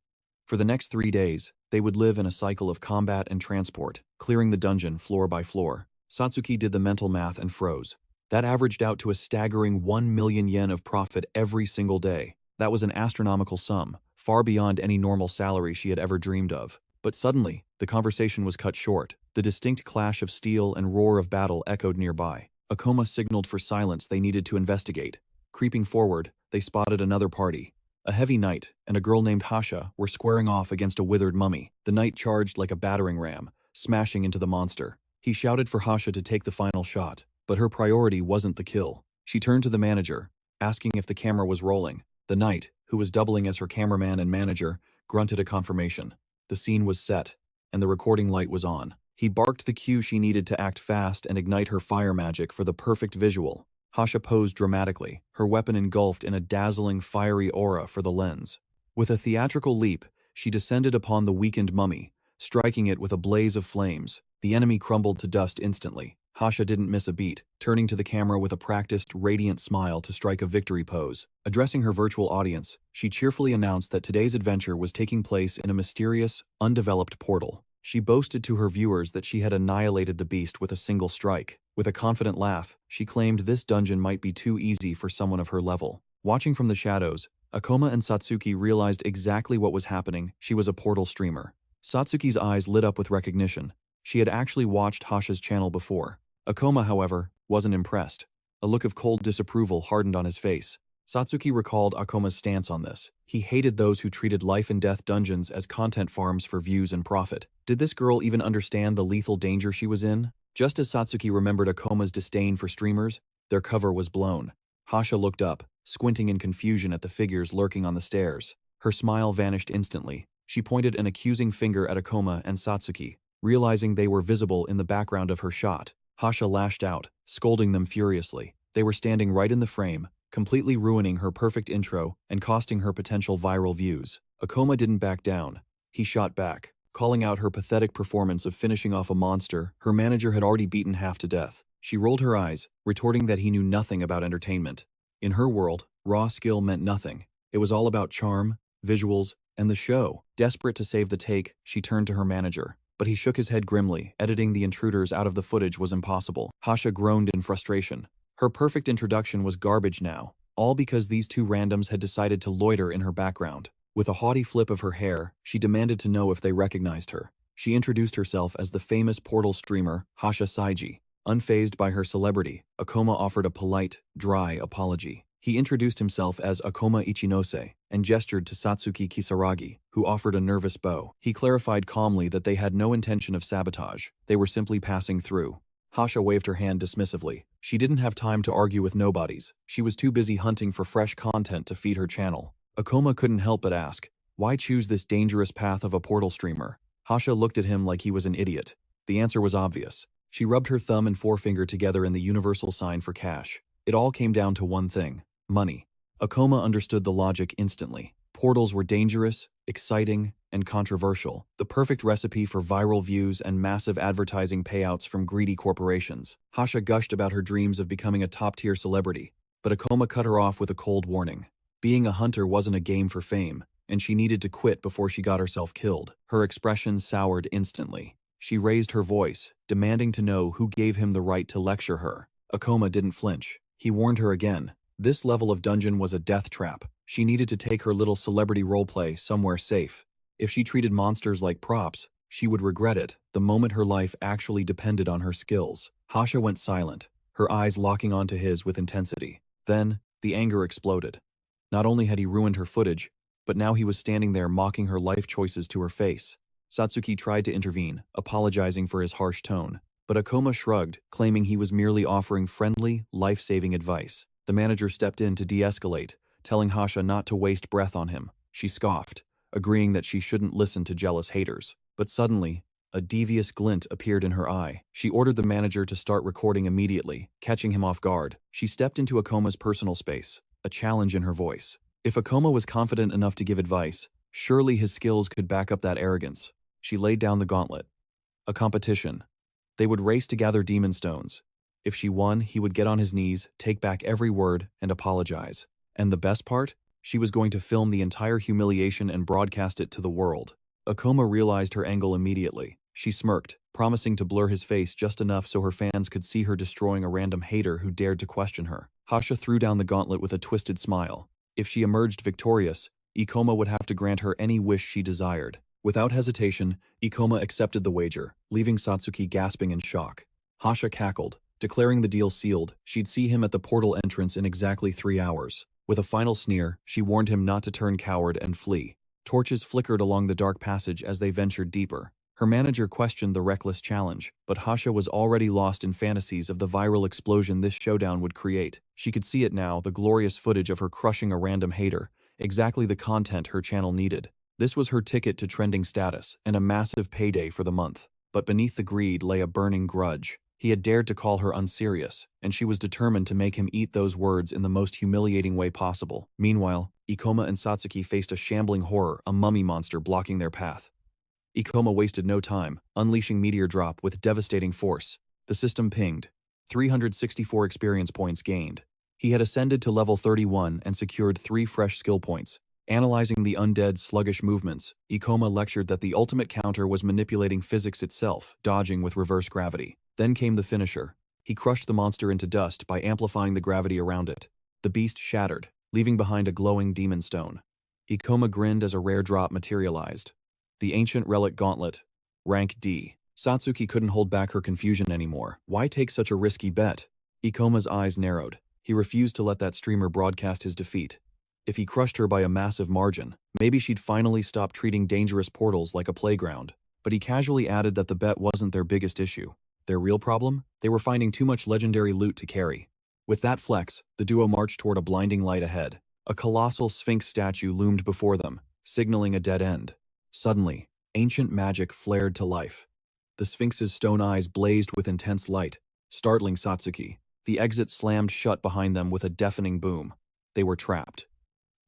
For the next 3 days, they would live in a cycle of combat and transport, clearing the dungeon floor by floor. Satsuki did the mental math and froze. That averaged out to a staggering 1 million yen of profit every single day. That was an astronomical sum, far beyond any normal salary she had ever dreamed of. But suddenly, the conversation was cut short. The distinct clash of steel and roar of battle echoed nearby. Akoma signaled for silence they needed to investigate. Creeping forward, they spotted another party. A heavy knight and a girl named Hasha were squaring off against a withered mummy. The knight charged like a battering ram, smashing into the monster. He shouted for Hasha to take the final shot, but her priority wasn't the kill. She turned to the manager, asking if the camera was rolling. The knight, who was doubling as her cameraman and manager, grunted a confirmation. The scene was set, and the recording light was on. He barked the cue she needed to act fast and ignite her fire magic for the perfect visual. Hasha posed dramatically, her weapon engulfed in a dazzling fiery aura for the lens. With a theatrical leap, she descended upon the weakened mummy, striking it with a blaze of flames. The enemy crumbled to dust instantly. Hasha didn't miss a beat, turning to the camera with a practiced, radiant smile to strike a victory pose. Addressing her virtual audience, she cheerfully announced that today's adventure was taking place in a mysterious, undeveloped portal. She boasted to her viewers that she had annihilated the beast with a single strike. With a confident laugh, she claimed this dungeon might be too easy for someone of her level. Watching from the shadows, Akoma and Satsuki realized exactly what was happening. She was a portal streamer. Satsuki's eyes lit up with recognition. She had actually watched Hasha's channel before. Akoma, however, wasn't impressed. A look of cold disapproval hardened on his face. Satsuki recalled Akoma's stance on this. He hated those who treated life-and-death dungeons as content farms for views and profit. Did this girl even understand the lethal danger she was in? Just as Satsuki remembered Akoma's disdain for streamers, their cover was blown. Hasha looked up, squinting in confusion at the figures lurking on the stairs. Her smile vanished instantly. She pointed an accusing finger at Akoma and Satsuki, realizing they were visible in the background of her shot. Hasha lashed out, scolding them furiously. They were standing right in the frame, completely ruining her perfect intro and costing her potential viral views. Akoma didn't back down. He shot back, calling out her pathetic performance of finishing off a monster her manager had already beaten half to death. She rolled her eyes, retorting that he knew nothing about entertainment. In her world, raw skill meant nothing. It was all about charm, visuals, and the show. Desperate to save the take, she turned to her manager. But he shook his head grimly. Editing the intruders out of the footage was impossible. Hasha groaned in frustration. Her perfect introduction was garbage now, all because these two randoms had decided to loiter in her background. With a haughty flip of her hair, she demanded to know if they recognized her. She introduced herself as the famous portal streamer, Hasha Saiji. Unfazed by her celebrity, Akoma offered a polite, dry apology. He introduced himself as Akoma Ichinose and gestured to Satsuki Kisaragi, who offered a nervous bow. He clarified calmly that they had no intention of sabotage. They were simply passing through. Hasha waved her hand dismissively. She didn't have time to argue with nobodies. She was too busy hunting for fresh content to feed her channel. Akoma couldn't help but ask, why choose this dangerous path of a portal streamer? Hasha looked at him like he was an idiot. The answer was obvious. She rubbed her thumb and forefinger together in the universal sign for cash. It all came down to one thing: money. Akoma understood the logic instantly. Portals were dangerous, exciting, and controversial, the perfect recipe for viral views and massive advertising payouts from greedy corporations. Hasha gushed about her dreams of becoming a top-tier celebrity, but Akoma cut her off with a cold warning. Being a hunter wasn't a game for fame, and she needed to quit before she got herself killed. Her expression soured instantly. She raised her voice, demanding to know who gave him the right to lecture her. Akoma didn't flinch. He warned her again. This level of dungeon was a death trap. She needed to take her little celebrity roleplay somewhere safe. If she treated monsters like props, she would regret it the moment her life actually depended on her skills. Hasha went silent, her eyes locking onto his with intensity. Then, the anger exploded. Not only had he ruined her footage, but now he was standing there mocking her life choices to her face. Satsuki tried to intervene, apologizing for his harsh tone, but Akoma shrugged, claiming he was merely offering friendly, life-saving advice. The manager stepped in to de-escalate, telling Hasha not to waste breath on him. She scoffed, agreeing that she shouldn't listen to jealous haters. But suddenly, a devious glint appeared in her eye. She ordered the manager to start recording immediately, catching him off guard. She stepped into Akoma's personal space, a challenge in her voice. If Akoma was confident enough to give advice, surely his skills could back up that arrogance. She laid down the gauntlet. A competition. They would race to gather demon stones. If she won, he would get on his knees, take back every word, and apologize. And the best part? She was going to film the entire humiliation and broadcast it to the world. Akoma realized her angle immediately. She smirked, promising to blur his face just enough so her fans could see her destroying a random hater who dared to question her. Hasha threw down the gauntlet with a twisted smile. If she emerged victorious, Akoma would have to grant her any wish she desired. Without hesitation, Akoma accepted the wager, leaving Satsuki gasping in shock. Hasha cackled, declaring the deal sealed. She'd see him at the portal entrance in exactly 3 hours. With a final sneer, she warned him not to turn coward and flee. Torches flickered along the dark passage as they ventured deeper. Her manager questioned the reckless challenge, but Hasha was already lost in fantasies of the viral explosion this showdown would create. She could see it now, the glorious footage of her crushing a random hater, exactly the content her channel needed. This was her ticket to trending status, and a massive payday for the month. But beneath the greed lay a burning grudge. He had dared to call her unserious, and she was determined to make him eat those words in the most humiliating way possible. Meanwhile, Akoma and Satsuki faced a shambling horror, a mummy monster blocking their path. Akoma wasted no time, unleashing Meteor Drop with devastating force. The system pinged. 364 experience points gained. He had ascended to level 31 and secured 3 fresh skill points. Analyzing the undead's sluggish movements, Akoma lectured that the ultimate counter was manipulating physics itself, dodging with reverse gravity. Then came the finisher. He crushed the monster into dust by amplifying the gravity around it. The beast shattered, leaving behind a glowing demon stone. Akoma grinned as a rare drop materialized. The ancient relic gauntlet, rank D. Satsuki couldn't hold back her confusion anymore. Why take such a risky bet? Akoma's eyes narrowed. He refused to let that streamer broadcast his defeat. If he crushed her by a massive margin, maybe she'd finally stop treating dangerous portals like a playground. But he casually added that the bet wasn't their biggest issue. Their real problem? They were finding too much legendary loot to carry. With that flex, the duo marched toward a blinding light ahead. A colossal sphinx statue loomed before them, signaling a dead end. Suddenly, ancient magic flared to life. The sphinx's stone eyes blazed with intense light, startling Satsuki. The exit slammed shut behind them with a deafening boom. They were trapped.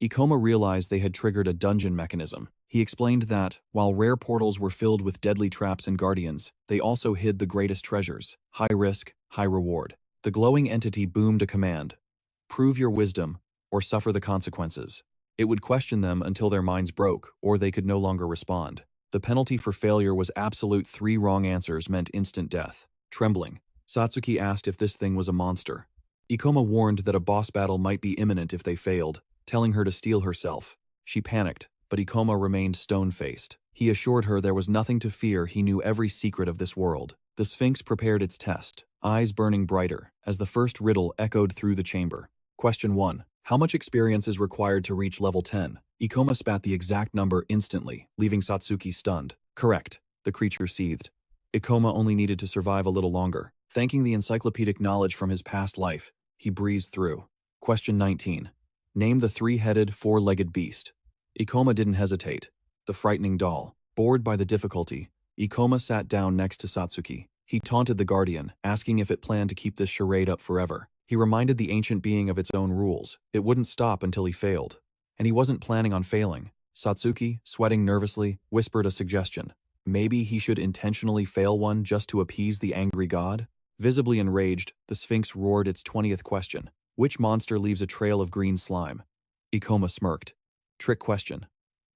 Akoma realized they had triggered a dungeon mechanism. He explained that, while rare portals were filled with deadly traps and guardians, they also hid the greatest treasures. High risk, high reward. The glowing entity boomed a command. Prove your wisdom, or suffer the consequences. It would question them until their minds broke, or they could no longer respond. The penalty for failure was absolute. 3 wrong answers meant instant death. Trembling, Satsuki asked if this thing was a monster. Ikoma warned that a boss battle might be imminent if they failed, telling her to steel herself. She panicked, but Ikoma remained stone-faced. He assured her there was nothing to fear, he knew every secret of this world. The Sphinx prepared its test, eyes burning brighter, as the first riddle echoed through the chamber. Question 1. How much experience is required to reach level 10? Ikoma spat the exact number instantly, leaving Satsuki stunned. Correct, the creature seethed. Ikoma only needed to survive a little longer. Thanking the encyclopedic knowledge from his past life, he breezed through. Question 19. Name the three-headed, four-legged beast. Ikoma didn't hesitate. The frightening doll. Bored by the difficulty, Ikoma sat down next to Satsuki. He taunted the guardian, asking if it planned to keep this charade up forever. He reminded the ancient being of its own rules. It wouldn't stop until he failed. And he wasn't planning on failing. Satsuki, sweating nervously, whispered a suggestion. Maybe he should intentionally fail one just to appease the angry god? Visibly enraged, the Sphinx roared its 20th question. Which monster leaves a trail of green slime? Ikoma smirked. Trick question.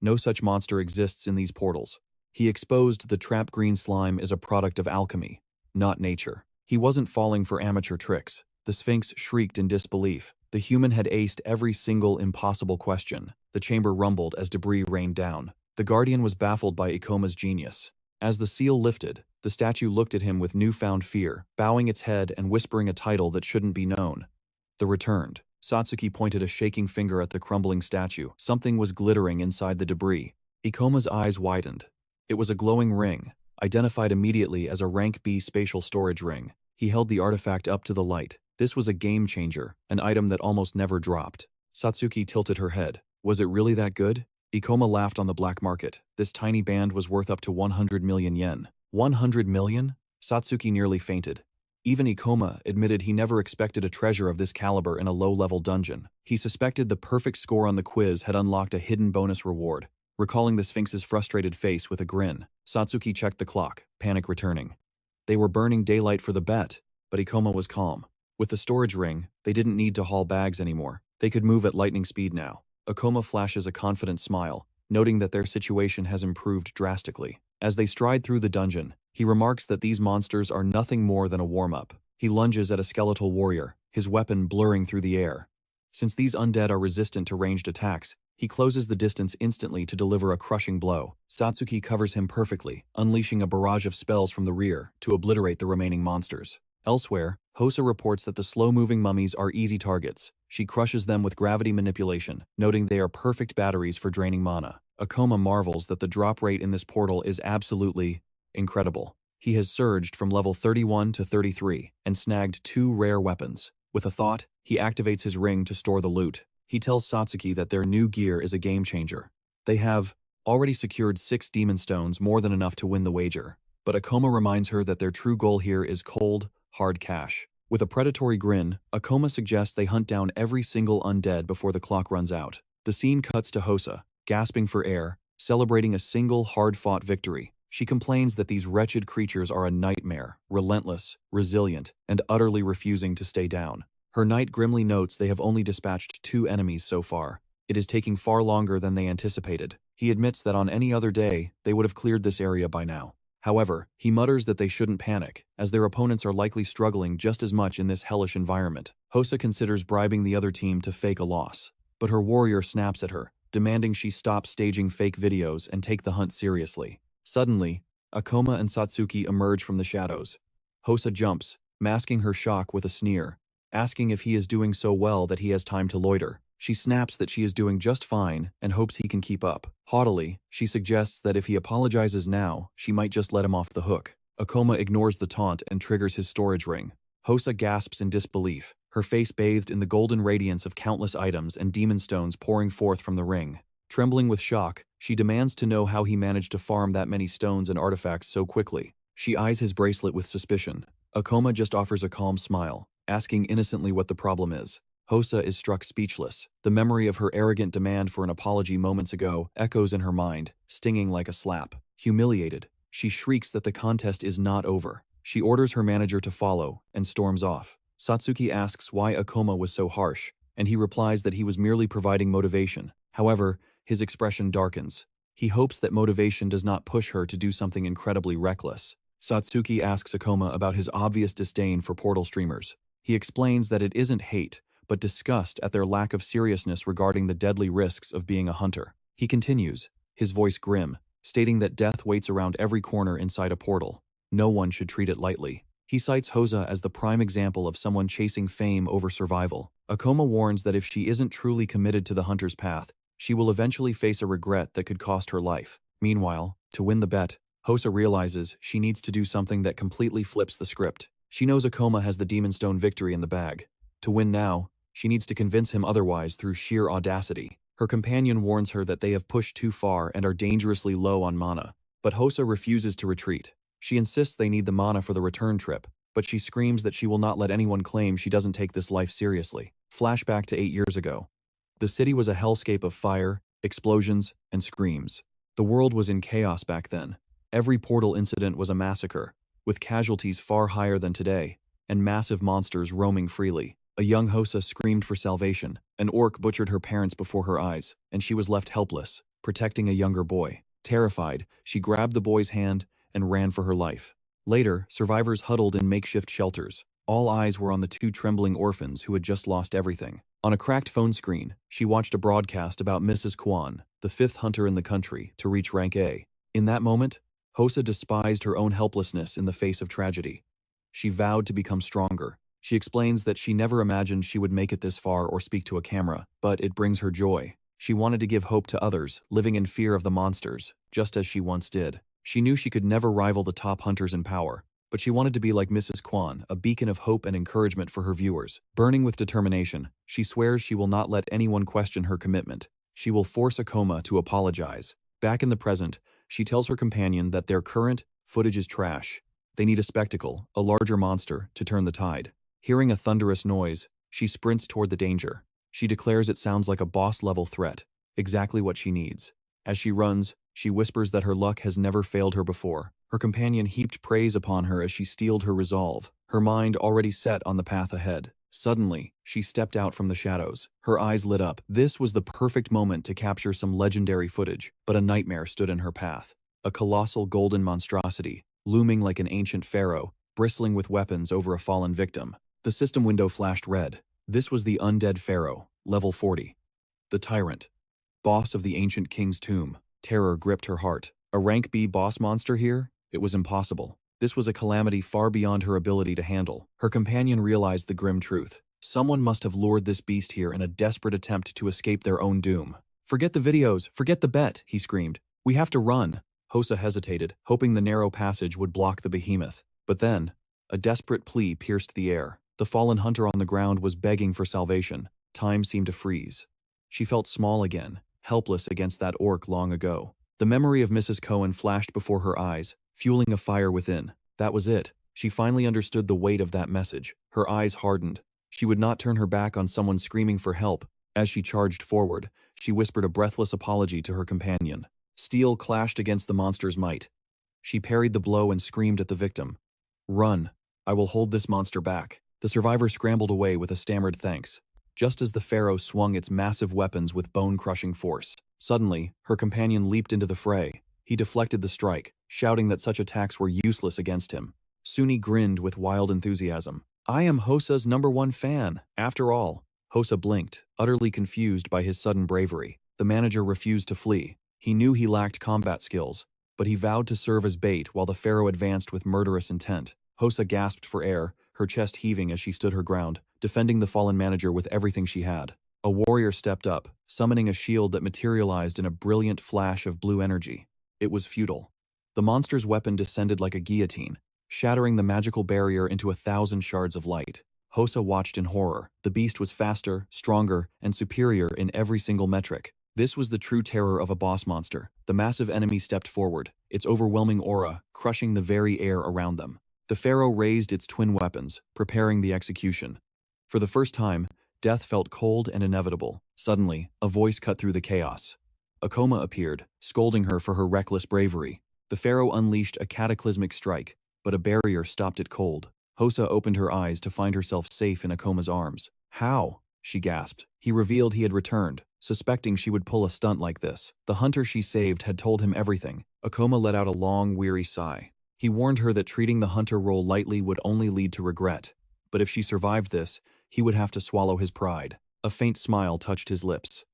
No such monster exists in these portals. He exposed the trap green slime is a product of alchemy, not nature. He wasn't falling for amateur tricks. The Sphinx shrieked in disbelief. The human had aced every single impossible question. The chamber rumbled as debris rained down. The guardian was baffled by Ikoma's genius. As the seal lifted, the statue looked at him with newfound fear, bowing its head and whispering a title that shouldn't be known. The Returned. Satsuki pointed a shaking finger at the crumbling statue. Something was glittering inside the debris. Ikoma's eyes widened. It was a glowing ring, identified immediately as a rank B spatial storage ring. He held the artifact up to the light. This was a game changer, an item that almost never dropped. Satsuki tilted her head. Was it really that good? Ikoma laughed on the black market. This tiny band was worth up to 100 million yen. 100 million? Satsuki nearly fainted. Even Ikoma admitted he never expected a treasure of this caliber in a low-level dungeon. He suspected the perfect score on the quiz had unlocked a hidden bonus reward. Recalling the Sphinx's frustrated face with a grin, Satsuki checked the clock, panic returning. They were burning daylight for the bet, but Ikoma was calm. With the storage ring, they didn't need to haul bags anymore. They could move at lightning speed now. Ikoma flashes a confident smile, noting that their situation has improved drastically. As they stride through the dungeon, he remarks that these monsters are nothing more than a warm-up. He lunges at a skeletal warrior, his weapon blurring through the air. Since these undead are resistant to ranged attacks, he closes the distance instantly to deliver a crushing blow. Satsuki covers him perfectly, unleashing a barrage of spells from the rear to obliterate the remaining monsters. Elsewhere, Hosa reports that the slow-moving mummies are easy targets. She crushes them with gravity manipulation, noting they are perfect batteries for draining mana. Akoma marvels that the drop rate in this portal is absolutely incredible. He has surged from level 31 to 33 and snagged 2 rare weapons. With a thought, he activates his ring to store the loot. He tells Satsuki that their new gear is a game changer. They have already secured 6 demon stones, more than enough to win the wager. But Akoma reminds her that their true goal here is cold, hard cash. With a predatory grin, Akoma suggests they hunt down every single undead before the clock runs out. The scene cuts to Hosa, gasping for air, celebrating a single hard-fought victory. She complains that these wretched creatures are a nightmare, relentless, resilient, and utterly refusing to stay down. Her knight grimly notes they have only dispatched 2 enemies so far. It is taking far longer than they anticipated. He admits that on any other day, they would have cleared this area by now. However, he mutters that they shouldn't panic, as their opponents are likely struggling just as much in this hellish environment. Hosa considers bribing the other team to fake a loss, but her warrior snaps at her, demanding she stop staging fake videos and take the hunt seriously. Suddenly, Akoma and Satsuki emerge from the shadows. Hosa jumps, masking her shock with a sneer, asking if he is doing so well that he has time to loiter. She snaps that she is doing just fine and hopes he can keep up. Haughtily, she suggests that if he apologizes now, she might just let him off the hook. Akoma ignores the taunt and triggers his storage ring. Hosa gasps in disbelief, her face bathed in the golden radiance of countless items and demon stones pouring forth from the ring. Trembling with shock, she demands to know how he managed to farm that many stones and artifacts so quickly. She eyes his bracelet with suspicion. Akoma just offers a calm smile, asking innocently what the problem is. Hosa is struck speechless. The memory of her arrogant demand for an apology moments ago echoes in her mind, stinging like a slap. Humiliated, she shrieks that the contest is not over. She orders her manager to follow and storms off. Satsuki asks why Akoma was so harsh, and he replies that he was merely providing motivation. However, his expression darkens. He hopes that motivation does not push her to do something incredibly reckless. Satsuki asks Akoma about his obvious disdain for portal streamers. He explains that it isn't hate, but disgust at their lack of seriousness regarding the deadly risks of being a hunter. He continues, his voice grim, stating that death waits around every corner inside a portal. No one should treat it lightly. He cites Hosa as the prime example of someone chasing fame over survival. Akoma warns that if she isn't truly committed to the hunter's path, she will eventually face a regret that could cost her life. Meanwhile, to win the bet, Hosa realizes she needs to do something that completely flips the script. She knows Akoma has the Demon Stone victory in the bag. To win now, she needs to convince him otherwise through sheer audacity. Her companion warns her that they have pushed too far and are dangerously low on mana. But Hosa refuses to retreat. She insists they need the mana for the return trip, but she screams that she will not let anyone claim she doesn't take this life seriously. Flashback to 8 years ago. The city was a hellscape of fire, explosions, and screams. The world was in chaos back then. Every portal incident was a massacre, with casualties far higher than today, and massive monsters roaming freely. A young Hosa screamed for salvation. An orc butchered her parents before her eyes, and she was left helpless, protecting a younger boy. Terrified, she grabbed the boy's hand and ran for her life. Later, survivors huddled in makeshift shelters. All eyes were on the two trembling orphans who had just lost everything. On a cracked phone screen, she watched a broadcast about Mrs. Kwan, the 5th hunter in the country, to reach rank A. In that moment, Hosa despised her own helplessness in the face of tragedy. She vowed to become stronger. She explains that she never imagined she would make it this far or speak to a camera, but it brings her joy. She wanted to give hope to others, living in fear of the monsters, just as she once did. She knew she could never rival the top hunters in power, but she wanted to be like Mrs. Kwan, a beacon of hope and encouragement for her viewers. Burning with determination, she swears she will not let anyone question her commitment. She will force Akoma to apologize. Back in the present, she tells her companion that their current footage is trash. They need a spectacle, a larger monster, to turn the tide. Hearing a thunderous noise, she sprints toward the danger. She declares it sounds like a boss-level threat, exactly what she needs. As she runs, she whispers that her luck has never failed her before. Her companion heaped praise upon her as she steeled her resolve, her mind already set on the path ahead. Suddenly, she stepped out from the shadows. Her eyes lit up. This was the perfect moment to capture some legendary footage, but a nightmare stood in her path. A colossal golden monstrosity, looming like an ancient pharaoh, bristling with weapons over a fallen victim. The system window flashed red. This was the undead pharaoh, level 40. The tyrant, boss of the ancient king's tomb. Terror gripped her heart. A rank B boss monster here? It was impossible. This was a calamity far beyond her ability to handle. Her companion realized the grim truth. Someone must have lured this beast here in a desperate attempt to escape their own doom. "Forget the videos, forget the bet," he screamed. "We have to run." Hosa hesitated, hoping the narrow passage would block the behemoth. But then, a desperate plea pierced the air. The fallen hunter on the ground was begging for salvation. Time seemed to freeze. She felt small again, helpless against that orc long ago. The memory of Mrs. Cohen flashed before her eyes, fueling a fire within. That was it. She finally understood the weight of that message. Her eyes hardened. She would not turn her back on someone screaming for help. As she charged forward, she whispered a breathless apology to her companion. Steel clashed against the monster's might. She parried the blow and screamed at the victim. "Run. I will hold this monster back." The survivor scrambled away with a stammered thanks, just as the pharaoh swung its massive weapons with bone-crushing force. Suddenly, her companion leaped into the fray. He deflected the strike, shouting that such attacks were useless against him. Suni grinned with wild enthusiasm. "I am Hosa's #1 fan, after all." Hosa blinked, utterly confused by his sudden bravery. The manager refused to flee. He knew he lacked combat skills, but he vowed to serve as bait while the pharaoh advanced with murderous intent. Hosa gasped for air, her chest heaving as she stood her ground, defending the fallen manager with everything she had. A warrior stepped up, summoning a shield that materialized in a brilliant flash of blue energy. It was futile. The monster's weapon descended like a guillotine, shattering the magical barrier into 1,000 shards of light. Hosa watched in horror. The beast was faster, stronger, and superior in every single metric. This was the true terror of a boss monster. The massive enemy stepped forward, its overwhelming aura crushing the very air around them. The pharaoh raised its twin weapons, preparing the execution. For the first time, death felt cold and inevitable. Suddenly, a voice cut through the chaos. Akoma appeared, scolding her for her reckless bravery. The pharaoh unleashed a cataclysmic strike, but a barrier stopped it cold. Hosa opened her eyes to find herself safe in Akoma's arms. "How?" she gasped. He revealed he had returned, suspecting she would pull a stunt like this. The hunter she saved had told him everything. Akoma let out a long, weary sigh. He warned her that treating the hunter role lightly would only lead to regret. but if she survived this, he would have to swallow his pride. A faint smile touched his lips.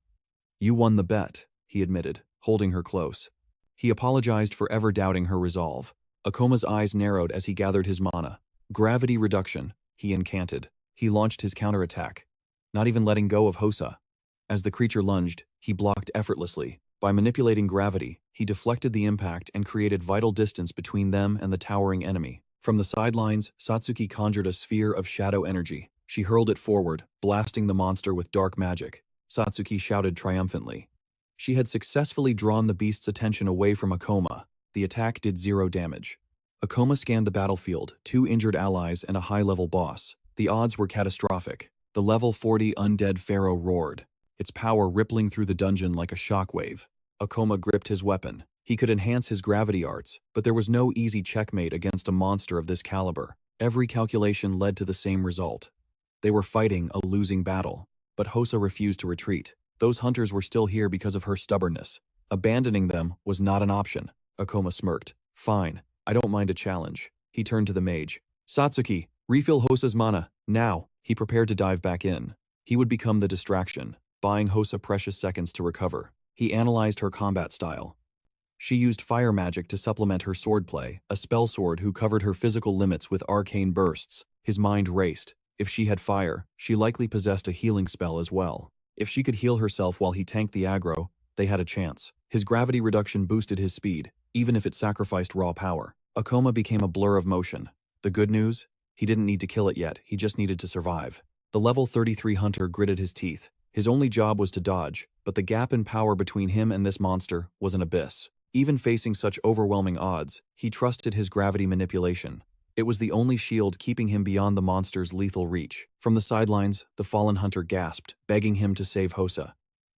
"You won the bet," he admitted, holding her close. He apologized for ever doubting her resolve. Akoma's eyes narrowed as he gathered his mana. "Gravity reduction," he incanted. He launched his counterattack, not even letting go of Hosa. As the creature lunged, he blocked effortlessly. By manipulating gravity, he deflected the impact and created vital distance between them and the towering enemy. From the sidelines, Satsuki conjured a sphere of shadow energy. She hurled it forward, blasting the monster with dark magic. Satsuki shouted triumphantly. She had successfully drawn the beast's attention away from Akoma. The attack did 0 damage. Akoma scanned the battlefield, 2 injured allies and a high-level boss. The odds were catastrophic. The level 40 undead pharaoh roared, its power rippling through the dungeon like a shockwave. Akoma gripped his weapon. He could enhance his gravity arts, but there was no easy checkmate against a monster of this caliber. Every calculation led to the same result. They were fighting a losing battle, but Hosa refused to retreat. Those hunters were still here because of her stubbornness. Abandoning them was not an option. Akoma smirked. "Fine, I don't mind a challenge." He turned to the mage. "Satsuki, refill Hosa's mana, now." He prepared to dive back in. He would become the distraction, buying Hosa precious seconds to recover. He analyzed her combat style. She used fire magic to supplement her swordplay, a spell sword who covered her physical limits with arcane bursts. His mind raced. If she had fire, she likely possessed a healing spell as well. If she could heal herself while he tanked the aggro, they had a chance. His gravity reduction boosted his speed, even if it sacrificed raw power. Akoma became a blur of motion. The good news? He didn't need to kill it yet, he just needed to survive. The level 33 hunter gritted his teeth. His only job was to dodge, but the gap in power between him and this monster was an abyss. Even facing such overwhelming odds, he trusted his gravity manipulation. It was the only shield keeping him beyond the monster's lethal reach. From the sidelines, the fallen hunter gasped, begging him to save Hosa.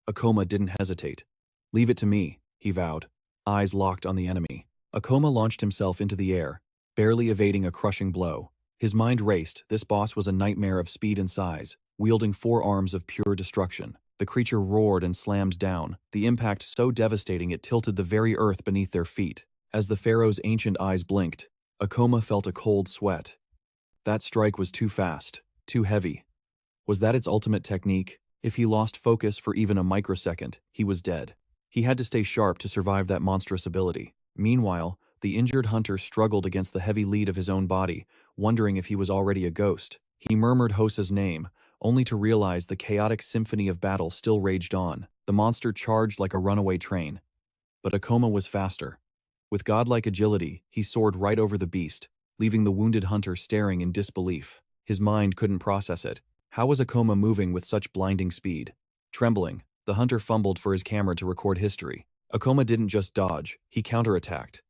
Akoma didn't hesitate. "Leave it to me," he vowed, eyes locked on the enemy. Akoma launched himself into the air, barely evading a crushing blow. His mind raced. This boss was a nightmare of speed and size, wielding 4 arms of pure destruction. The creature roared and slammed down, the impact so devastating it tilted the very earth beneath their feet. As the pharaoh's ancient eyes blinked, Akoma felt a cold sweat. That strike was too fast, too heavy. Was that its ultimate technique? If he lost focus for even a microsecond, he was dead. He had to stay sharp to survive that monstrous ability. Meanwhile, the injured hunter struggled against the heavy lead of his own body, wondering if he was already a ghost. He murmured Hosa's name, only to realize the chaotic symphony of battle still raged on. The monster charged like a runaway train. But Akoma was faster. With godlike agility, he soared right over the beast, leaving the wounded hunter staring in disbelief. His mind couldn't process it. How was Akoma moving with such blinding speed? Trembling, the hunter fumbled for his camera to record history. Akoma didn't just dodge, he counterattacked.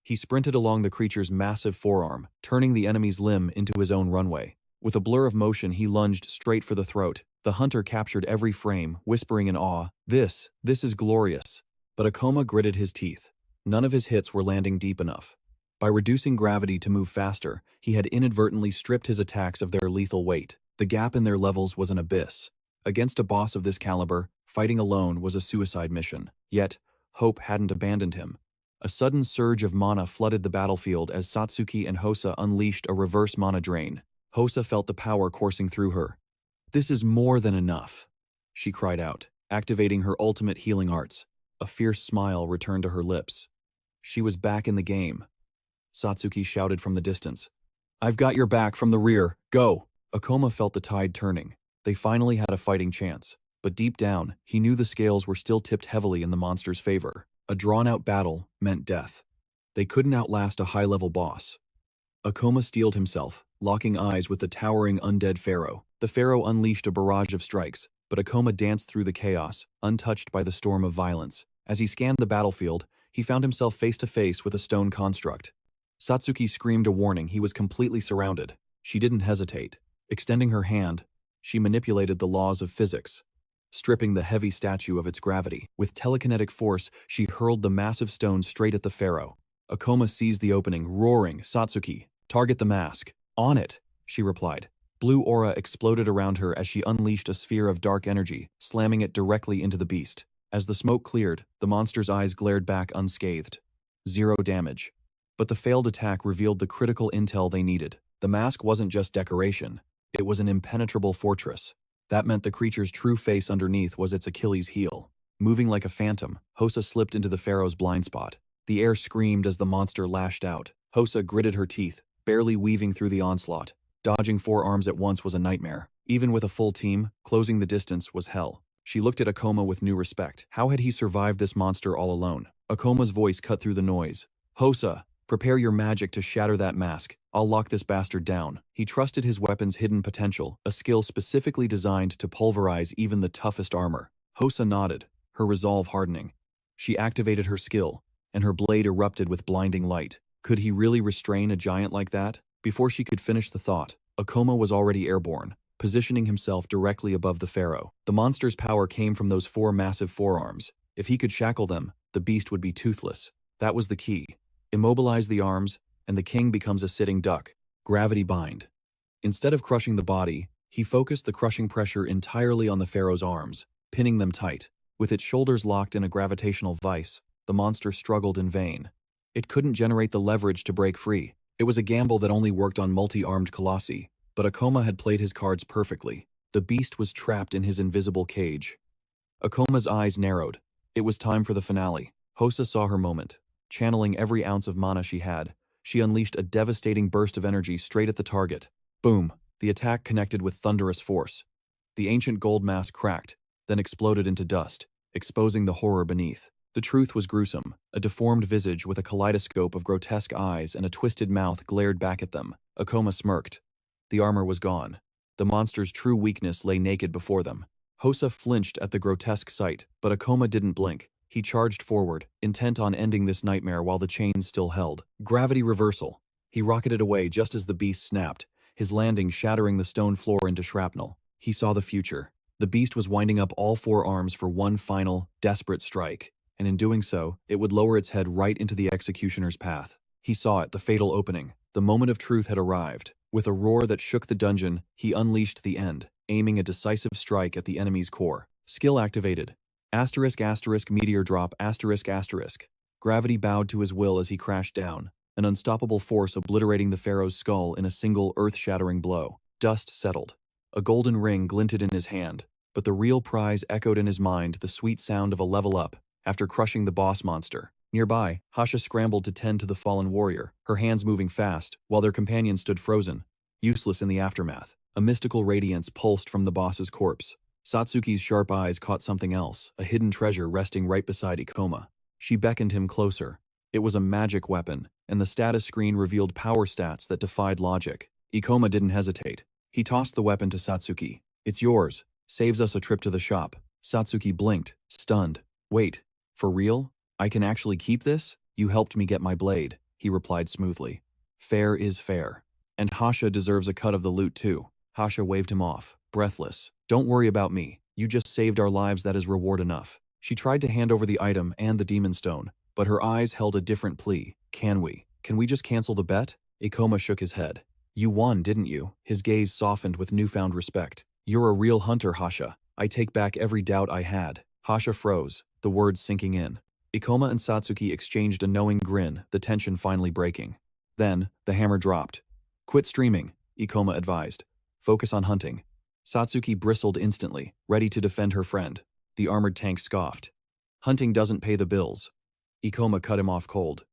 He sprinted along the creature's massive forearm, turning the enemy's limb into his own runway. With a blur of motion, he lunged straight for the throat. The hunter captured every frame, whispering in awe, This is glorious." But Akoma gritted his teeth. None of his hits were landing deep enough. By reducing gravity to move faster, he had inadvertently stripped his attacks of their lethal weight. The gap in their levels was an abyss. Against a boss of this caliber, fighting alone was a suicide mission. Yet, hope hadn't abandoned him. A sudden surge of mana flooded the battlefield as Satsuki and Hosa unleashed a reverse mana drain. Hosa felt the power coursing through her. "This is more than enough," she cried out, activating her ultimate healing arts. A fierce smile returned to her lips. She was back in the game. Satsuki shouted from the distance. "I've got your back from the rear, go!" Akoma felt the tide turning. They finally had a fighting chance. But deep down, he knew the scales were still tipped heavily in the monster's favor. A drawn-out battle meant death. They couldn't outlast a high-level boss. Akoma steeled himself, locking eyes with the towering undead pharaoh. The pharaoh unleashed a barrage of strikes, but Akoma danced through the chaos, untouched by the storm of violence. As he scanned the battlefield, he found himself face-to-face with a stone construct. Satsuki screamed a warning. He was completely surrounded. She didn't hesitate. Extending her hand, she manipulated the laws of physics, stripping the heavy statue of its gravity. With telekinetic force, she hurled the massive stone straight at the pharaoh. Akoma seized the opening, roaring, "Satsuki, target the mask." "On it," she replied. Blue aura exploded around her as she unleashed a sphere of dark energy, slamming it directly into the beast. As the smoke cleared, the monster's eyes glared back unscathed. 0 damage. But the failed attack revealed the critical intel they needed. The mask wasn't just decoration. It was an impenetrable fortress. That meant the creature's true face underneath was its Achilles heel. Moving like a phantom, Hosa slipped into the pharaoh's blind spot. The air screamed as the monster lashed out. Hosa gritted her teeth, barely weaving through the onslaught. Dodging 4 arms at once was a nightmare. Even with a full team, closing the distance was hell. She looked at Akoma with new respect. How had he survived this monster all alone? Akoma's voice cut through the noise. Hosa, prepare your magic to shatter that mask. I'll lock this bastard down. He trusted his weapon's hidden potential, a skill specifically designed to pulverize even the toughest armor. Hosa nodded, her resolve hardening. She activated her skill, and her blade erupted with blinding light. Could he really restrain a giant like that? Before she could finish the thought, Akoma was already airborne, positioning himself directly above the pharaoh. The monster's power came from those 4 massive forearms. If he could shackle them, the beast would be toothless. That was the key. Immobilize the arms, and the king becomes a sitting duck. Gravity bind. Instead of crushing the body, he focused the crushing pressure entirely on the pharaoh's arms, pinning them tight. With its shoulders locked in a gravitational vice, the monster struggled in vain. It couldn't generate the leverage to break free. It was a gamble that only worked on multi-armed colossi, but Akoma had played his cards perfectly. The beast was trapped in his invisible cage. Akoma's eyes narrowed. It was time for the finale. Hosa saw her moment. Channeling every ounce of mana she had, she unleashed a devastating burst of energy straight at the target. Boom! The attack connected with thunderous force. The ancient gold mask cracked, then exploded into dust, exposing the horror beneath. The truth was gruesome. A deformed visage with a kaleidoscope of grotesque eyes and a twisted mouth glared back at them. Akoma smirked. The armor was gone. The monster's true weakness lay naked before them. Hosa flinched at the grotesque sight, but Akoma didn't blink. He charged forward, intent on ending this nightmare while the chains still held. Gravity reversal. He rocketed away just as the beast snapped, his landing shattering the stone floor into shrapnel. He saw the future. The beast was winding up all 4 arms for one final, desperate strike, and in doing so, it would lower its head right into the executioner's path. He saw it, the fatal opening. The moment of truth had arrived. With a roar that shook the dungeon, he unleashed the end, aiming a decisive strike at the enemy's core. Skill activated. *** meteor drop ***. Gravity bowed to his will as he crashed down, an unstoppable force obliterating the pharaoh's skull in a single earth-shattering blow. Dust settled. A golden ring glinted in his hand, but the real prize echoed in his mind, the sweet sound of a level up after crushing the boss monster. Nearby, Hasha scrambled to tend to the fallen warrior, her hands moving fast, while their companion stood frozen, useless in the aftermath. A mystical radiance pulsed from the boss's corpse. Satsuki's sharp eyes caught something else, a hidden treasure resting right beside Akoma. She beckoned him closer. It was a magic weapon, and the status screen revealed power stats that defied logic. Akoma didn't hesitate. He tossed the weapon to Satsuki. "It's yours. Saves us a trip to the shop." Satsuki blinked, stunned. "Wait, for real? I can actually keep this? You helped me get my blade," he replied smoothly. "Fair is fair. And Hasha deserves a cut of the loot too." Hasha waved him off, breathless. "Don't worry about me. You just saved our lives, that is reward enough." She tried to hand over the item and the demon stone, but her eyes held a different plea. Can we just cancel the bet?" Akoma shook his head. "You won, didn't you?" His gaze softened with newfound respect. "You're a real hunter, Hasha. I take back every doubt I had." Hasha froze, the words sinking in. Akoma and Satsuki exchanged a knowing grin, the tension finally breaking. Then, the hammer dropped. "Quit streaming," Akoma advised. "Focus on hunting." Satsuki bristled instantly, ready to defend her friend. The armored tank scoffed. "Hunting doesn't pay the bills." Akoma cut him off cold.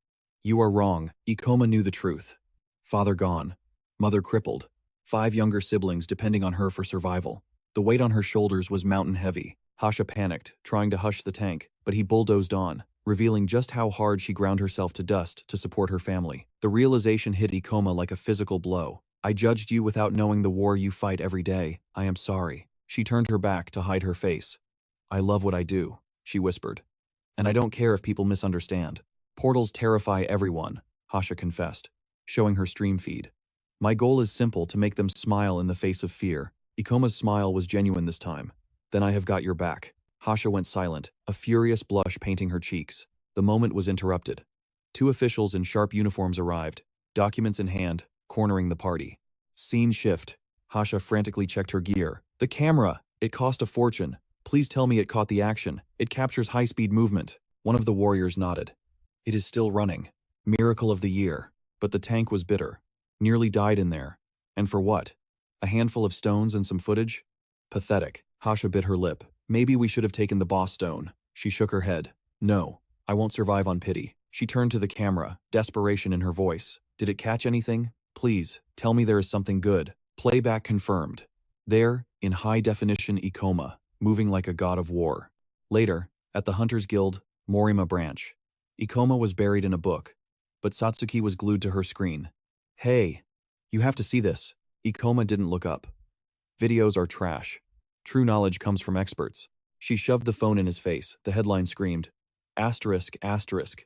"You are wrong." Akoma knew the truth. Father gone. Mother crippled. 5 younger siblings depending on her for survival. The weight on her shoulders was mountain heavy. Hasha panicked, trying to hush the tank, but he bulldozed on, revealing just how hard she ground herself to dust to support her family. The realization hit Akoma like a physical blow. "I judged you without knowing the war you fight every day. I am sorry." She turned her back to hide her face. "I love what I do," she whispered. "And I don't care if people misunderstand. Portals terrify everyone," Hasha confessed, showing her stream feed. "My goal is simple, to make them smile in the face of fear." Ikoma's smile was genuine this time. "Then I have got your back." Hasha went silent, a furious blush painting her cheeks. The moment was interrupted. 2 officials in sharp uniforms arrived, documents in hand, cornering the party. Scene shift. Hasha frantically checked her gear. "The camera! It cost a fortune. Please tell me it caught the action. It captures high-speed movement." One of the warriors nodded. "It is still running. Miracle of the year." But the tank was bitter. Nearly died in there. And for what? A handful of stones and some footage? Pathetic. Hasha bit her lip. Maybe we should have taken the boss stone. She shook her head. No, I won't survive on pity. She turned to the camera, desperation in her voice. Did it catch anything? Please, tell me there is something good. Playback confirmed. There, in high definition Akoma, moving like a god of war. Later, at the Hunters Guild, Morima branch. Akoma was buried in a book, but Satsuki was glued to her screen. Hey, you have to see this. Akoma didn't look up. Videos are trash. True knowledge comes from experts. She shoved the phone in his face. The headline screamed, asterisk, asterisk.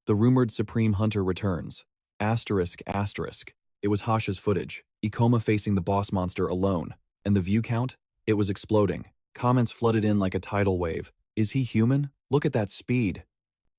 The rumored Supreme Hunter returns. Asterisk, asterisk. It was Hasha's footage. Akoma facing the boss monster alone. And the view count? It was exploding. Comments flooded in like a tidal wave. Is he human? Look at that speed.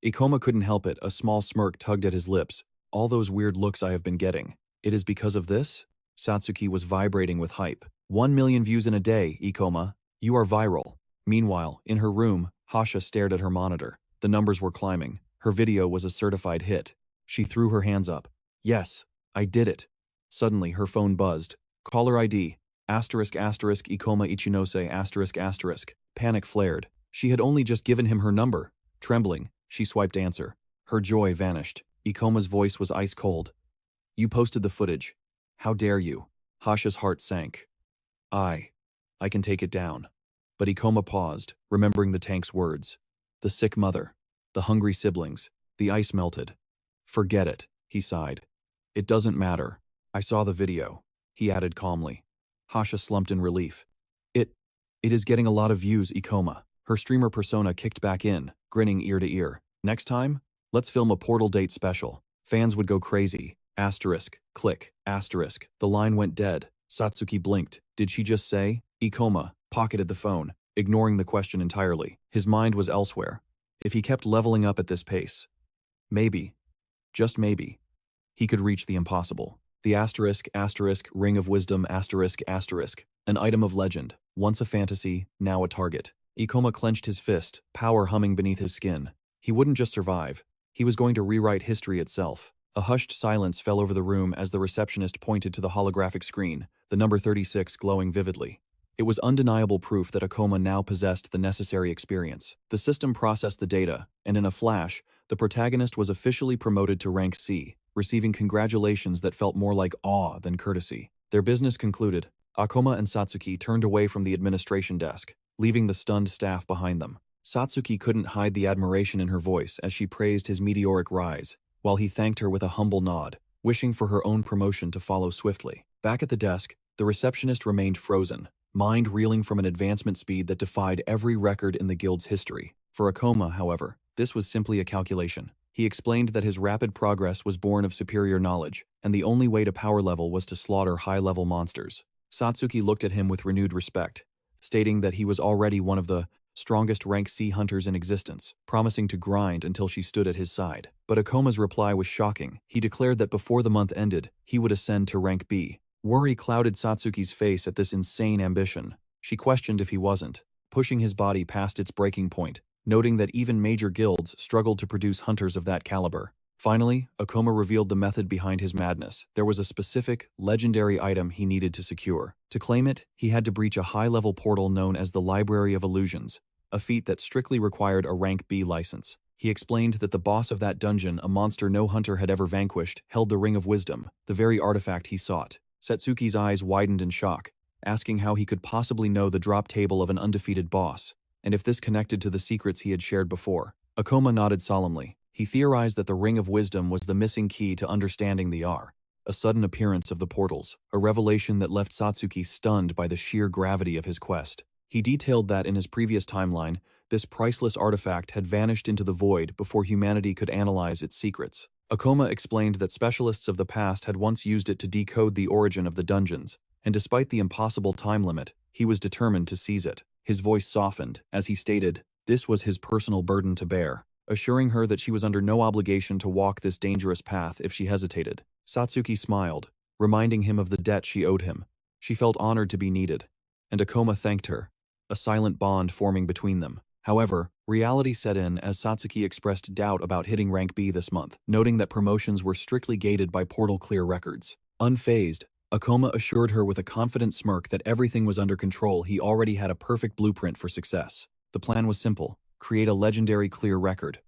Akoma couldn't help it. A small smirk tugged at his lips. All those weird looks I have been getting. It is because of this? Satsuki was vibrating with hype. 1 million views in a day, Akoma. You are viral. Meanwhile, in her room, Hasha stared at her monitor. The numbers were climbing. Her video was a certified hit. She threw her hands up. Yes, I did it. Suddenly, her phone buzzed. Caller ID. Asterisk asterisk Akoma Ichinose asterisk asterisk. Panic flared. She had only just given him her number. Trembling, she swiped answer. Her joy vanished. Akoma's voice was ice cold. You posted the footage. How dare you? Hasha's heart sank. I can take it down. But Akoma paused, remembering the tank's words. The sick mother. The hungry siblings. The ice melted. Forget it, he sighed. It doesn't matter. I saw the video, he added calmly. Hasha slumped in relief. It is getting a lot of views, Akoma. Her streamer persona kicked back in, grinning ear to ear. Next time, let's film a Portal date special. Fans would go crazy. Asterisk, click, asterisk. The line went dead. Satsuki blinked. Did she just say? Akoma pocketed the phone, ignoring the question entirely. His mind was elsewhere. If he kept leveling up at this pace, maybe, just maybe, he could reach the impossible. The asterisk, asterisk, ring of wisdom, asterisk, asterisk. An item of legend, once a fantasy, now a target. Akoma clenched his fist, power humming beneath his skin. He wouldn't just survive. He was going to rewrite history itself. A hushed silence fell over the room as the receptionist pointed to the holographic screen, the number 36 glowing vividly. It was undeniable proof that Akoma now possessed the necessary experience. The system processed the data, and in a flash, the protagonist was officially promoted to rank C, receiving congratulations that felt more like awe than courtesy. Their business concluded, Akoma and Satsuki turned away from the administration desk, leaving the stunned staff behind them. Satsuki couldn't hide the admiration in her voice as she praised his meteoric rise, while he thanked her with a humble nod, wishing for her own promotion to follow swiftly. Back at the desk, the receptionist remained frozen, mind reeling from an advancement speed that defied every record in the guild's history. For Akoma, however, this was simply a calculation. He explained that his rapid progress was born of superior knowledge, and the only way to power level was to slaughter high-level monsters. Satsuki looked at him with renewed respect, stating that he was already one of the strongest rank C hunters in existence, promising to grind until she stood at his side. But Akoma's reply was shocking. He declared that before the month ended, he would ascend to rank B. Worry clouded Satsuki's face at this insane ambition. She questioned if he wasn't, pushing his body past its breaking point, noting that even major guilds struggled to produce hunters of that caliber. Finally, Akoma revealed the method behind his madness. There was a specific, legendary item he needed to secure. To claim it, he had to breach a high-level portal known as the Library of Illusions, a feat that strictly required a rank B license. He explained that the boss of that dungeon, a monster no hunter had ever vanquished, held the Ring of Wisdom, the very artifact he sought. Satsuki's eyes widened in shock, asking how he could possibly know the drop table of an undefeated boss, and if this connected to the secrets he had shared before. Akoma nodded solemnly. He theorized that the Ring of Wisdom was the missing key to understanding the a sudden appearance of the portals, a revelation that left Satsuki stunned by the sheer gravity of his quest. He detailed that in his previous timeline, this priceless artifact had vanished into the void before humanity could analyze its secrets. Akoma explained that specialists of the past had once used it to decode the origin of the dungeons, and despite the impossible time limit, he was determined to seize it. His voice softened as he stated, this was his personal burden to bear, assuring her that she was under no obligation to walk this dangerous path if she hesitated. Satsuki smiled, reminding him of the debt she owed him. She felt honored to be needed, and Akoma thanked her, a silent bond forming between them. However, reality set in as Satsuki expressed doubt about hitting rank B this month, noting that promotions were strictly gated by portal clear records. Unfazed, Akoma assured her with a confident smirk that everything was under control. He already had a perfect blueprint for success. The plan was simple: create a legendary clear record.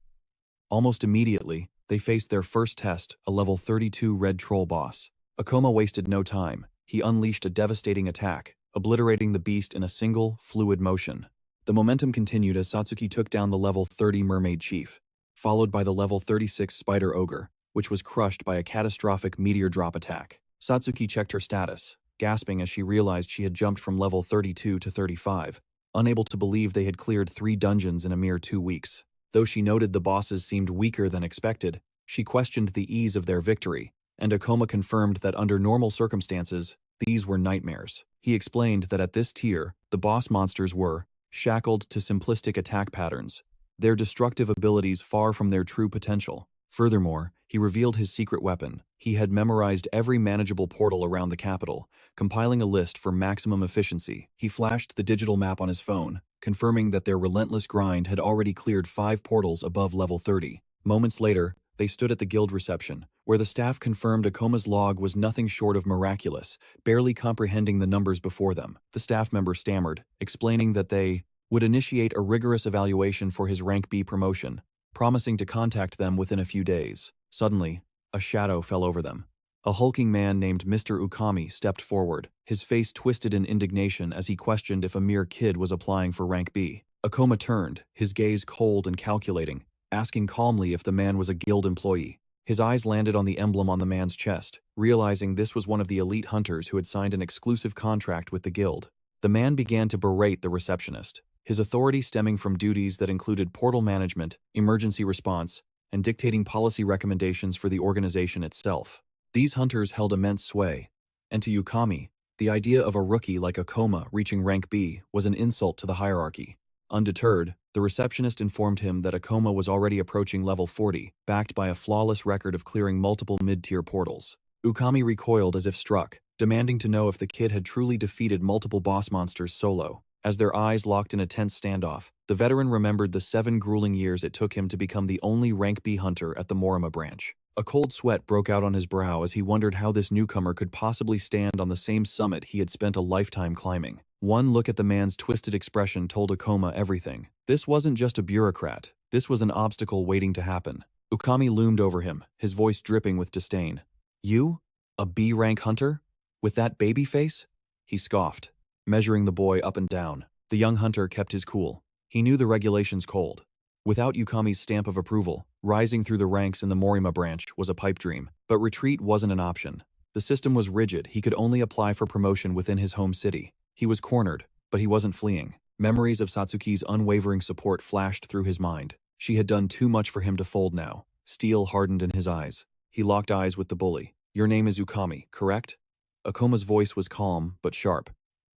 Almost immediately, they faced their first test, a level 32 red troll boss. Akoma wasted no time. He unleashed a devastating attack, obliterating the beast in a single, fluid motion. The momentum continued as Satsuki took down the level 30 mermaid chief, followed by the level 36 spider ogre, which was crushed by a catastrophic meteor drop attack. Satsuki checked her status, gasping as she realized she had jumped from level 32 to 35, unable to believe they had cleared 3 dungeons in a mere 2 weeks. Though she noted the bosses seemed weaker than expected, she questioned the ease of their victory, and Akoma confirmed that under normal circumstances, these were nightmares. He explained that at this tier, the boss monsters were shackled to simplistic attack patterns, their destructive abilities far from their true potential. Furthermore, he revealed his secret weapon. He had memorized every manageable portal around the capital, compiling a list for maximum efficiency. He flashed the digital map on his phone, confirming that their relentless grind had already cleared 5 portals above level 30. Moments later, they stood at the guild reception, where the staff confirmed Akoma's log was nothing short of miraculous, barely comprehending the numbers before them. The staff member stammered, explaining that they would initiate a rigorous evaluation for his rank B promotion, promising to contact them within a few days. Suddenly, a shadow fell over them. A hulking man named Mr. Ukami stepped forward, his face twisted in indignation as he questioned if a mere kid was applying for rank B. Akoma turned, his gaze cold and calculating, asking calmly if the man was a guild employee. His eyes landed on the emblem on the man's chest, realizing this was one of the elite hunters who had signed an exclusive contract with the guild. The man began to berate the receptionist, his authority stemming from duties that included portal management, emergency response, and dictating policy recommendations for the organization itself. These hunters held immense sway, and to Ukami, the idea of a rookie like Akoma reaching rank B was an insult to the hierarchy. Undeterred, the receptionist informed him that Akoma was already approaching level 40, backed by a flawless record of clearing multiple mid-tier portals. Ukami recoiled as if struck, demanding to know if the kid had truly defeated multiple boss monsters solo. As their eyes locked in a tense standoff, the veteran remembered the 7 grueling years it took him to become the only rank B hunter at the Morima branch. A cold sweat broke out on his brow as he wondered how this newcomer could possibly stand on the same summit he had spent a lifetime climbing. One look at the man's twisted expression told Akoma everything. This wasn't just a bureaucrat, this was an obstacle waiting to happen. Ukami loomed over him, his voice dripping with disdain. "You? A B-rank hunter? With that baby face?" He scoffed, measuring the boy up and down. The young hunter kept his cool. He knew the regulations cold. Without Ukami's stamp of approval, rising through the ranks in the Morima branch was a pipe dream. But retreat wasn't an option. The system was rigid. He could only apply for promotion within his home city. He was cornered, but he wasn't fleeing. Memories of Satsuki's unwavering support flashed through his mind. She had done too much for him to fold now. Steel hardened in his eyes. He locked eyes with the bully. "Your name is Ukami, correct?" Akoma's voice was calm but sharp.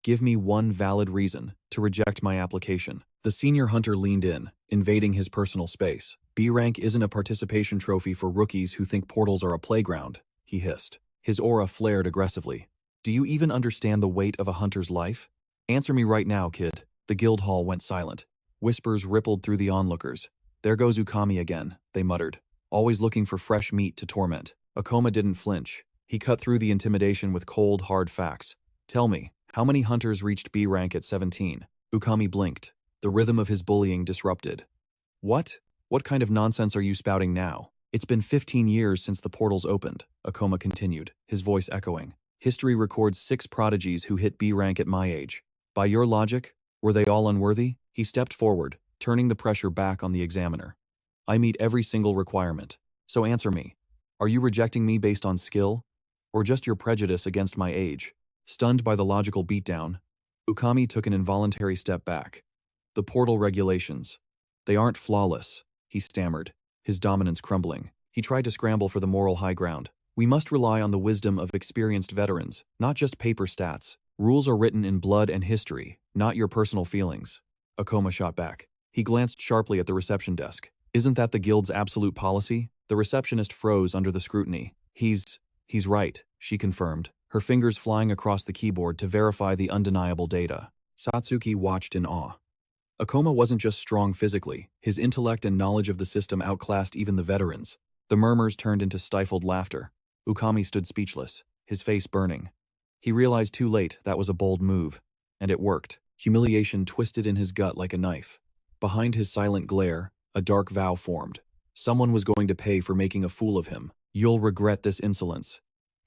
"Give me one valid reason to reject my application." The senior hunter leaned in, invading his personal space. "B-rank isn't a participation trophy for rookies who think portals are a playground," he hissed. His aura flared aggressively. "Do you even understand the weight of a hunter's life? Answer me right now, kid." The guild hall went silent. Whispers rippled through the onlookers. "There goes Ukami again," they muttered, always looking for fresh meat to torment. Akoma didn't flinch. He cut through the intimidation with cold, hard facts. "Tell me, how many hunters reached B rank at 17? Ukami blinked, the rhythm of his bullying disrupted. "What? What kind of nonsense are you spouting now? It's been 15 years since the portals opened," Akoma continued, his voice echoing. "History records 6 prodigies who hit B rank at my age. By your logic, were they all unworthy?" He stepped forward, turning the pressure back on the examiner. "I meet every single requirement. So answer me. Are you rejecting me based on skill? Or just your prejudice against my age?" Stunned by the logical beatdown, Ukami took an involuntary step back. "The portal regulations. They aren't flawless," he stammered, his dominance crumbling. He tried to scramble for the moral high ground. "We must rely on the wisdom of experienced veterans, not just paper stats. Rules are written in blood and history, not your personal feelings." Akoma shot back. He glanced sharply at the reception desk. "Isn't that the guild's absolute policy?" The receptionist froze under the scrutiny. He's right," she confirmed, her fingers flying across the keyboard to verify the undeniable data. Satsuki watched in awe. Akoma wasn't just strong physically, his intellect and knowledge of the system outclassed even the veterans. The murmurs turned into stifled laughter. Ukami stood speechless, his face burning. He realized too late that was a bold move. And it worked. Humiliation twisted in his gut like a knife. Behind his silent glare, a dark vow formed. Someone was going to pay for making a fool of him. "You'll regret this insolence,"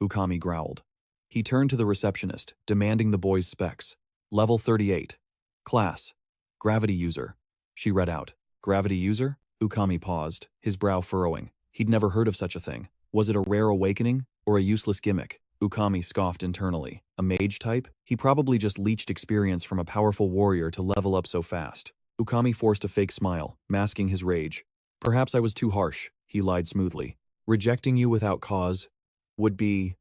Ukami growled. He turned to the receptionist, demanding the boy's specs. "Level 38. Class. Gravity user." She read out. "Gravity user?" Ukami paused, his brow furrowing. He'd never heard of such a thing. Was it a rare awakening, or a useless gimmick? Ukami scoffed internally. A mage type? He probably just leached experience from a powerful warrior to level up so fast. Ukami forced a fake smile, masking his rage. "Perhaps I was too harsh," he lied smoothly. "Rejecting you without cause would be,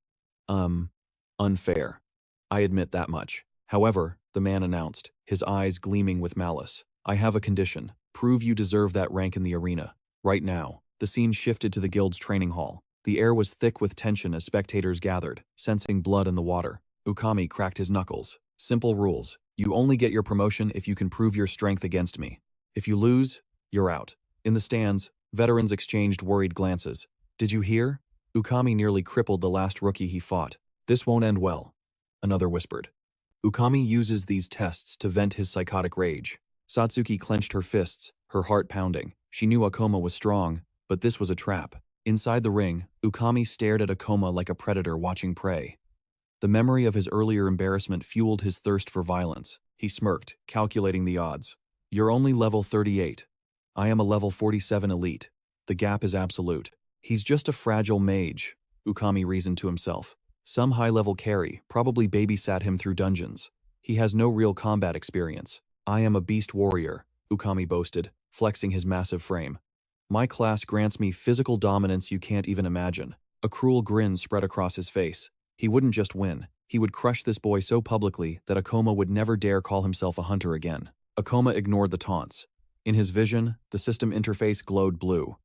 unfair. I admit that much." However, the man announced, his eyes gleaming with malice. "I have a condition. Prove you deserve that rank in the arena. Right now." The scene shifted to the guild's training hall. The air was thick with tension as spectators gathered, sensing blood in the water. Ukami cracked his knuckles. "Simple rules. You only get your promotion if you can prove your strength against me. If you lose, you're out." In the stands, veterans exchanged worried glances. "Did you hear? Ukami nearly crippled the last rookie he fought. This won't end well," another whispered. Ukami uses these tests to vent his psychotic rage. Satsuki clenched her fists, her heart pounding. She knew Akoma was strong, but this was a trap. Inside the ring, Ukami stared at Akoma like a predator watching prey. The memory of his earlier embarrassment fueled his thirst for violence. He smirked, calculating the odds. "You're only level 38. I am a level 47 elite. The gap is absolute. He's just a fragile mage," Ukami reasoned to himself. "Some high-level carry probably babysat him through dungeons. He has no real combat experience. I am a beast warrior," Ukami boasted, flexing his massive frame. "My class grants me physical dominance you can't even imagine." A cruel grin spread across his face. He wouldn't just win. He would crush this boy so publicly that Akoma would never dare call himself a hunter again. Akoma ignored the taunts. In his vision, the system interface glowed blue.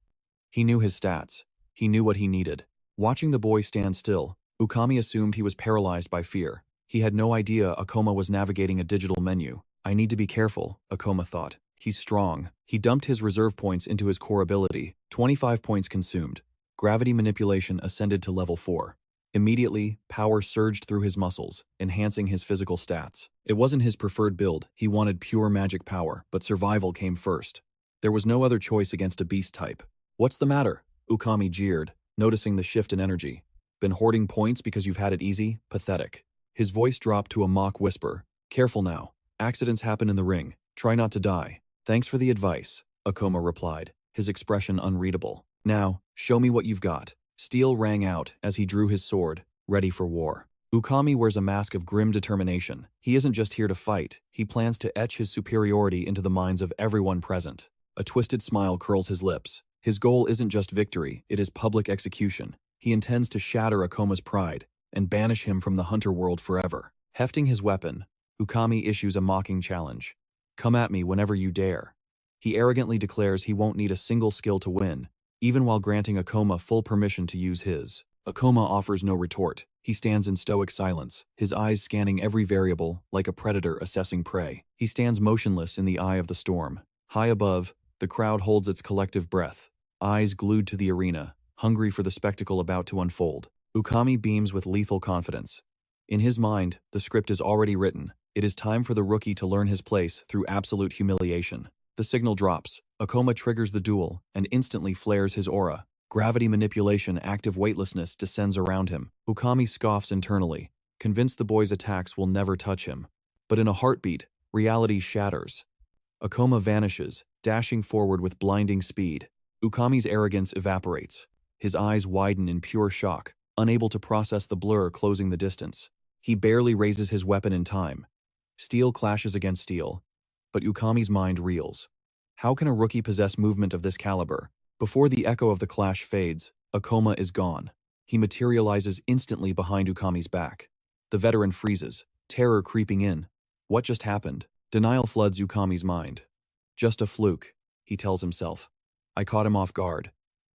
He knew his stats. He knew what he needed. Watching the boy stand still, Ukami assumed he was paralyzed by fear. He had no idea Akoma was navigating a digital menu. "I need to be careful," Akoma thought. "He's strong." He dumped his reserve points into his core ability. 25 points consumed. Gravity manipulation ascended to level 4. Immediately, power surged through his muscles, enhancing his physical stats. It wasn't his preferred build. He wanted pure magic power, but survival came first. There was no other choice against a beast type. "What's the matter?" Ukami jeered, noticing the shift in energy. "Been hoarding points because you've had it easy? Pathetic." His voice dropped to a mock whisper. "Careful now. Accidents happen in the ring. Try not to die." "Thanks for the advice," Akoma replied, his expression unreadable. "Now, show me what you've got." Steel rang out as he drew his sword, ready for war. Ukami wears a mask of grim determination. He isn't just here to fight, he plans to etch his superiority into the minds of everyone present. A twisted smile curls his lips. His goal isn't just victory, it is public execution. He intends to shatter Akoma's pride and banish him from the hunter world forever. Hefting his weapon, Ukami issues a mocking challenge. "Come at me whenever you dare." He arrogantly declares he won't need a single skill to win, even while granting Akoma full permission to use his. Akoma offers no retort. He stands in stoic silence, his eyes scanning every variable like a predator assessing prey. He stands motionless in the eye of the storm. High above, the crowd holds its collective breath, eyes glued to the arena, hungry for the spectacle about to unfold. Ukami beams with lethal confidence. In his mind, the script is already written. It is time for the rookie to learn his place through absolute humiliation. The signal drops. Akoma triggers the duel and instantly flares his aura. Gravity manipulation active weightlessness descends around him. Ukami scoffs internally, convinced the boy's attacks will never touch him. But in a heartbeat, reality shatters. Akoma vanishes, dashing forward with blinding speed. Ukami's arrogance evaporates. His eyes widen in pure shock, unable to process the blur closing the distance. He barely raises his weapon in time. Steel clashes against steel, but Ukami's mind reels. How can a rookie possess movement of this caliber? Before the echo of the clash fades, Akoma is gone. He materializes instantly behind Ukami's back. The veteran freezes, terror creeping in. What just happened? Denial floods Ukami's mind. Just a fluke, he tells himself. I caught him off guard.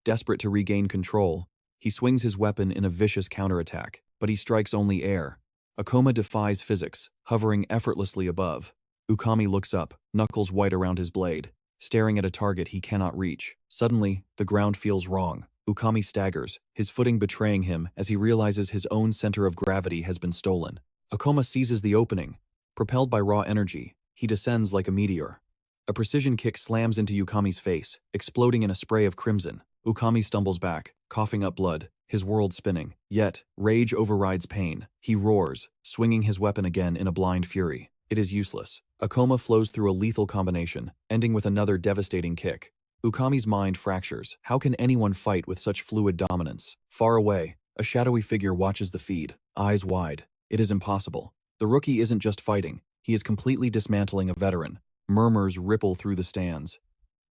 Desperate to regain control, he swings his weapon in a vicious counterattack, but he strikes only air. Akoma defies physics, hovering effortlessly above. Ukami looks up, knuckles white around his blade, staring at a target he cannot reach. Suddenly, the ground feels wrong. Ukami staggers, his footing betraying him as he realizes his own center of gravity has been stolen. Akoma seizes the opening. Propelled by raw energy, he descends like a meteor. A precision kick slams into Ukami's face, exploding in a spray of crimson. Ukami stumbles back, coughing up blood, his world spinning. Yet, rage overrides pain. He roars, swinging his weapon again in a blind fury. It is useless. Akoma flows through a lethal combination, ending with another devastating kick. Ukami's mind fractures. How can anyone fight with such fluid dominance? Far away, a shadowy figure watches the feed, eyes wide. It is impossible. The rookie isn't just fighting, he is completely dismantling a veteran. Murmurs ripple through the stands.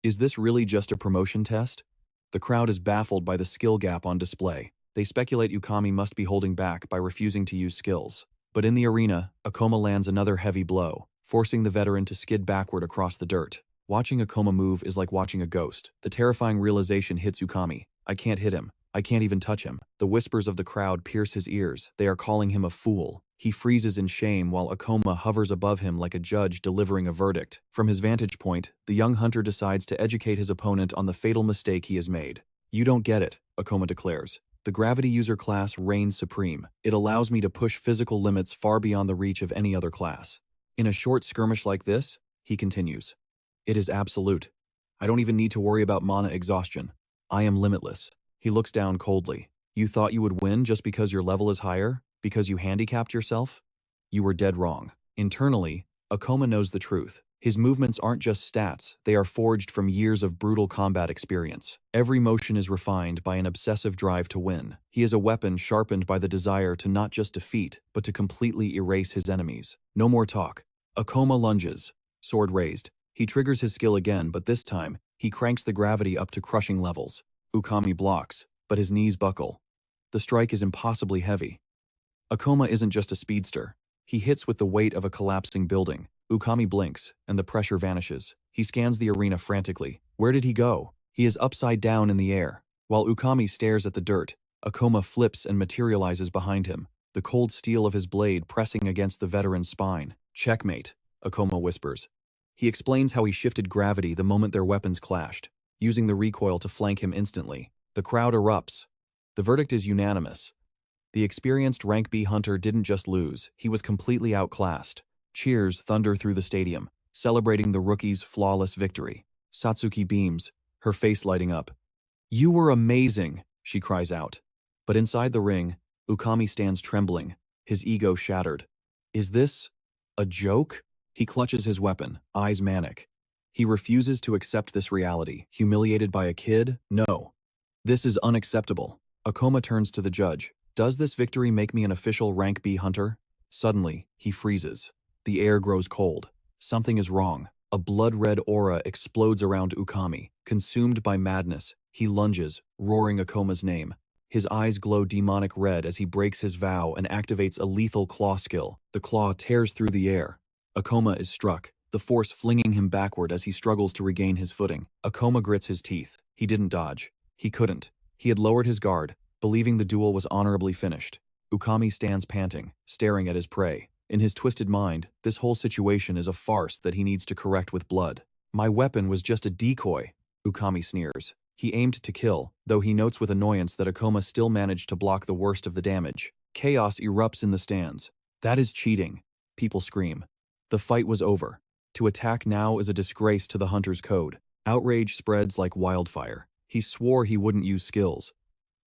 Is this really just a promotion test? The crowd is baffled by the skill gap on display. They speculate Ukami must be holding back by refusing to use skills. But in the arena, Akoma lands another heavy blow, forcing the veteran to skid backward across the dirt. Watching Akoma move is like watching a ghost. The terrifying realization hits Ukami. I can't hit him. I can't even touch him. The whispers of the crowd pierce his ears. They are calling him a fool. He freezes in shame while Akoma hovers above him like a judge delivering a verdict. From his vantage point, the young hunter decides to educate his opponent on the fatal mistake he has made. You don't get it, Akoma declares. The gravity user class reigns supreme. It allows me to push physical limits far beyond the reach of any other class. In a short skirmish like this, he continues, it is absolute. I don't even need to worry about mana exhaustion. I am limitless. He looks down coldly. You thought you would win just because your level is higher? Because you handicapped yourself? You were dead wrong. Internally, Akoma knows the truth. His movements aren't just stats, they are forged from years of brutal combat experience. Every motion is refined by an obsessive drive to win. He is a weapon sharpened by the desire to not just defeat, but to completely erase his enemies. No more talk. Akoma lunges, sword raised. He triggers his skill again, but this time, he cranks the gravity up to crushing levels. Ukami blocks, but his knees buckle. The strike is impossibly heavy. Akoma isn't just a speedster. He hits with the weight of a collapsing building. Ukami blinks, and the pressure vanishes. He scans the arena frantically. Where did he go? He is upside down in the air. While Ukami stares at the dirt, Akoma flips and materializes behind him, the cold steel of his blade pressing against the veteran's spine. Checkmate, Akoma whispers. He explains how he shifted gravity the moment their weapons clashed, using the recoil to flank him instantly. The crowd erupts. The verdict is unanimous. The experienced Rank B hunter didn't just lose, he was completely outclassed. Cheers thunder through the stadium, celebrating the rookie's flawless victory. Satsuki beams, her face lighting up. You were amazing, she cries out. But inside the ring, Ukami stands trembling, his ego shattered. Is this a joke? He clutches his weapon, eyes manic. He refuses to accept this reality. Humiliated by a kid? No. This is unacceptable. Akoma turns to the judge. Does this victory make me an official Rank B hunter? Suddenly, he freezes. The air grows cold. Something is wrong. A blood-red aura explodes around Ukami. Consumed by madness, he lunges, roaring Akoma's name. His eyes glow demonic red as he breaks his vow and activates a lethal claw skill. The claw tears through the air. Akoma is struck, the force flinging him backward as he struggles to regain his footing. Akoma grits his teeth. He didn't dodge. He couldn't. He had lowered his guard, believing the duel was honorably finished. Ukami stands panting, staring at his prey. In his twisted mind, this whole situation is a farce that he needs to correct with blood. My weapon was just a decoy, Ukami sneers. He aimed to kill, though he notes with annoyance that Akoma still managed to block the worst of the damage. Chaos erupts in the stands. That is cheating, people scream. The fight was over. To attack now is a disgrace to the hunter's code. Outrage spreads like wildfire. He swore he wouldn't use skills.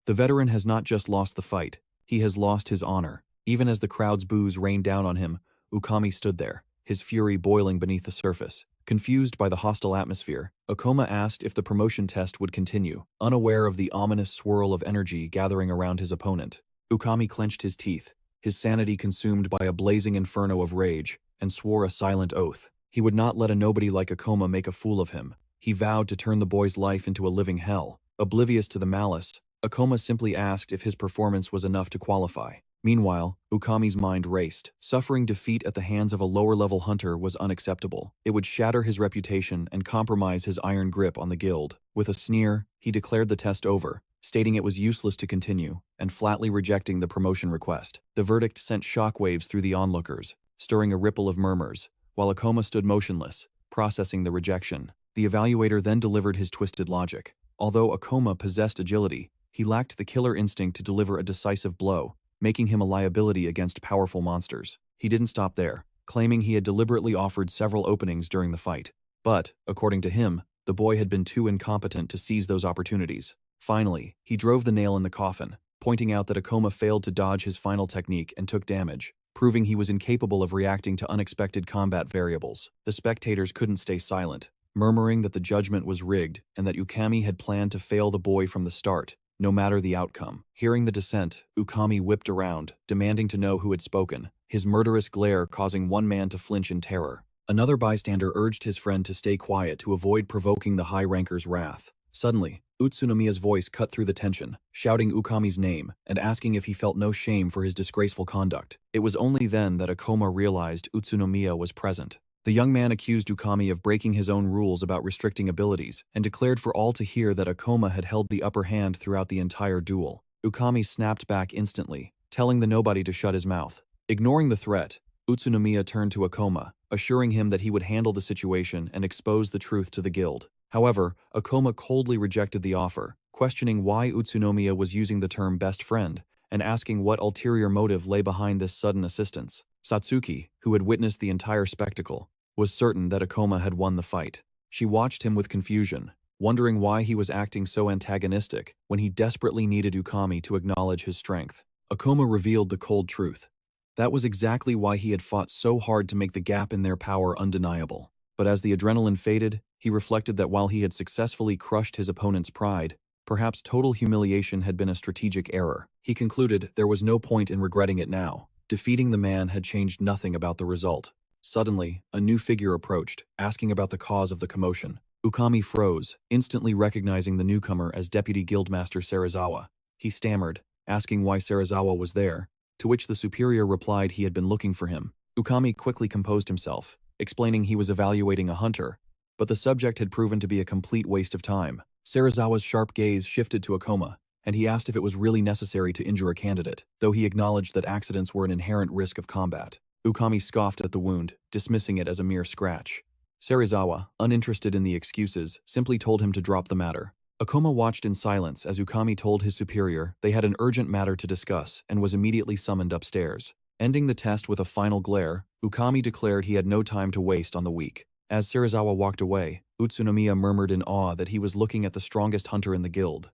The veteran has not just lost the fight, he has lost his honor. Even as the crowd's boos rained down on him, Ukami stood there, his fury boiling beneath the surface. Confused by the hostile atmosphere, Akoma asked if the promotion test would continue, unaware of the ominous swirl of energy gathering around his opponent. Ukami clenched his teeth, his sanity consumed by a blazing inferno of rage, and swore a silent oath. He would not let a nobody like Akoma make a fool of him. He vowed to turn the boy's life into a living hell. Oblivious to the malice, Akoma simply asked if his performance was enough to qualify. Meanwhile, Ukami's mind raced. Suffering defeat at the hands of a lower-level hunter was unacceptable. It would shatter his reputation and compromise his iron grip on the guild. With a sneer, he declared the test over, stating it was useless to continue, and flatly rejecting the promotion request. The verdict sent shockwaves through the onlookers, stirring a ripple of murmurs, while Akoma stood motionless, processing the rejection. The evaluator then delivered his twisted logic. Although Akoma possessed agility, he lacked the killer instinct to deliver a decisive blow, making him a liability against powerful monsters. He didn't stop there, claiming he had deliberately offered several openings during the fight. But, according to him, the boy had been too incompetent to seize those opportunities. Finally, he drove the nail in the coffin, pointing out that Akoma failed to dodge his final technique and took damage, proving he was incapable of reacting to unexpected combat variables. The spectators couldn't stay silent, murmuring that the judgment was rigged and that Ukami had planned to fail the boy from the start, no matter the outcome. Hearing the dissent, Ukami whipped around, demanding to know who had spoken, his murderous glare causing one man to flinch in terror. Another bystander urged his friend to stay quiet to avoid provoking the high-ranker's wrath. Suddenly, Utsunomiya's voice cut through the tension, shouting Ukami's name and asking if he felt no shame for his disgraceful conduct. It was only then that Akoma realized Utsunomiya was present. The young man accused Ukami of breaking his own rules about restricting abilities and declared for all to hear that Akoma had held the upper hand throughout the entire duel. Ukami snapped back instantly, telling the nobody to shut his mouth. Ignoring the threat, Utsunomiya turned to Akoma, assuring him that he would handle the situation and expose the truth to the guild. However, Akoma coldly rejected the offer, questioning why Utsunomiya was using the term best friend and asking what ulterior motive lay behind this sudden assistance. Satsuki, who had witnessed the entire spectacle, was certain that Akoma had won the fight. She watched him with confusion, wondering why he was acting so antagonistic when he desperately needed Ukami to acknowledge his strength. Akoma revealed the cold truth. That was exactly why he had fought so hard to make the gap in their power undeniable. But as the adrenaline faded, he reflected that while he had successfully crushed his opponent's pride, perhaps total humiliation had been a strategic error. He concluded there was no point in regretting it now. Defeating the man had changed nothing about the result. Suddenly, a new figure approached, asking about the cause of the commotion. Ukami froze, instantly recognizing the newcomer as Deputy Guildmaster Serizawa. He stammered, asking why Serizawa was there, to which the superior replied he had been looking for him. Ukami quickly composed himself, explaining he was evaluating a hunter, but the subject had proven to be a complete waste of time. Serizawa's sharp gaze shifted to Akoma, and he asked if it was really necessary to injure a candidate, though he acknowledged that accidents were an inherent risk of combat. Ukami scoffed at the wound, dismissing it as a mere scratch. Serizawa, uninterested in the excuses, simply told him to drop the matter. Akoma watched in silence as Ukami told his superior they had an urgent matter to discuss and was immediately summoned upstairs. Ending the test with a final glare, Ukami declared he had no time to waste on the weak. As Serizawa walked away, Utsunomiya murmured in awe that he was looking at the strongest hunter in the guild.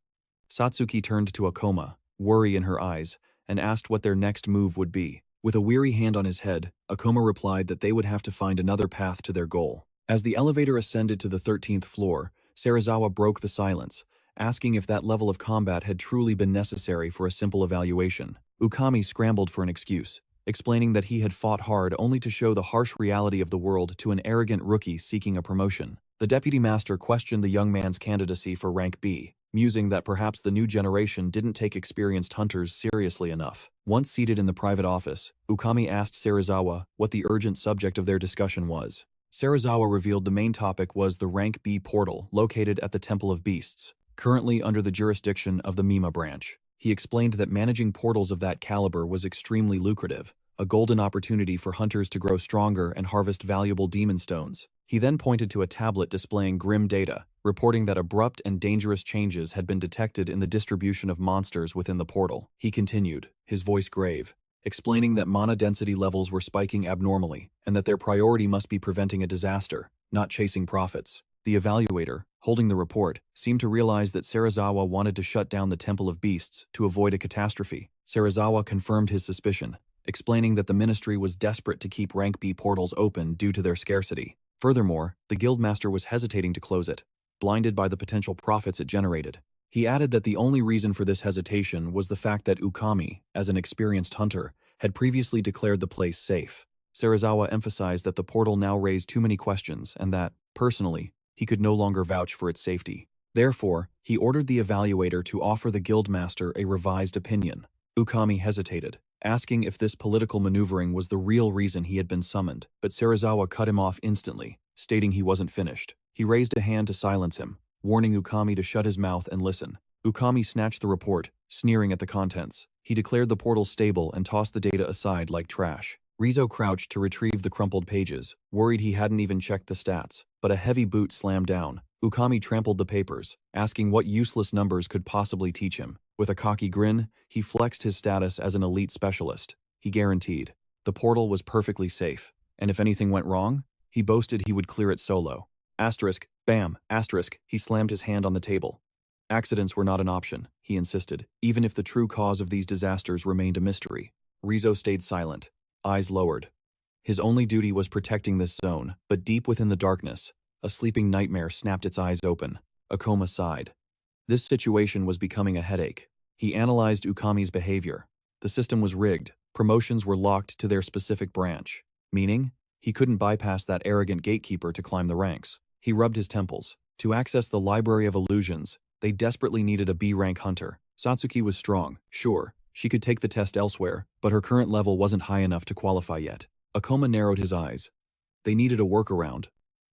Satsuki turned to Akoma, worry in her eyes, and asked what their next move would be. With a weary hand on his head, Akoma replied that they would have to find another path to their goal. As the elevator ascended to the 13th floor, Serizawa broke the silence, asking if that level of combat had truly been necessary for a simple evaluation. Ukami scrambled for an excuse, explaining that he had fought hard only to show the harsh reality of the world to an arrogant rookie seeking a promotion. The deputy master questioned the young man's candidacy for rank B, musing that perhaps the new generation didn't take experienced hunters seriously enough. Once seated in the private office, Ukami asked Serizawa what the urgent subject of their discussion was. Serizawa revealed the main topic was the rank B portal located at the Temple of Beasts, currently under the jurisdiction of the Mima branch. He explained that managing portals of that caliber was extremely lucrative, a golden opportunity for hunters to grow stronger and harvest valuable demon stones. He then pointed to a tablet displaying grim data, reporting that abrupt and dangerous changes had been detected in the distribution of monsters within the portal. He continued, his voice grave, explaining that mana density levels were spiking abnormally and that their priority must be preventing a disaster, not chasing profits. The evaluator, holding the report, seemed to realize that Serizawa wanted to shut down the Temple of Beasts to avoid a catastrophe. Serizawa confirmed his suspicion, explaining that the ministry was desperate to keep rank B portals open due to their scarcity. Furthermore, the guildmaster was hesitating to close it, blinded by the potential profits it generated. He added that the only reason for this hesitation was the fact that Ukami, as an experienced hunter, had previously declared the place safe. Serizawa emphasized that the portal now raised too many questions and that, personally, he could no longer vouch for its safety. Therefore, he ordered the evaluator to offer the guildmaster a revised opinion. Ukami hesitated, asking if this political maneuvering was the real reason he had been summoned, but Serizawa cut him off instantly, stating he wasn't finished. He raised a hand to silence him, warning Ukami to shut his mouth and listen. Ukami snatched the report, sneering at the contents. He declared the portal stable and tossed the data aside like trash. Rizzo crouched to retrieve the crumpled pages, worried he hadn't even checked the stats, but a heavy boot slammed down. Ukami trampled the papers, asking what useless numbers could possibly teach him. With a cocky grin, he flexed his status as an elite specialist. He guaranteed. The portal was perfectly safe, and if anything went wrong, he boasted he would clear it solo. Asterisk, bam, asterisk, he slammed his hand on the table. Accidents were not an option, he insisted, even if the true cause of these disasters remained a mystery. Rizzo stayed silent, eyes lowered. His only duty was protecting this zone, but deep within the darkness, a sleeping nightmare snapped its eyes open. Akoma sighed. This situation was becoming a headache. He analyzed Ukami's behavior. The system was rigged. Promotions were locked to their specific branch. Meaning, he couldn't bypass that arrogant gatekeeper to climb the ranks. He rubbed his temples. To access the Library of Illusions, they desperately needed a B-rank hunter. Satsuki was strong, sure. She could take the test elsewhere, but her current level wasn't high enough to qualify yet. Akoma narrowed his eyes. They needed a workaround.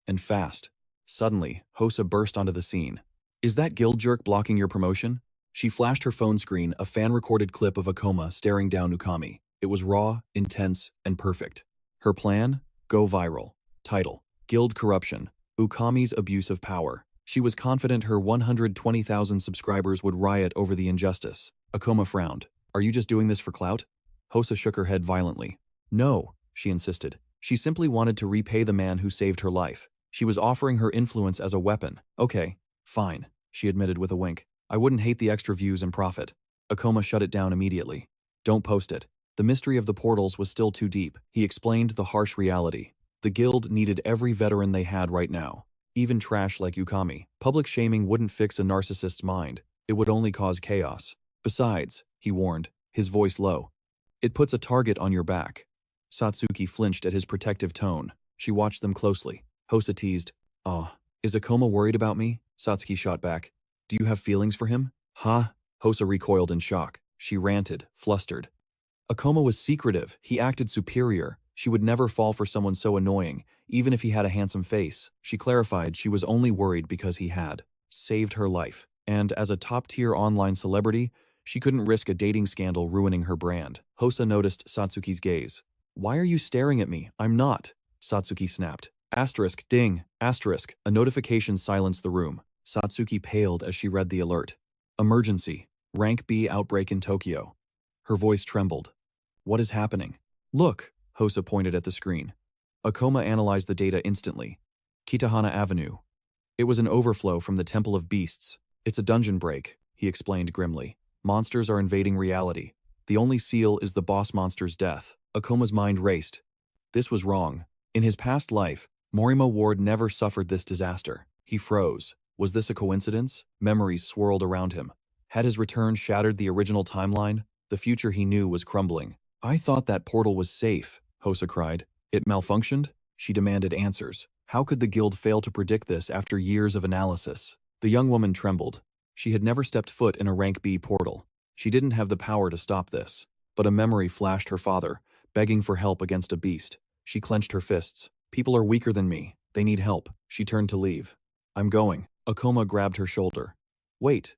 And fast. Suddenly, Hosa burst onto the scene. Is that guild jerk blocking your promotion? She flashed her phone screen, a fan-recorded clip of Akoma staring down Ukami. It was raw, intense, and perfect. Her plan? Go viral. Title: Guild Corruption. Ukami's Abuse of Power. She was confident her 120,000 subscribers would riot over the injustice. Akoma frowned. Are you just doing this for clout? Hosa shook her head violently. No, she insisted. She simply wanted to repay the man who saved her life. She was offering her influence as a weapon. Okay, fine, she admitted with a wink. I wouldn't hate the extra views and profit. Akoma shut it down immediately. Don't post it. The mystery of the portals was still too deep. He explained the harsh reality. The guild needed every veteran they had right now. Even trash like Ukami. Public shaming wouldn't fix a narcissist's mind. It would only cause chaos. Besides, he warned, his voice low, it puts a target on your back. Satsuki flinched at his protective tone. She watched them closely. Hosa teased, is Akoma worried about me? Satsuki shot back. Do you have feelings for him? Huh? Hosa recoiled in shock. She ranted, flustered. Akoma was secretive. He acted superior. She would never fall for someone so annoying, even if he had a handsome face. She clarified she was only worried because he had saved her life. And as a top-tier online celebrity, she couldn't risk a dating scandal ruining her brand. Hosa noticed Satsuki's gaze. Why are you staring at me? I'm not. Satsuki snapped. Asterisk, ding, asterisk. A notification silenced the room. Satsuki paled as she read the alert. Emergency. Rank B outbreak in Tokyo. Her voice trembled. What is happening? Look, Hosa pointed at the screen. Akoma analyzed the data instantly. Kitahana Avenue. It was an overflow from the Temple of Beasts. It's a dungeon break, he explained grimly. Monsters are invading reality. The only seal is the boss monster's death. Akoma's mind raced. This was wrong. In his past life, Morima Ward never suffered this disaster. He froze. Was this a coincidence? Memories swirled around him. Had his return shattered the original timeline? The future he knew was crumbling. I thought that portal was safe, Hosa cried. It malfunctioned? She demanded answers. How could the guild fail to predict this after years of analysis? The young woman trembled. She had never stepped foot in a rank B portal. She didn't have the power to stop this. But a memory flashed her father, begging for help against a beast. She clenched her fists. People are weaker than me. They need help. She turned to leave. I'm going. Akoma grabbed her shoulder. Wait.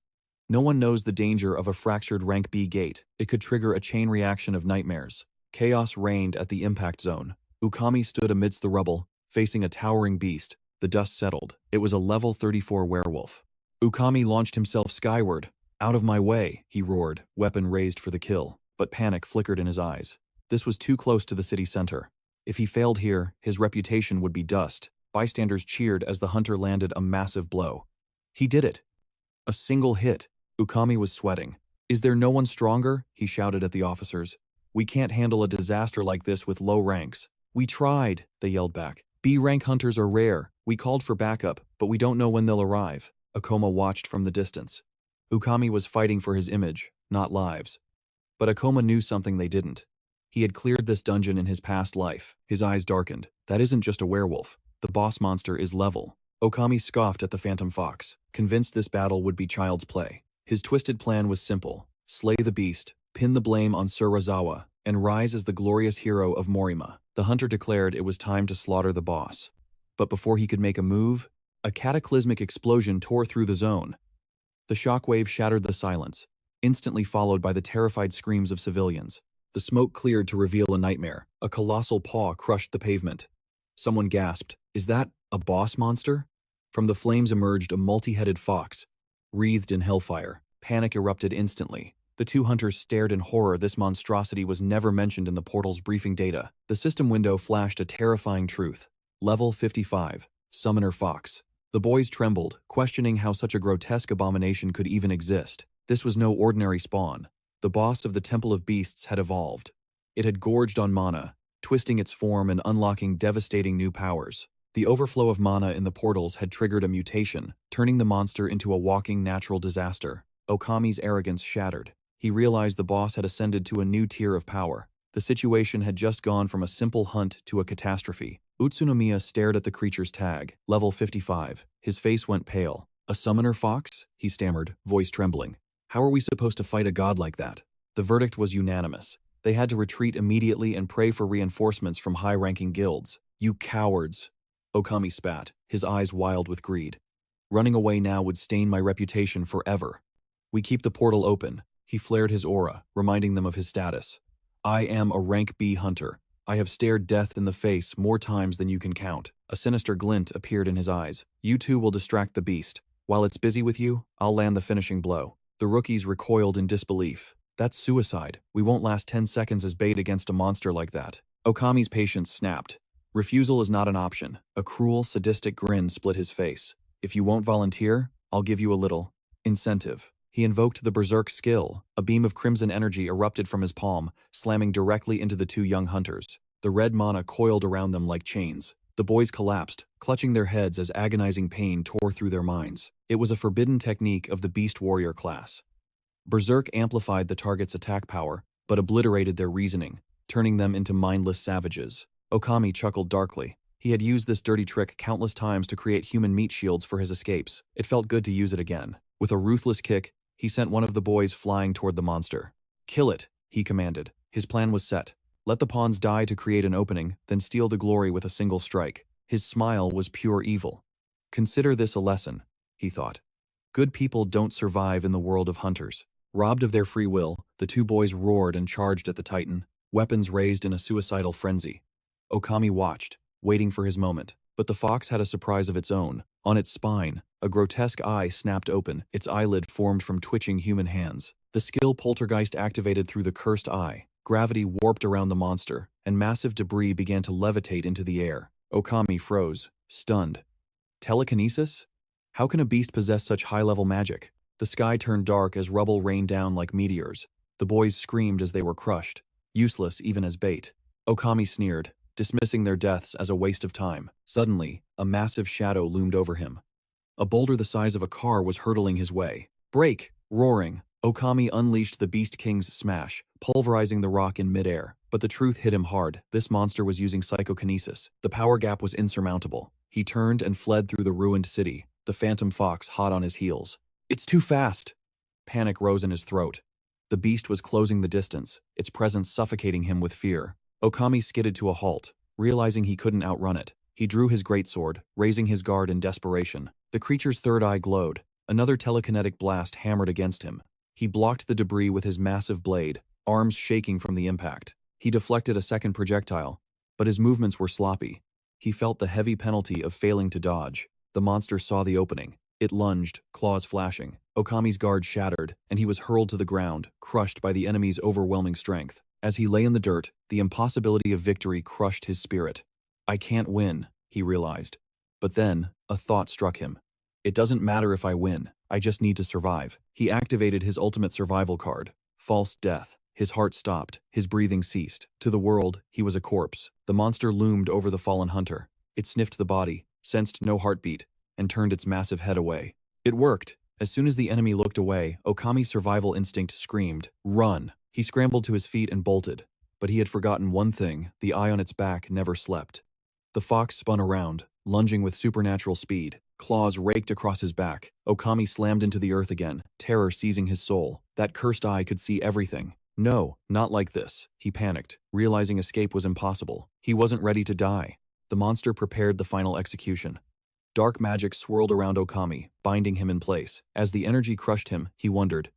No one knows the danger of a fractured rank B gate. It could trigger a chain reaction of nightmares. Chaos reigned at the impact zone. Ukami stood amidst the rubble, facing a towering beast. The dust settled. It was a level 34 werewolf. Ukami launched himself skyward. Out of my way, he roared, weapon raised for the kill. But panic flickered in his eyes. This was too close to the city center. If he failed here, his reputation would be dust. Bystanders cheered as the hunter landed a massive blow. He did it. A single hit. Ukami was sweating. Is there no one stronger? He shouted at the officers. We can't handle a disaster like this with low ranks. We tried, they yelled back. B-rank hunters are rare. We called for backup, but we don't know when they'll arrive. Akoma watched from the distance. Ukami was fighting for his image, not lives. But Akoma knew something they didn't. He had cleared this dungeon in his past life. His eyes darkened. That isn't just a werewolf. The boss monster is level. Okami scoffed at the Phantom Fox, convinced this battle would be child's play. His twisted plan was simple. Slay the beast, pin the blame on Surazawa, and rise as the glorious hero of Morima. The hunter declared it was time to slaughter the boss. But before he could make a move, a cataclysmic explosion tore through the zone. The shockwave shattered the silence, instantly followed by the terrified screams of civilians. The smoke cleared to reveal a nightmare. A colossal paw crushed the pavement. Someone gasped, "Is that a boss monster?" From the flames emerged a multi-headed fox, wreathed in hellfire. Panic erupted instantly. The two hunters stared in horror. This monstrosity was never mentioned in the portal's briefing data. The system window flashed a terrifying truth. Level 55. Summoner Fox. The boys trembled, questioning how such a grotesque abomination could even exist. This was no ordinary spawn. The boss of the Temple of Beasts had evolved. It had gorged on mana, twisting its form and unlocking devastating new powers. The overflow of mana in the portals had triggered a mutation, turning the monster into a walking natural disaster. Okami's arrogance shattered. He realized the boss had ascended to a new tier of power. The situation had just gone from a simple hunt to a catastrophe. Utsunomiya stared at the creature's tag, level 55. His face went pale. "A summoner fox?" he stammered, voice trembling. "How are we supposed to fight a god like that?" The verdict was unanimous. They had to retreat immediately and pray for reinforcements from high-ranking guilds. "You cowards!" Okami spat, his eyes wild with greed. "Running away now would stain my reputation forever. We keep the portal open." He flared his aura, reminding them of his status. "I am a rank B hunter. I have stared death in the face more times than you can count." A sinister glint appeared in his eyes. "You two will distract the beast. While it's busy with you, I'll land the finishing blow." The rookies recoiled in disbelief. "That's suicide. We won't last 10 seconds as bait against a monster like that." Okami's patience snapped. Refusal is not an option. A cruel, sadistic grin split his face. "If you won't volunteer, I'll give you a little incentive." He invoked the berserk skill. A beam of crimson energy erupted from his palm, slamming directly into the two young hunters. The red mana coiled around them like chains. The boys collapsed, clutching their heads as agonizing pain tore through their minds. It was a forbidden technique of the Beast Warrior class. Berserk amplified the target's attack power, but obliterated their reasoning, turning them into mindless savages. Okami chuckled darkly. He had used this dirty trick countless times to create human meat shields for his escapes. It felt good to use it again. With a ruthless kick, he sent one of the boys flying toward the monster. "Kill it," he commanded. His plan was set. Let the pawns die to create an opening, then steal the glory with a single strike. His smile was pure evil. "Consider this a lesson," he thought. "Good people don't survive in the world of hunters." Robbed of their free will, the two boys roared and charged at the Titan, weapons raised in a suicidal frenzy. Okami watched, waiting for his moment. But the fox had a surprise of its own. On its spine, a grotesque eye snapped open, its eyelid formed from twitching human hands. The skill Poltergeist activated through the cursed eye. Gravity warped around the monster, and massive debris began to levitate into the air. Okami froze, stunned. Telekinesis? How can a beast possess such high-level magic? The sky turned dark as rubble rained down like meteors. The boys screamed as they were crushed, useless even as bait. Okami sneered, dismissing their deaths as a waste of time. Suddenly, a massive shadow loomed over him. A boulder the size of a car was hurtling his way. "Break!" Roaring, Okami unleashed the Beast King's smash, pulverizing the rock in midair. But the truth hit him hard. This monster was using psychokinesis. The power gap was insurmountable. He turned and fled through the ruined city, the phantom fox hot on his heels. "It's too fast!" Panic rose in his throat. The beast was closing the distance, its presence suffocating him with fear. Okami skidded to a halt, realizing he couldn't outrun it. He drew his greatsword, raising his guard in desperation. The creature's third eye glowed. Another telekinetic blast hammered against him. He blocked the debris with his massive blade, arms shaking from the impact. He deflected a second projectile, but his movements were sloppy. He felt the heavy penalty of failing to dodge. The monster saw the opening. It lunged, claws flashing. Okami's guard shattered, and he was hurled to the ground, crushed by the enemy's overwhelming strength. As he lay in the dirt, the impossibility of victory crushed his spirit. "I can't win," he realized. But then, a thought struck him. "It doesn't matter if I win, I just need to survive." He activated his ultimate survival card, False Death. His heart stopped, his breathing ceased. To the world, he was a corpse. The monster loomed over the fallen hunter. It sniffed the body, sensed no heartbeat, and turned its massive head away. It worked. As soon as the enemy looked away, Okami's survival instinct screamed, "Run!" He scrambled to his feet and bolted. But he had forgotten one thing: the eye on its back never slept. The fox spun around, lunging with supernatural speed. Claws raked across his back. Okami slammed into the earth again, terror seizing his soul. That cursed eye could see everything. No, not like this. He panicked, realizing escape was impossible. He wasn't ready to die. The monster prepared the final execution. Dark magic swirled around Okami, binding him in place. As the energy crushed him, he wondered,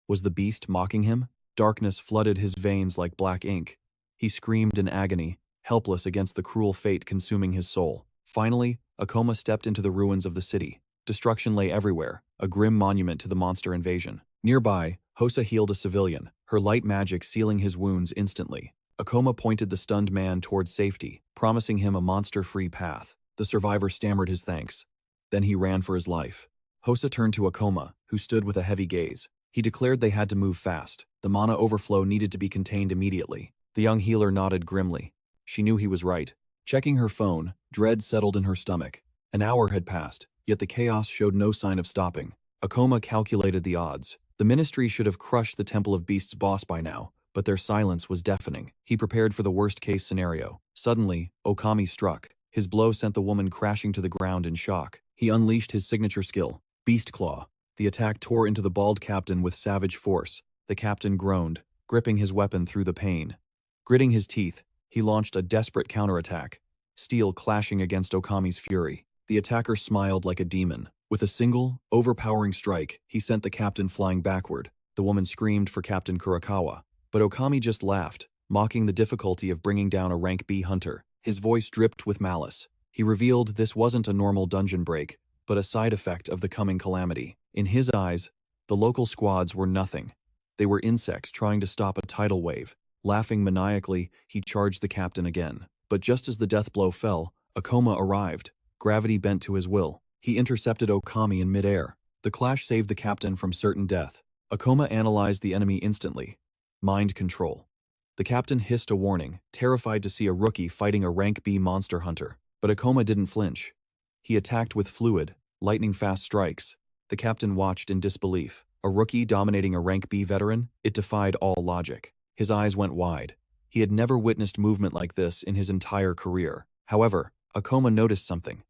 was the beast mocking him? Darkness flooded his veins like black ink. He screamed in agony, helpless against the cruel fate consuming his soul. Finally, Akoma stepped into the ruins of the city. Destruction lay everywhere, a grim monument to the monster invasion. Nearby, Hosa healed a civilian, her light magic sealing his wounds instantly. Akoma pointed the stunned man towards safety, promising him a monster-free path. The survivor stammered his thanks. Then he ran for his life. Hosa turned to Akoma, who stood with a heavy gaze. He declared they had to move fast. The mana overflow needed to be contained immediately. The young healer nodded grimly. She knew he was right. Checking her phone, dread settled in her stomach. An hour had passed, yet the chaos showed no sign of stopping. Akoma calculated the odds. The ministry should have crushed the Temple of Beasts boss by now, but their silence was deafening. He prepared for the worst-case scenario. Suddenly, Okami struck. His blow sent the woman crashing to the ground in shock. He unleashed his signature skill, Beast Claw. The attack tore into the bald captain with savage force. The captain groaned, gripping his weapon through the pain. Gritting his teeth, he launched a desperate counterattack, steel clashing against Okami's fury. The attacker smiled like a demon. With a single, overpowering strike, he sent the captain flying backward. The woman screamed for Captain Kurakawa, but Okami just laughed, mocking the difficulty of bringing down a rank B hunter. His voice dripped with malice. He revealed this wasn't a normal dungeon break, but a side effect of the coming calamity. In his eyes, the local squads were nothing. They were insects trying to stop a tidal wave. Laughing maniacally, he charged the captain again. But just as the death blow fell, Akoma arrived. Gravity bent to his will. He intercepted Okami in midair. The clash saved the captain from certain death. Akoma analyzed the enemy instantly. Mind control. The captain hissed a warning, terrified to see a rookie fighting a rank B monster hunter. But Akoma didn't flinch. He attacked with fluid, lightning-fast strikes. The captain watched in disbelief. A rookie dominating a rank B veteran? It defied all logic. His eyes went wide. He had never witnessed movement like this in his entire career. However, Akoma noticed something.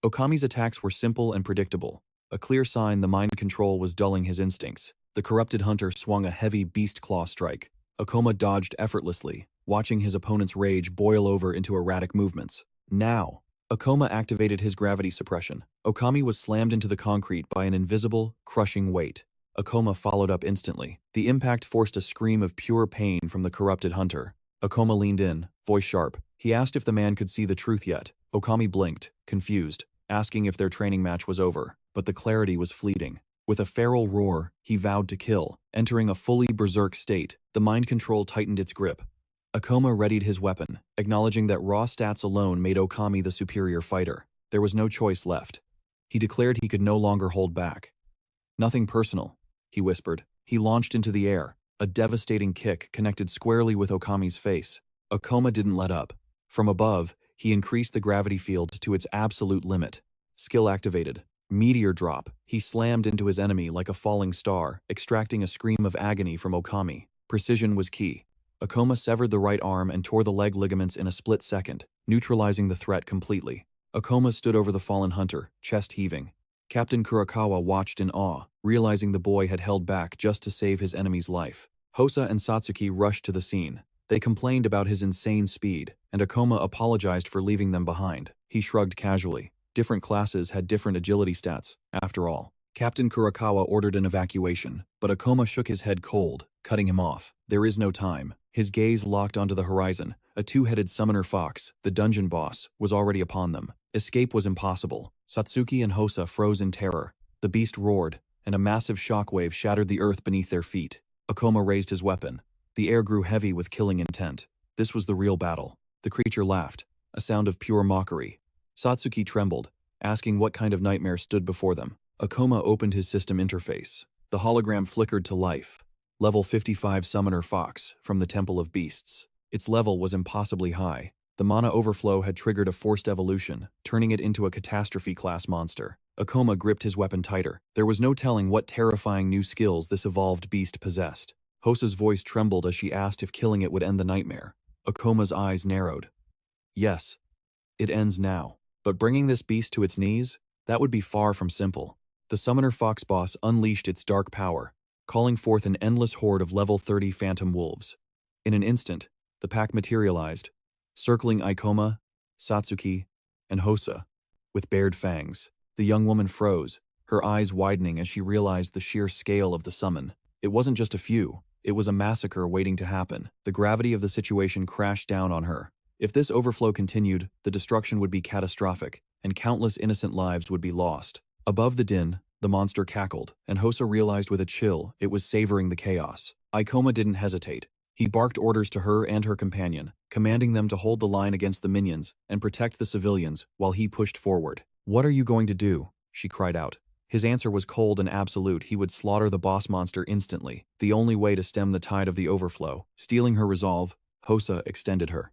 Okami's attacks were simple and predictable, a clear sign the mind control was dulling his instincts. The corrupted hunter swung a heavy beast claw strike. Akoma dodged effortlessly, watching his opponent's rage boil over into erratic movements. Now, Akoma activated his gravity suppression. Okami was slammed into the concrete by an invisible, crushing weight. Akoma followed up instantly. The impact forced a scream of pure pain from the corrupted hunter. Akoma leaned in, voice sharp. He asked if the man could see the truth yet. Okami blinked, confused, asking if their training match was over, but the clarity was fleeting. With a feral roar, he vowed to kill. Entering a fully berserk state, the mind control tightened its grip. Akoma readied his weapon, acknowledging that raw stats alone made Okami the superior fighter. There was no choice left. He declared he could no longer hold back. "Nothing personal," he whispered. He launched into the air. A devastating kick connected squarely with Okami's face. Akoma didn't let up. From above, he increased the gravity field to its absolute limit. Skill activated. Meteor drop. He slammed into his enemy like a falling star, extracting a scream of agony from Okami. Precision was key. Akoma severed the right arm and tore the leg ligaments in a split second, neutralizing the threat completely. Akoma stood over the fallen hunter, chest heaving. Captain Kurakawa watched in awe, realizing the boy had held back just to save his enemy's life. Hosa and Satsuki rushed to the scene. They complained about his insane speed, and Akoma apologized for leaving them behind. He shrugged casually. Different classes had different agility stats, after all. Captain Kurakawa ordered an evacuation, but Akoma shook his head cold, cutting him off. There is no time. His gaze locked onto the horizon. A two-headed summoner fox, the dungeon boss, was already upon them. Escape was impossible. Satsuki and Hosa froze in terror. The beast roared, and a massive shockwave shattered the earth beneath their feet. Akoma raised his weapon. The air grew heavy with killing intent. This was the real battle. The creature laughed, a sound of pure mockery. Satsuki trembled, asking what kind of nightmare stood before them. Akoma opened his system interface. The hologram flickered to life. Level 55 Summoner Fox, from the Temple of Beasts. Its level was impossibly high. The mana overflow had triggered a forced evolution, turning it into a catastrophe-class monster. Akoma gripped his weapon tighter. There was no telling what terrifying new skills this evolved beast possessed. Hosa's voice trembled as she asked if killing it would end the nightmare. Akoma's eyes narrowed. Yes, it ends now. But bringing this beast to its knees? That would be far from simple. The Summoner Fox boss unleashed its dark power, calling forth an endless horde of level 30 phantom wolves. In an instant, the pack materialized, circling Akoma, Satsuki, and Hosa, with bared fangs. The young woman froze, her eyes widening as she realized the sheer scale of the summon. It wasn't just a few, it was a massacre waiting to happen. The gravity of the situation crashed down on her. If this overflow continued, the destruction would be catastrophic, and countless innocent lives would be lost. Above the din, The monster cackled, and Hosa realized with a chill it was savoring the chaos. Ikoma didn't hesitate. He barked orders to her and her companion, commanding them to hold the line against the minions and protect the civilians while he pushed forward. "What are you going to do?" she cried out. His answer was cold and absolute. He would slaughter the boss monster instantly, the only way to stem the tide of the overflow. Stealing her resolve, Hosa extended her.